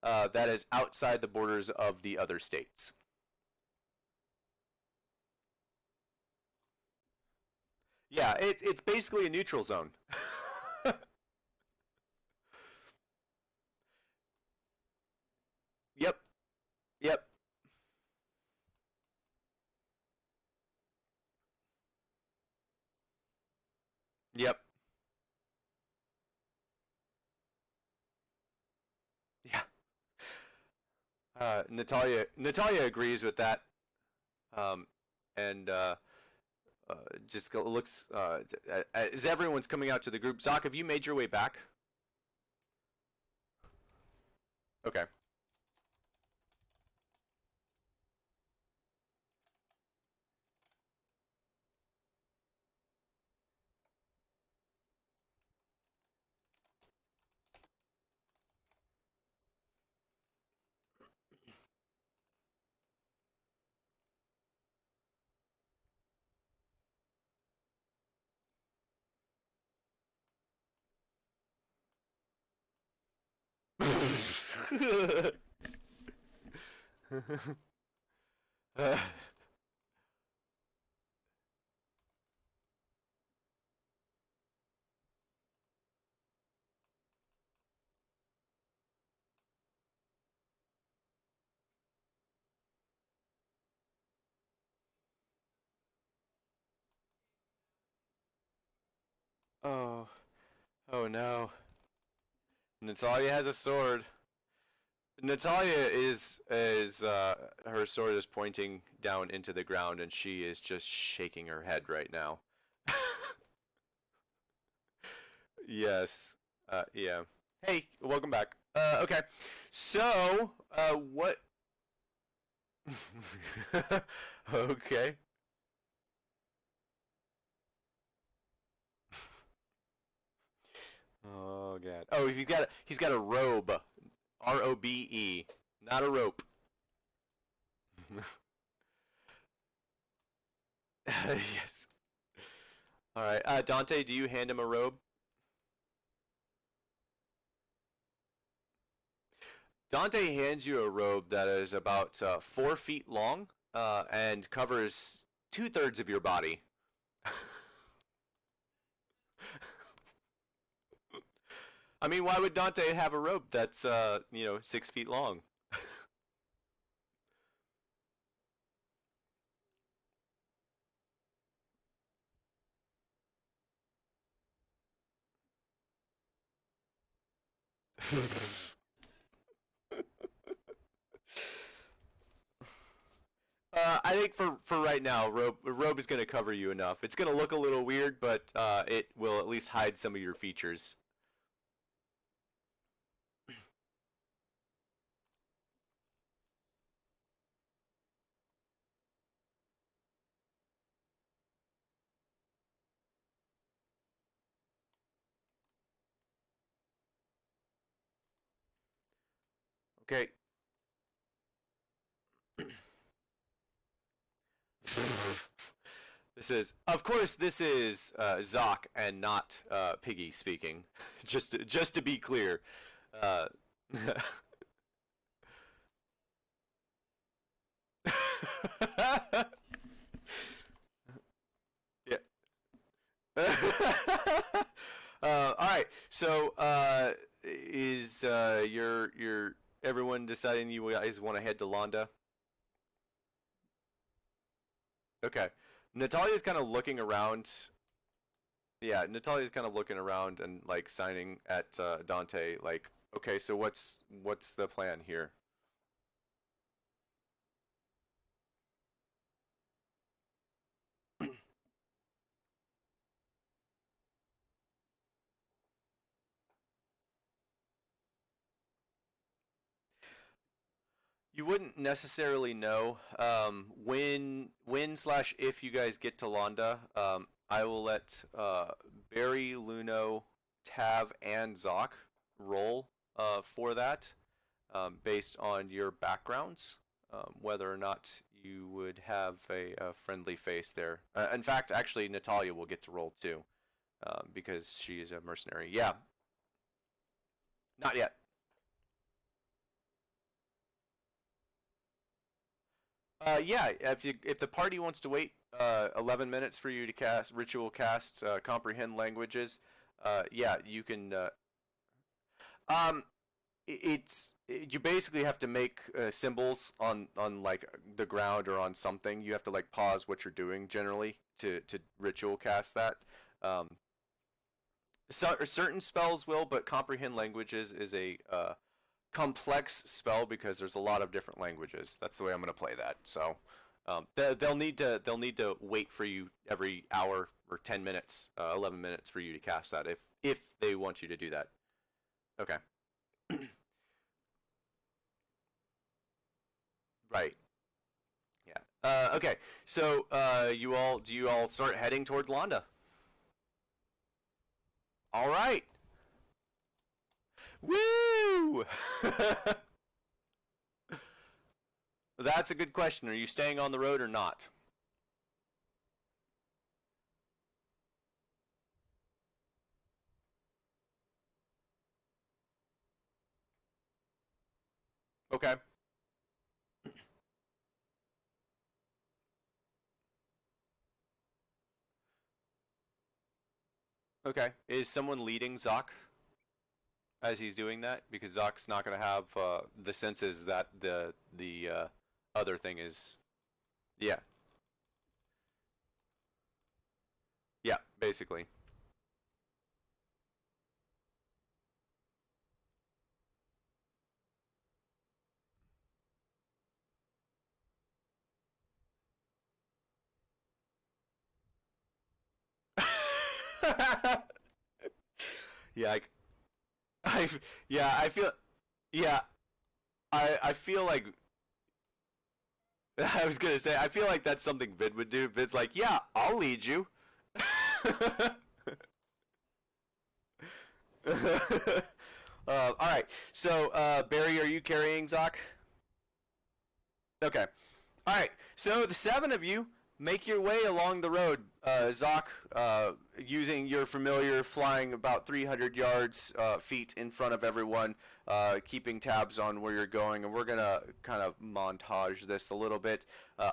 that is outside the borders of the other states. Yeah, it's basically a neutral zone. Yep, yep, yep. Yeah. Natalia agrees with that. Um, and uh, just looks as everyone's coming out to the group. Zoc, have you made your way back? Okay. Uh, oh, oh no. Natalia has a sword. Natalia is her sword is pointing down into the ground, and she is just shaking her head right now. Yes. Yeah. Hey, welcome back. Okay. So, what? Okay. Oh god. Oh, he's got a robe. Robe, not a rope. Yes. All right. Dante, do you hand him a robe? Dante hands you a robe that is about 4 feet long and covers two-thirds of your body. I mean, why would Dante have a robe that's 6 feet long? I think for right now, robe is going to cover you enough. It's going to look a little weird, but it will at least hide some of your features. Okay. Of course, this is Zoc and not Piggy speaking. Just to be clear. Uh, yeah. All right. So, is your everyone deciding you guys want to head to Londa? Okay. Natalia's kind of looking around Yeah, Natalia's kind of looking around and like signing at Dante, like, okay, so what's the plan here? You wouldn't necessarily know when slash if you guys get to Londa. I will let Barry, Luno, Tav, and Zoc roll for that based on your backgrounds, whether or not you would have a friendly face there. In fact, actually, Natalia will get to roll too because she is a mercenary. Yeah, not yet. Yeah, if the party wants to wait 11 minutes for you to cast ritual cast comprehend languages, yeah, you can. Um, you basically have to make symbols on like the ground or on something. You have to like pause what you're doing generally to ritual cast that. Um, certain spells will, but comprehend languages is a complex spell because there's a lot of different languages. That's the way I'm going to play that. So they'll need to wait for you every hour or 10 minutes, 11 minutes for you to cast that if they want you to do that. Okay. Right. Yeah. Okay. So you all start heading towards Londa? All right. Woo! That's a good question. Are you staying on the road or not? Okay. Okay. Is someone leading Zoc as he's doing that? Because Zoc's not going to have the senses that the other thing is. Yeah. Yeah. Basically. Yeah. I yeah. I feel. Yeah. I feel like I was gonna say I feel like that's something Vid would do. Vid's like, yeah, I'll lead you. All right. So, Barry, are you carrying Zoc? Okay. All right. So the seven of you make your way along the road. Zoc, using your familiar, flying about 300 yards, feet in front of everyone, keeping tabs on where you're going, and we're gonna kind of montage this a little bit.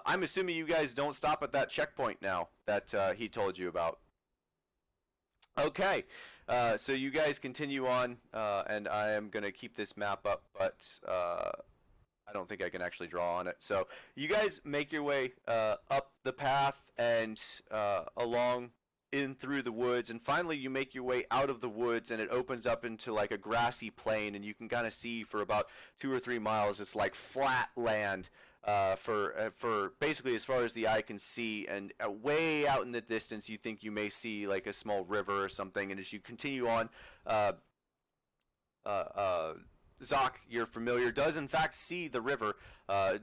I'm assuming you guys don't stop at that checkpoint now that he told you about. Okay, so you guys continue on, and I am going to keep this map up, but I don't think I can actually draw on it. So you guys make your way up the path and along in through the woods, and finally you make your way out of the woods, and it opens up into like a grassy plain, and you can kind of see for about 2 or 3 miles. It's like flat land for basically as far as the eye can see, and way out in the distance you think you may see like a small river or something. And as you continue on, uh, Zoc, your familiar, does in fact see the river,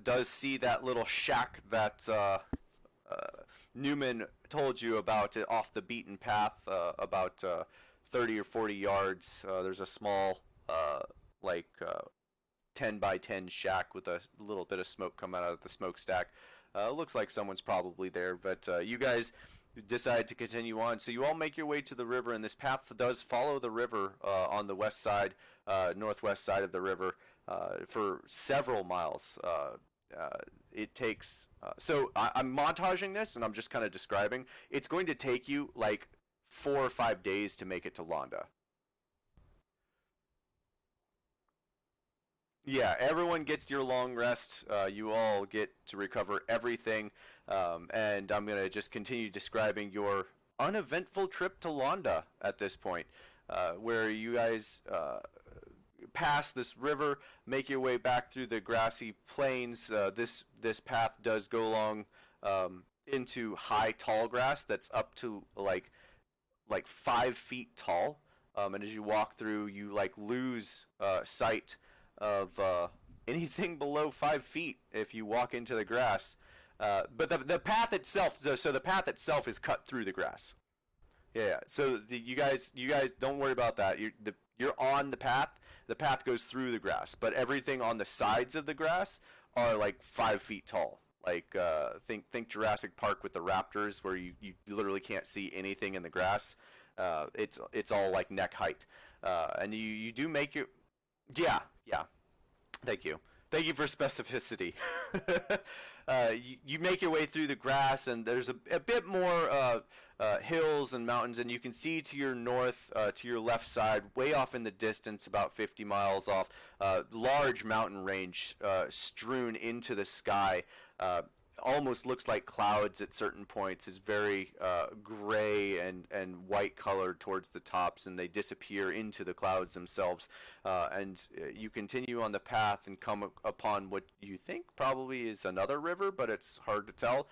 does see that little shack that Newman told you about, off the beaten path, about 30 or 40 yards. There's a small, like, 10 by 10 shack with a little bit of smoke coming out of the smokestack. Looks like someone's probably there, but you guys decide to continue on. So you all make your way to the river, and this path does follow the river on the west side, northwest side of the river, for several miles. It takes. I'm montaging this, and I'm just kind of describing. It's going to take you like 4 or 5 days to make it to Londa. Yeah, everyone gets your long rest. You all get to recover everything, and I'm gonna just continue describing your uneventful trip to Londa at this point, where you guys pass this river, make your way back through the grassy plains. This path does go along into high tall grass that's up to like 5 feet tall. And as you walk through, you like lose sight of anything below 5 feet if you walk into the grass. But the path itself, so the path itself is cut through the grass. Yeah. So you guys don't worry about that. You're on the path. The path goes through the grass, but everything on the sides of the grass are like 5 feet tall. Like think Jurassic Park with the raptors, where you literally can't see anything in the grass. It's all like neck height, and you do make your yeah. Thank you for specificity. You make your way through the grass, and there's a bit more hills and mountains, and you can see to your north, to your left side, way off in the distance, about 50 miles off, large mountain range strewn into the sky. Almost looks like clouds at certain points. Is very gray and white colored towards the tops, and they disappear into the clouds themselves. And you continue on the path and come upon what you think probably is another river, but it's hard to tell.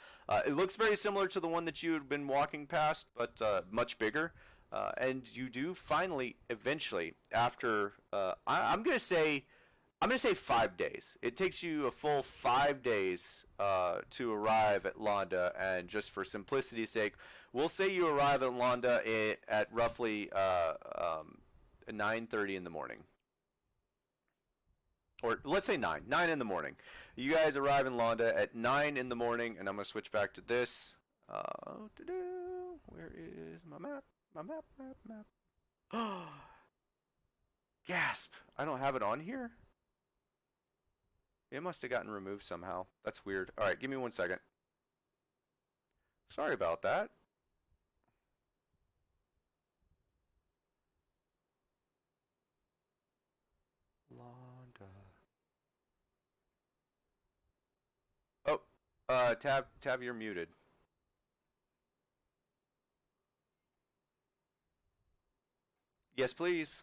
It looks very similar to the one that you had been walking past, but much bigger. And you do finally, eventually, after I'm gonna say 5 days. It takes you a full 5 days to arrive at Londa, and just for simplicity's sake, we'll say you arrive at Londa at roughly 9:30 in the morning. Or let's say 9 in the morning. You guys arrive in Londa at 9 in the morning, and I'm going to switch back to this. Where is my map? Map. Gasp! I don't have it on here? It must have gotten removed somehow. That's weird. Alright, give me 1 second. Sorry about that. Londa. Oh, Tab, you're muted. Yes, please.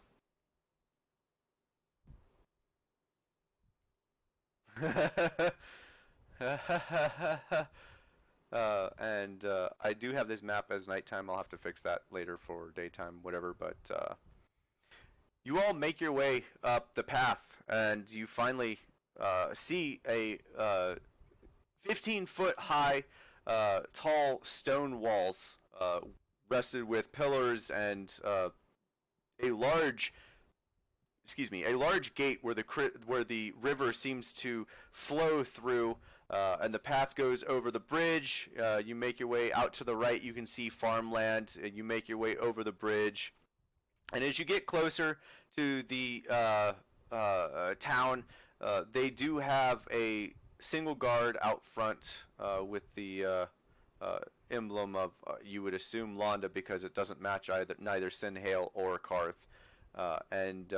And I do have this map as nighttime. I'll have to fix that later for daytime, whatever. But you all make your way up the path, and you finally see a 15-foot high, tall stone walls rested with pillars and a large gate where the river seems to flow through, and the path goes over the bridge. You make your way out to the right. You can see farmland. And you make your way over the bridge, and as you get closer to the town, they do have a single guard out front with the emblem of you would assume Londa, because it doesn't match neither Sinhale or Karth. And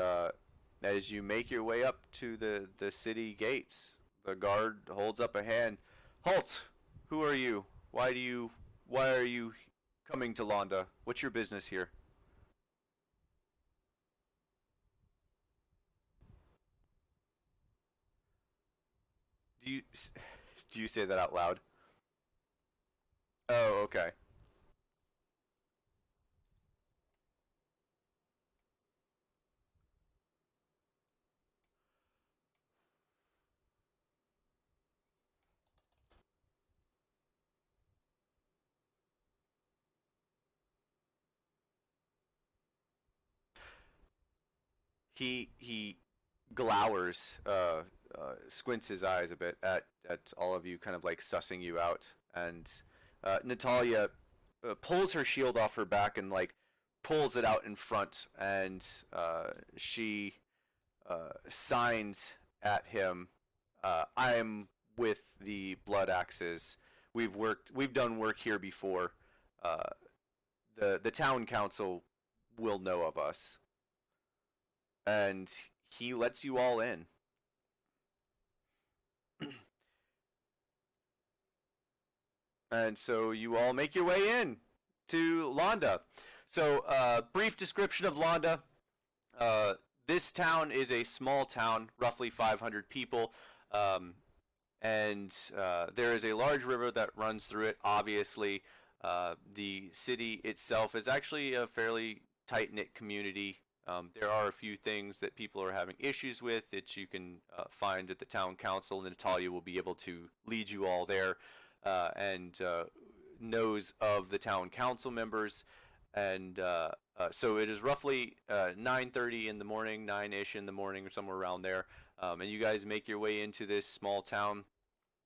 as you make your way up to the city gates, the guard holds up a hand. Halt! Who are you? Why are you coming to Londa? What's your business here? Do you say that out loud? Oh, okay. He glowers, squints his eyes a bit at all of you, kind of like sussing you out, and Natalia pulls her shield off her back and like pulls it out in front, and she signs at him. I'm with the Blood Axes. We've done work here before. The town council will know of us, and he lets you all in. And so you all make your way in. to Londa. So, brief description of Londa. This town is a small town, roughly 500 people, and there is a large river that runs through it. Obviously, the city itself is actually a fairly tight-knit community. There are a few things that people are having issues with that you can find at the town council, and Natalia will be able to lead you all there, and knows of the town council members. And so it is roughly 9:30 in the morning, 9-ish in the morning, or somewhere around there. And you guys make your way into this small town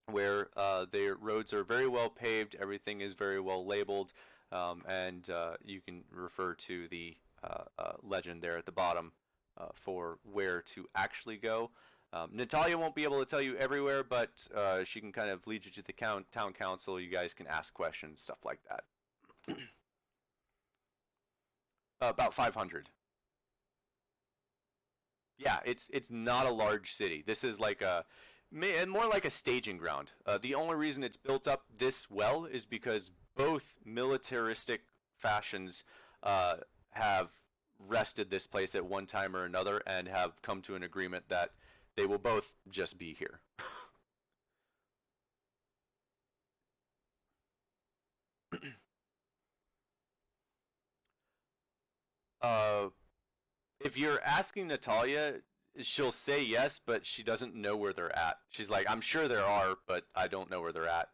where the roads are very well paved, everything is very well labeled, and you can refer to the legend there at the bottom for where to actually go. Natalia won't be able to tell you everywhere, but she can kind of lead you to the town council. You guys can ask questions, stuff like that. About 500. Yeah, it's not a large city. This is like more like a staging ground. The only reason it's built up this well is because both militaristic fashions have wrested this place at one time or another and have come to an agreement that they will both just be here. If you're asking Natalia, she'll say yes, but she doesn't know where they're at. She's like, I'm sure there are, but I don't know where they're at.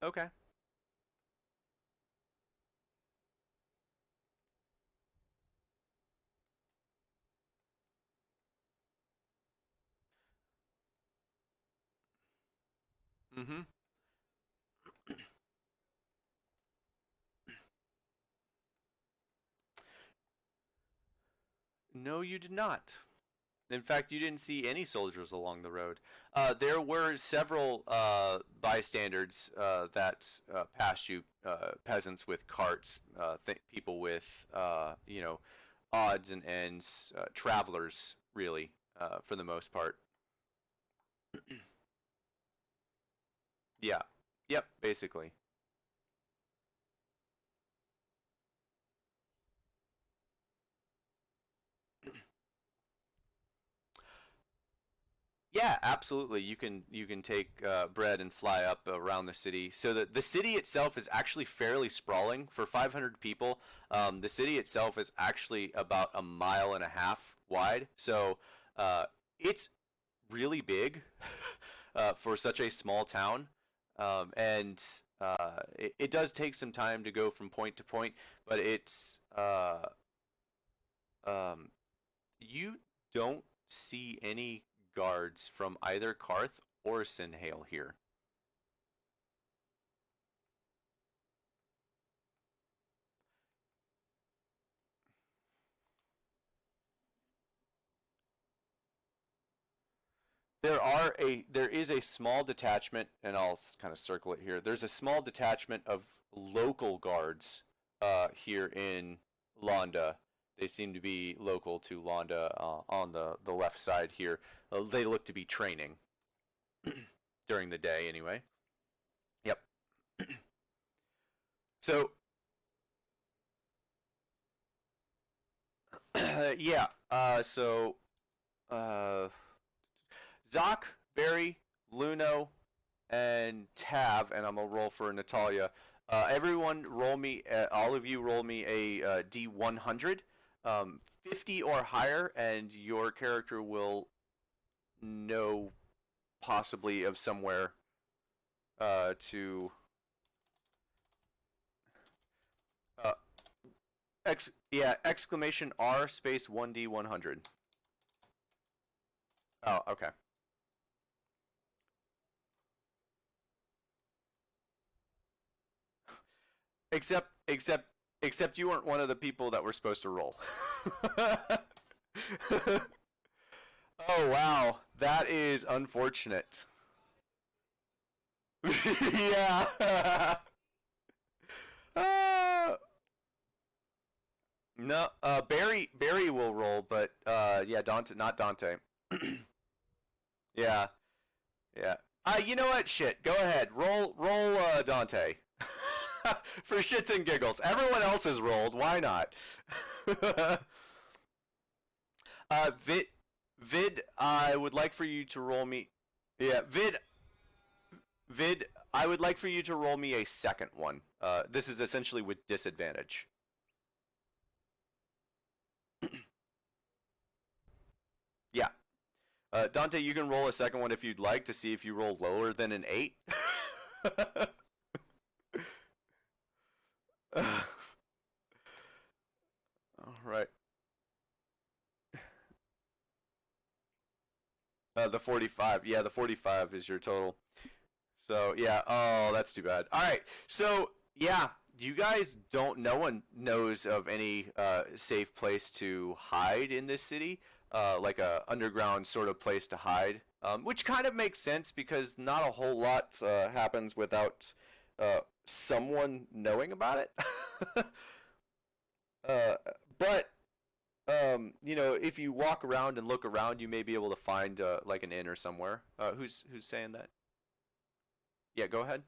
Okay. Mm-hmm. No, you did not. In fact, you didn't see any soldiers along the road. There were several bystanders that passed you, peasants with carts, people with, odds and ends, travelers, really, for the most part. Yeah. Yep, basically. Yeah, absolutely. You can take bread and fly up around the city. So the city itself is actually fairly sprawling for 500 people. The city itself is actually about a mile and a half wide. So it's really big for such a small town. And it does take some time to go from point to point, but it's um, you don't see any guards from either Karth or Sinhale here. There is a small detachment, and I'll kind of circle it here. There's a small detachment of local guards here in Londa. They seem to be local to Londa on the left side here. They look to be training during the day, anyway. Yep. So, yeah. Uh, Zoc, Barry, Luno, and Tav, and I'm gonna roll for Natalia. Everyone, roll me. All of you, roll me a D100, 50 or higher, and your character will know possibly of somewhere to uh, exclamation R space 1D100. Oh, okay. Except you weren't one of the people that were supposed to roll. Oh wow, that is unfortunate. Yeah. No, Barry will roll, but yeah, Dante, not Dante. Yeah, yeah. You know what? Shit. Go ahead. Roll, Dante. For shits and giggles. Everyone else has rolled. Why not? Vid, I would like for you to roll me. Yeah, Vid, I would like for you to roll me a second one. This is essentially with disadvantage. Yeah. Dante, you can roll a second one if you'd like to see if you roll lower than an 8. All right. The 45. Yeah, the 45 is your total. So, yeah. Oh, that's too bad. All right. So, yeah, you guys don't. No one knows of any safe place to hide in this city, like a underground sort of place to hide, which kind of makes sense because not a whole lot happens without someone knowing about it. uh, but you know, if you walk around and look around, you may be able to find like an inn or somewhere. Who's saying that? Yeah, go ahead.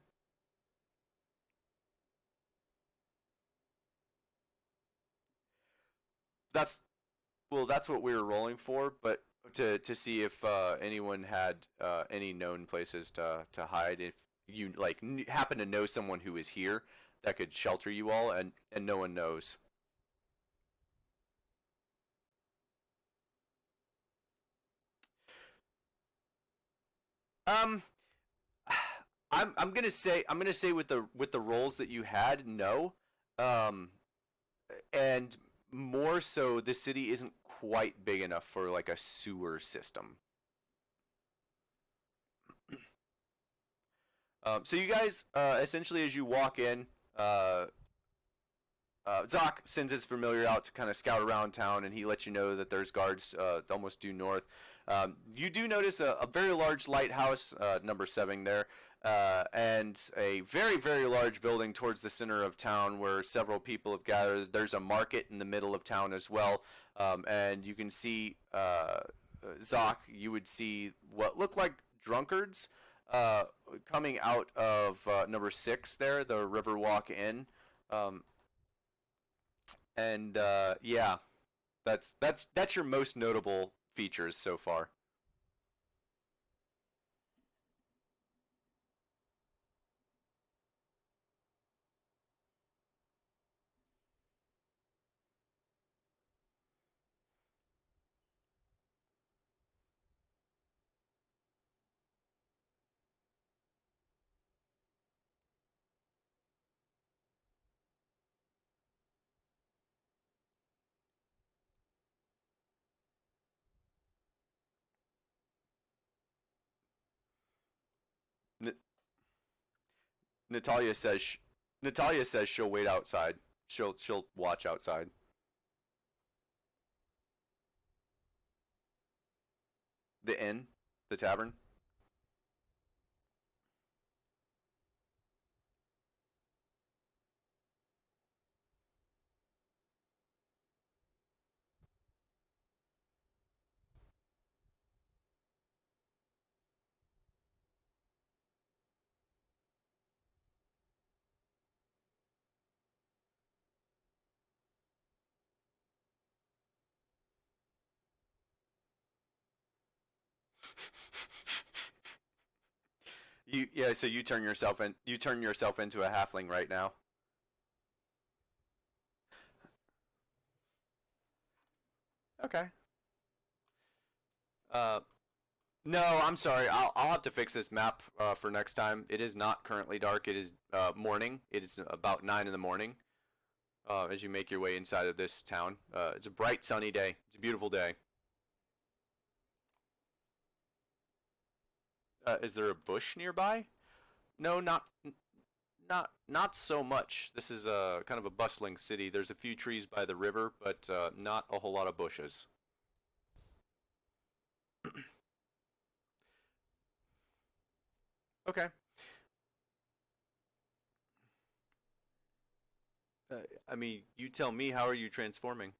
That's Well, that's what we were rolling for, but to see if anyone had any known places to hide, if you like happen to know someone who is here that could shelter you all, and no one knows. Um, I'm gonna say with the roles that you had, no. Um, and more so, the city isn't quite big enough for like a sewer system. So you guys, essentially, as you walk in, uh, Zoc sends his familiar out to kind of scout around town, and he lets you know that there's guards almost due north. You do notice a very large lighthouse, number 7 there, and a very, very large building towards the center of town where several people have gathered. There's a market in the middle of town as well, and you can see, Zoc, you would see what look like drunkards uh, coming out of number 6 there, the Riverwalk Inn. Um, and yeah, that's your most notable features so far. N- Natalia says sh- Natalia says she'll wait outside. She'll watch outside. The inn, the tavern. So you turn yourself into a halfling right now. Okay. Uh, no, I'm sorry. I'll have to fix this map for next time. It is not currently dark. It is morning. It is about 9 in the morning. As you make your way inside of this town, it's a bright, sunny day. It's a beautiful day. Is there a bush nearby? No, not so much. This is a kind of a bustling city. There's a few trees by the river, but not a whole lot of bushes. Okay. I mean, you tell me. How are you transforming?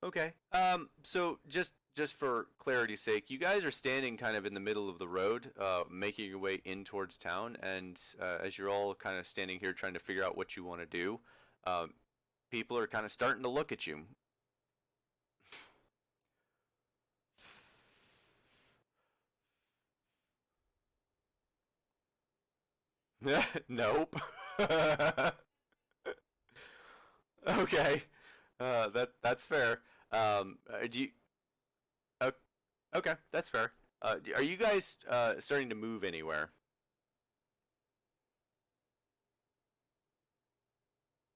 Okay. So just for clarity's sake, you guys are standing kind of in the middle of the road, making your way in towards town, and as you're all kind of standing here trying to figure out what you want to do, um, people are kind of starting to look at you. Nope. Okay. That's fair. Do you? Uh, okay, that's fair. Are you guys starting to move anywhere?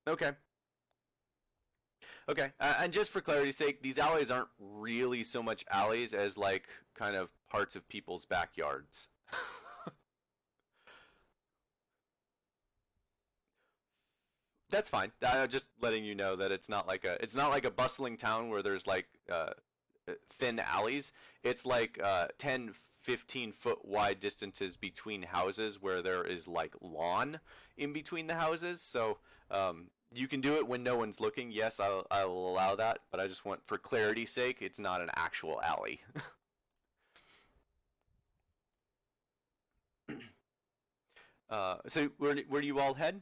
Okay. Okay. And just for clarity's sake, these alleys aren't really so much alleys as like kind of parts of people's backyards. That's fine. Just letting you know that it's not like a bustling town where there's like thin alleys. It's like 10, 15-foot wide distances between houses where there is like lawn in between the houses. So you can do it when no one's looking. Yes, I will allow that, but I just want for clarity's sake, it's not an actual alley. So where do you all head?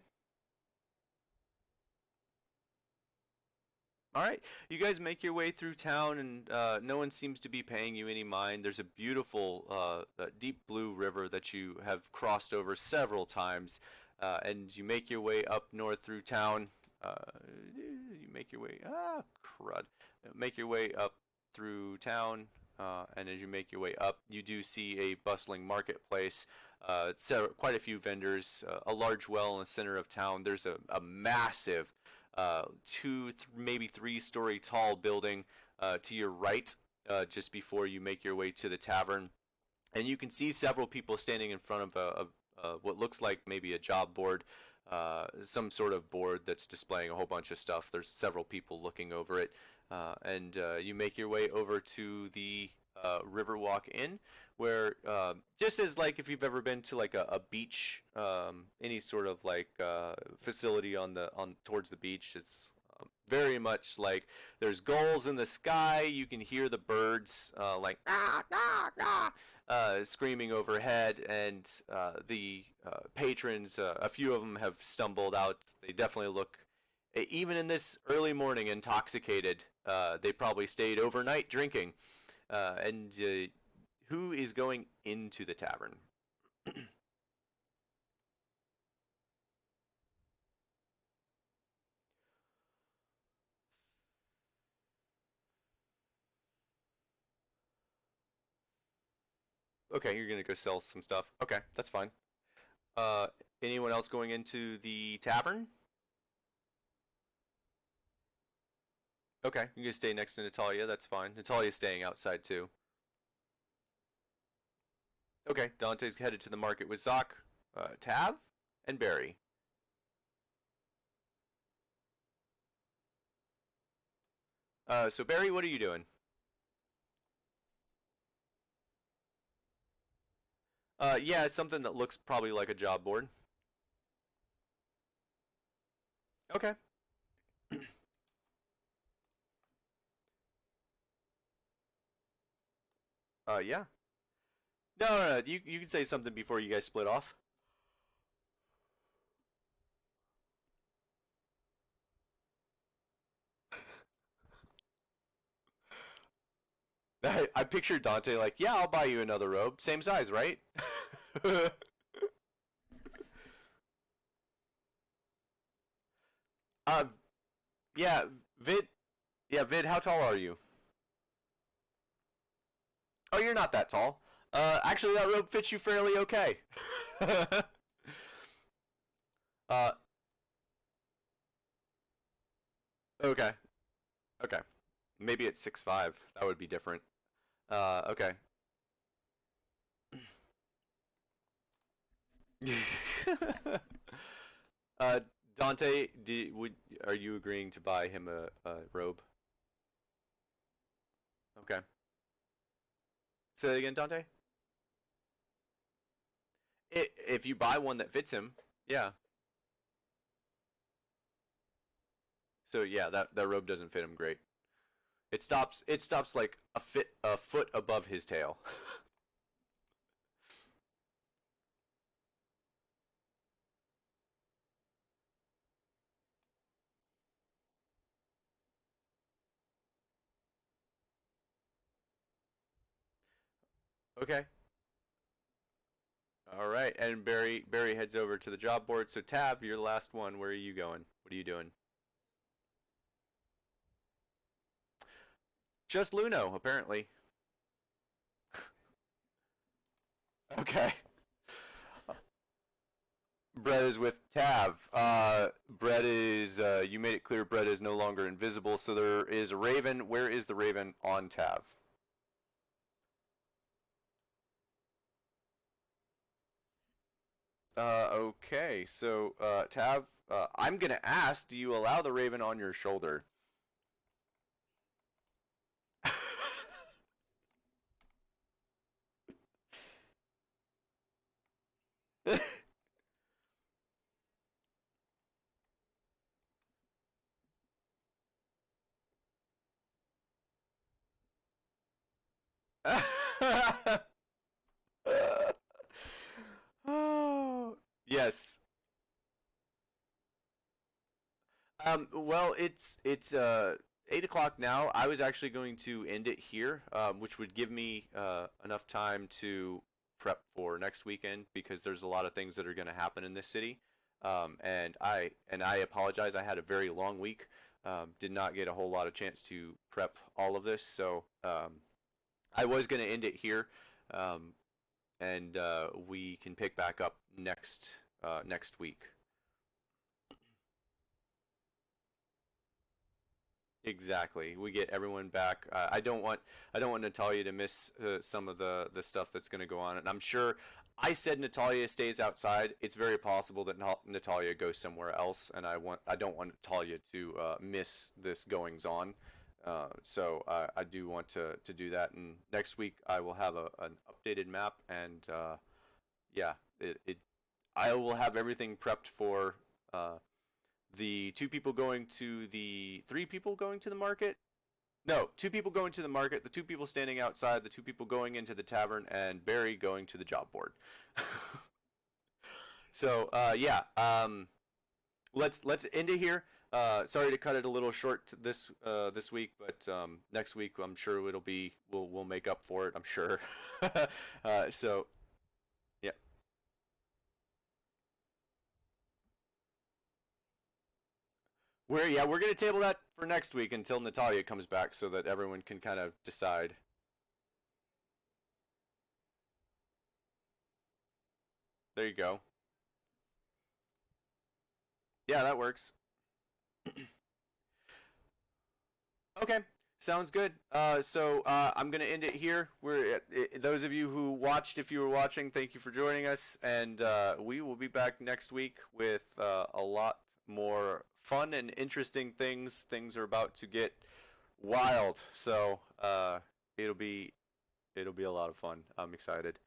All right, you guys make your way through town, and no one seems to be paying you any mind. There's a beautiful, deep blue river that you have crossed over several times, and you make your way up north through town. Uh, you make your way, crud. Make your way up through town, and as you make your way up, you do see a bustling marketplace. Quite a few vendors, a large well in the center of town. There's a massive maybe three-story tall building to your right, just before you make your way to the tavern, and you can see several people standing in front of what looks like maybe a job board, some sort of board that's displaying a whole bunch of stuff. There's several people looking over it, and you make your way over to the Riverwalk Inn, where just as like if you've ever been to like a beach, any sort of like facility on towards the beach, it's very much like there's gulls in the sky. You can hear the birds like ah, ah, ah, screaming overhead, and the patrons, a few of them have stumbled out. They definitely look, even in this early morning, intoxicated. They probably stayed overnight drinking. And who is going into the tavern? Okay, you're gonna go sell some stuff. Okay, that's fine. Uh, Anyone else going into the tavern? Okay, you can stay next to Natalia. That's fine. Natalia's staying outside too. Okay, Dante's headed to the market with Zoc, Tab, and Barry. So Barry, what are you doing? Yeah, something that looks probably like a job board. Okay. Yeah. No, no, no. You can say something before you guys split off. I picture Dante like, yeah, I'll buy you another robe, same size, right? uh, yeah, Vid. Yeah, Vid. How tall are you? Oh, you're not that tall. Actually, that robe fits you fairly okay. uh, okay, okay. Maybe it's 6'5". That would be different. Okay. uh, Dante, are you agreeing to buy him a robe? Okay. Say that again, Dante. If you buy one that fits him, yeah. So yeah, that robe doesn't fit him great. It stops like a foot above his tail. Okay. All right. And Barry heads over to the job board. So Tab, you're the last one. Where are you going? What are you doing? Just Luno, apparently. Okay. Brett is with Tav. Brett is. You made it clear Brett is no longer invisible. So there is a Raven. Where is the Raven on Tav? Okay. So Tav, I'm gonna ask. Do you allow the Raven on your shoulder? Oh, yes. Well, it's 8 o'clock now. I was actually going to end it here, which would give me enough time to prep for next weekend because there's a lot of things that are going to happen in this city. And I apologize. I had a very long week. Did not get a whole lot of chance to prep all of this, so I was going to end it here, um, and we can pick back up next week. Exactly. We get everyone back. I don't want Natalia to miss some of the stuff that's going to go on. And I'm sure I said Natalia stays outside. It's very possible that Natalia goes somewhere else, and I don't want Natalia to miss this goings on. So I do want to do that. And next week I will have an updated map, and yeah, it I will have everything prepped for uh, the two people going to the three people going to the market. No, two people going to the market, the two people standing outside, the two people going into the tavern, and Barry going to the job board. So yeah, let's end it here. Sorry to cut it a little short this week, but next week I'm sure we'll make up for it. I'm sure. So yeah, we're gonna table that for next week until Natalia comes back, so that everyone can kind of decide. There you go. Yeah, that works. Okay, sounds good. So I'm gonna end it here. Those of you who watched, if you were watching, thank you for joining us, and we will be back next week with a lot more fun and interesting things. Things are about to get wild, so it'll be a lot of fun. I'm excited.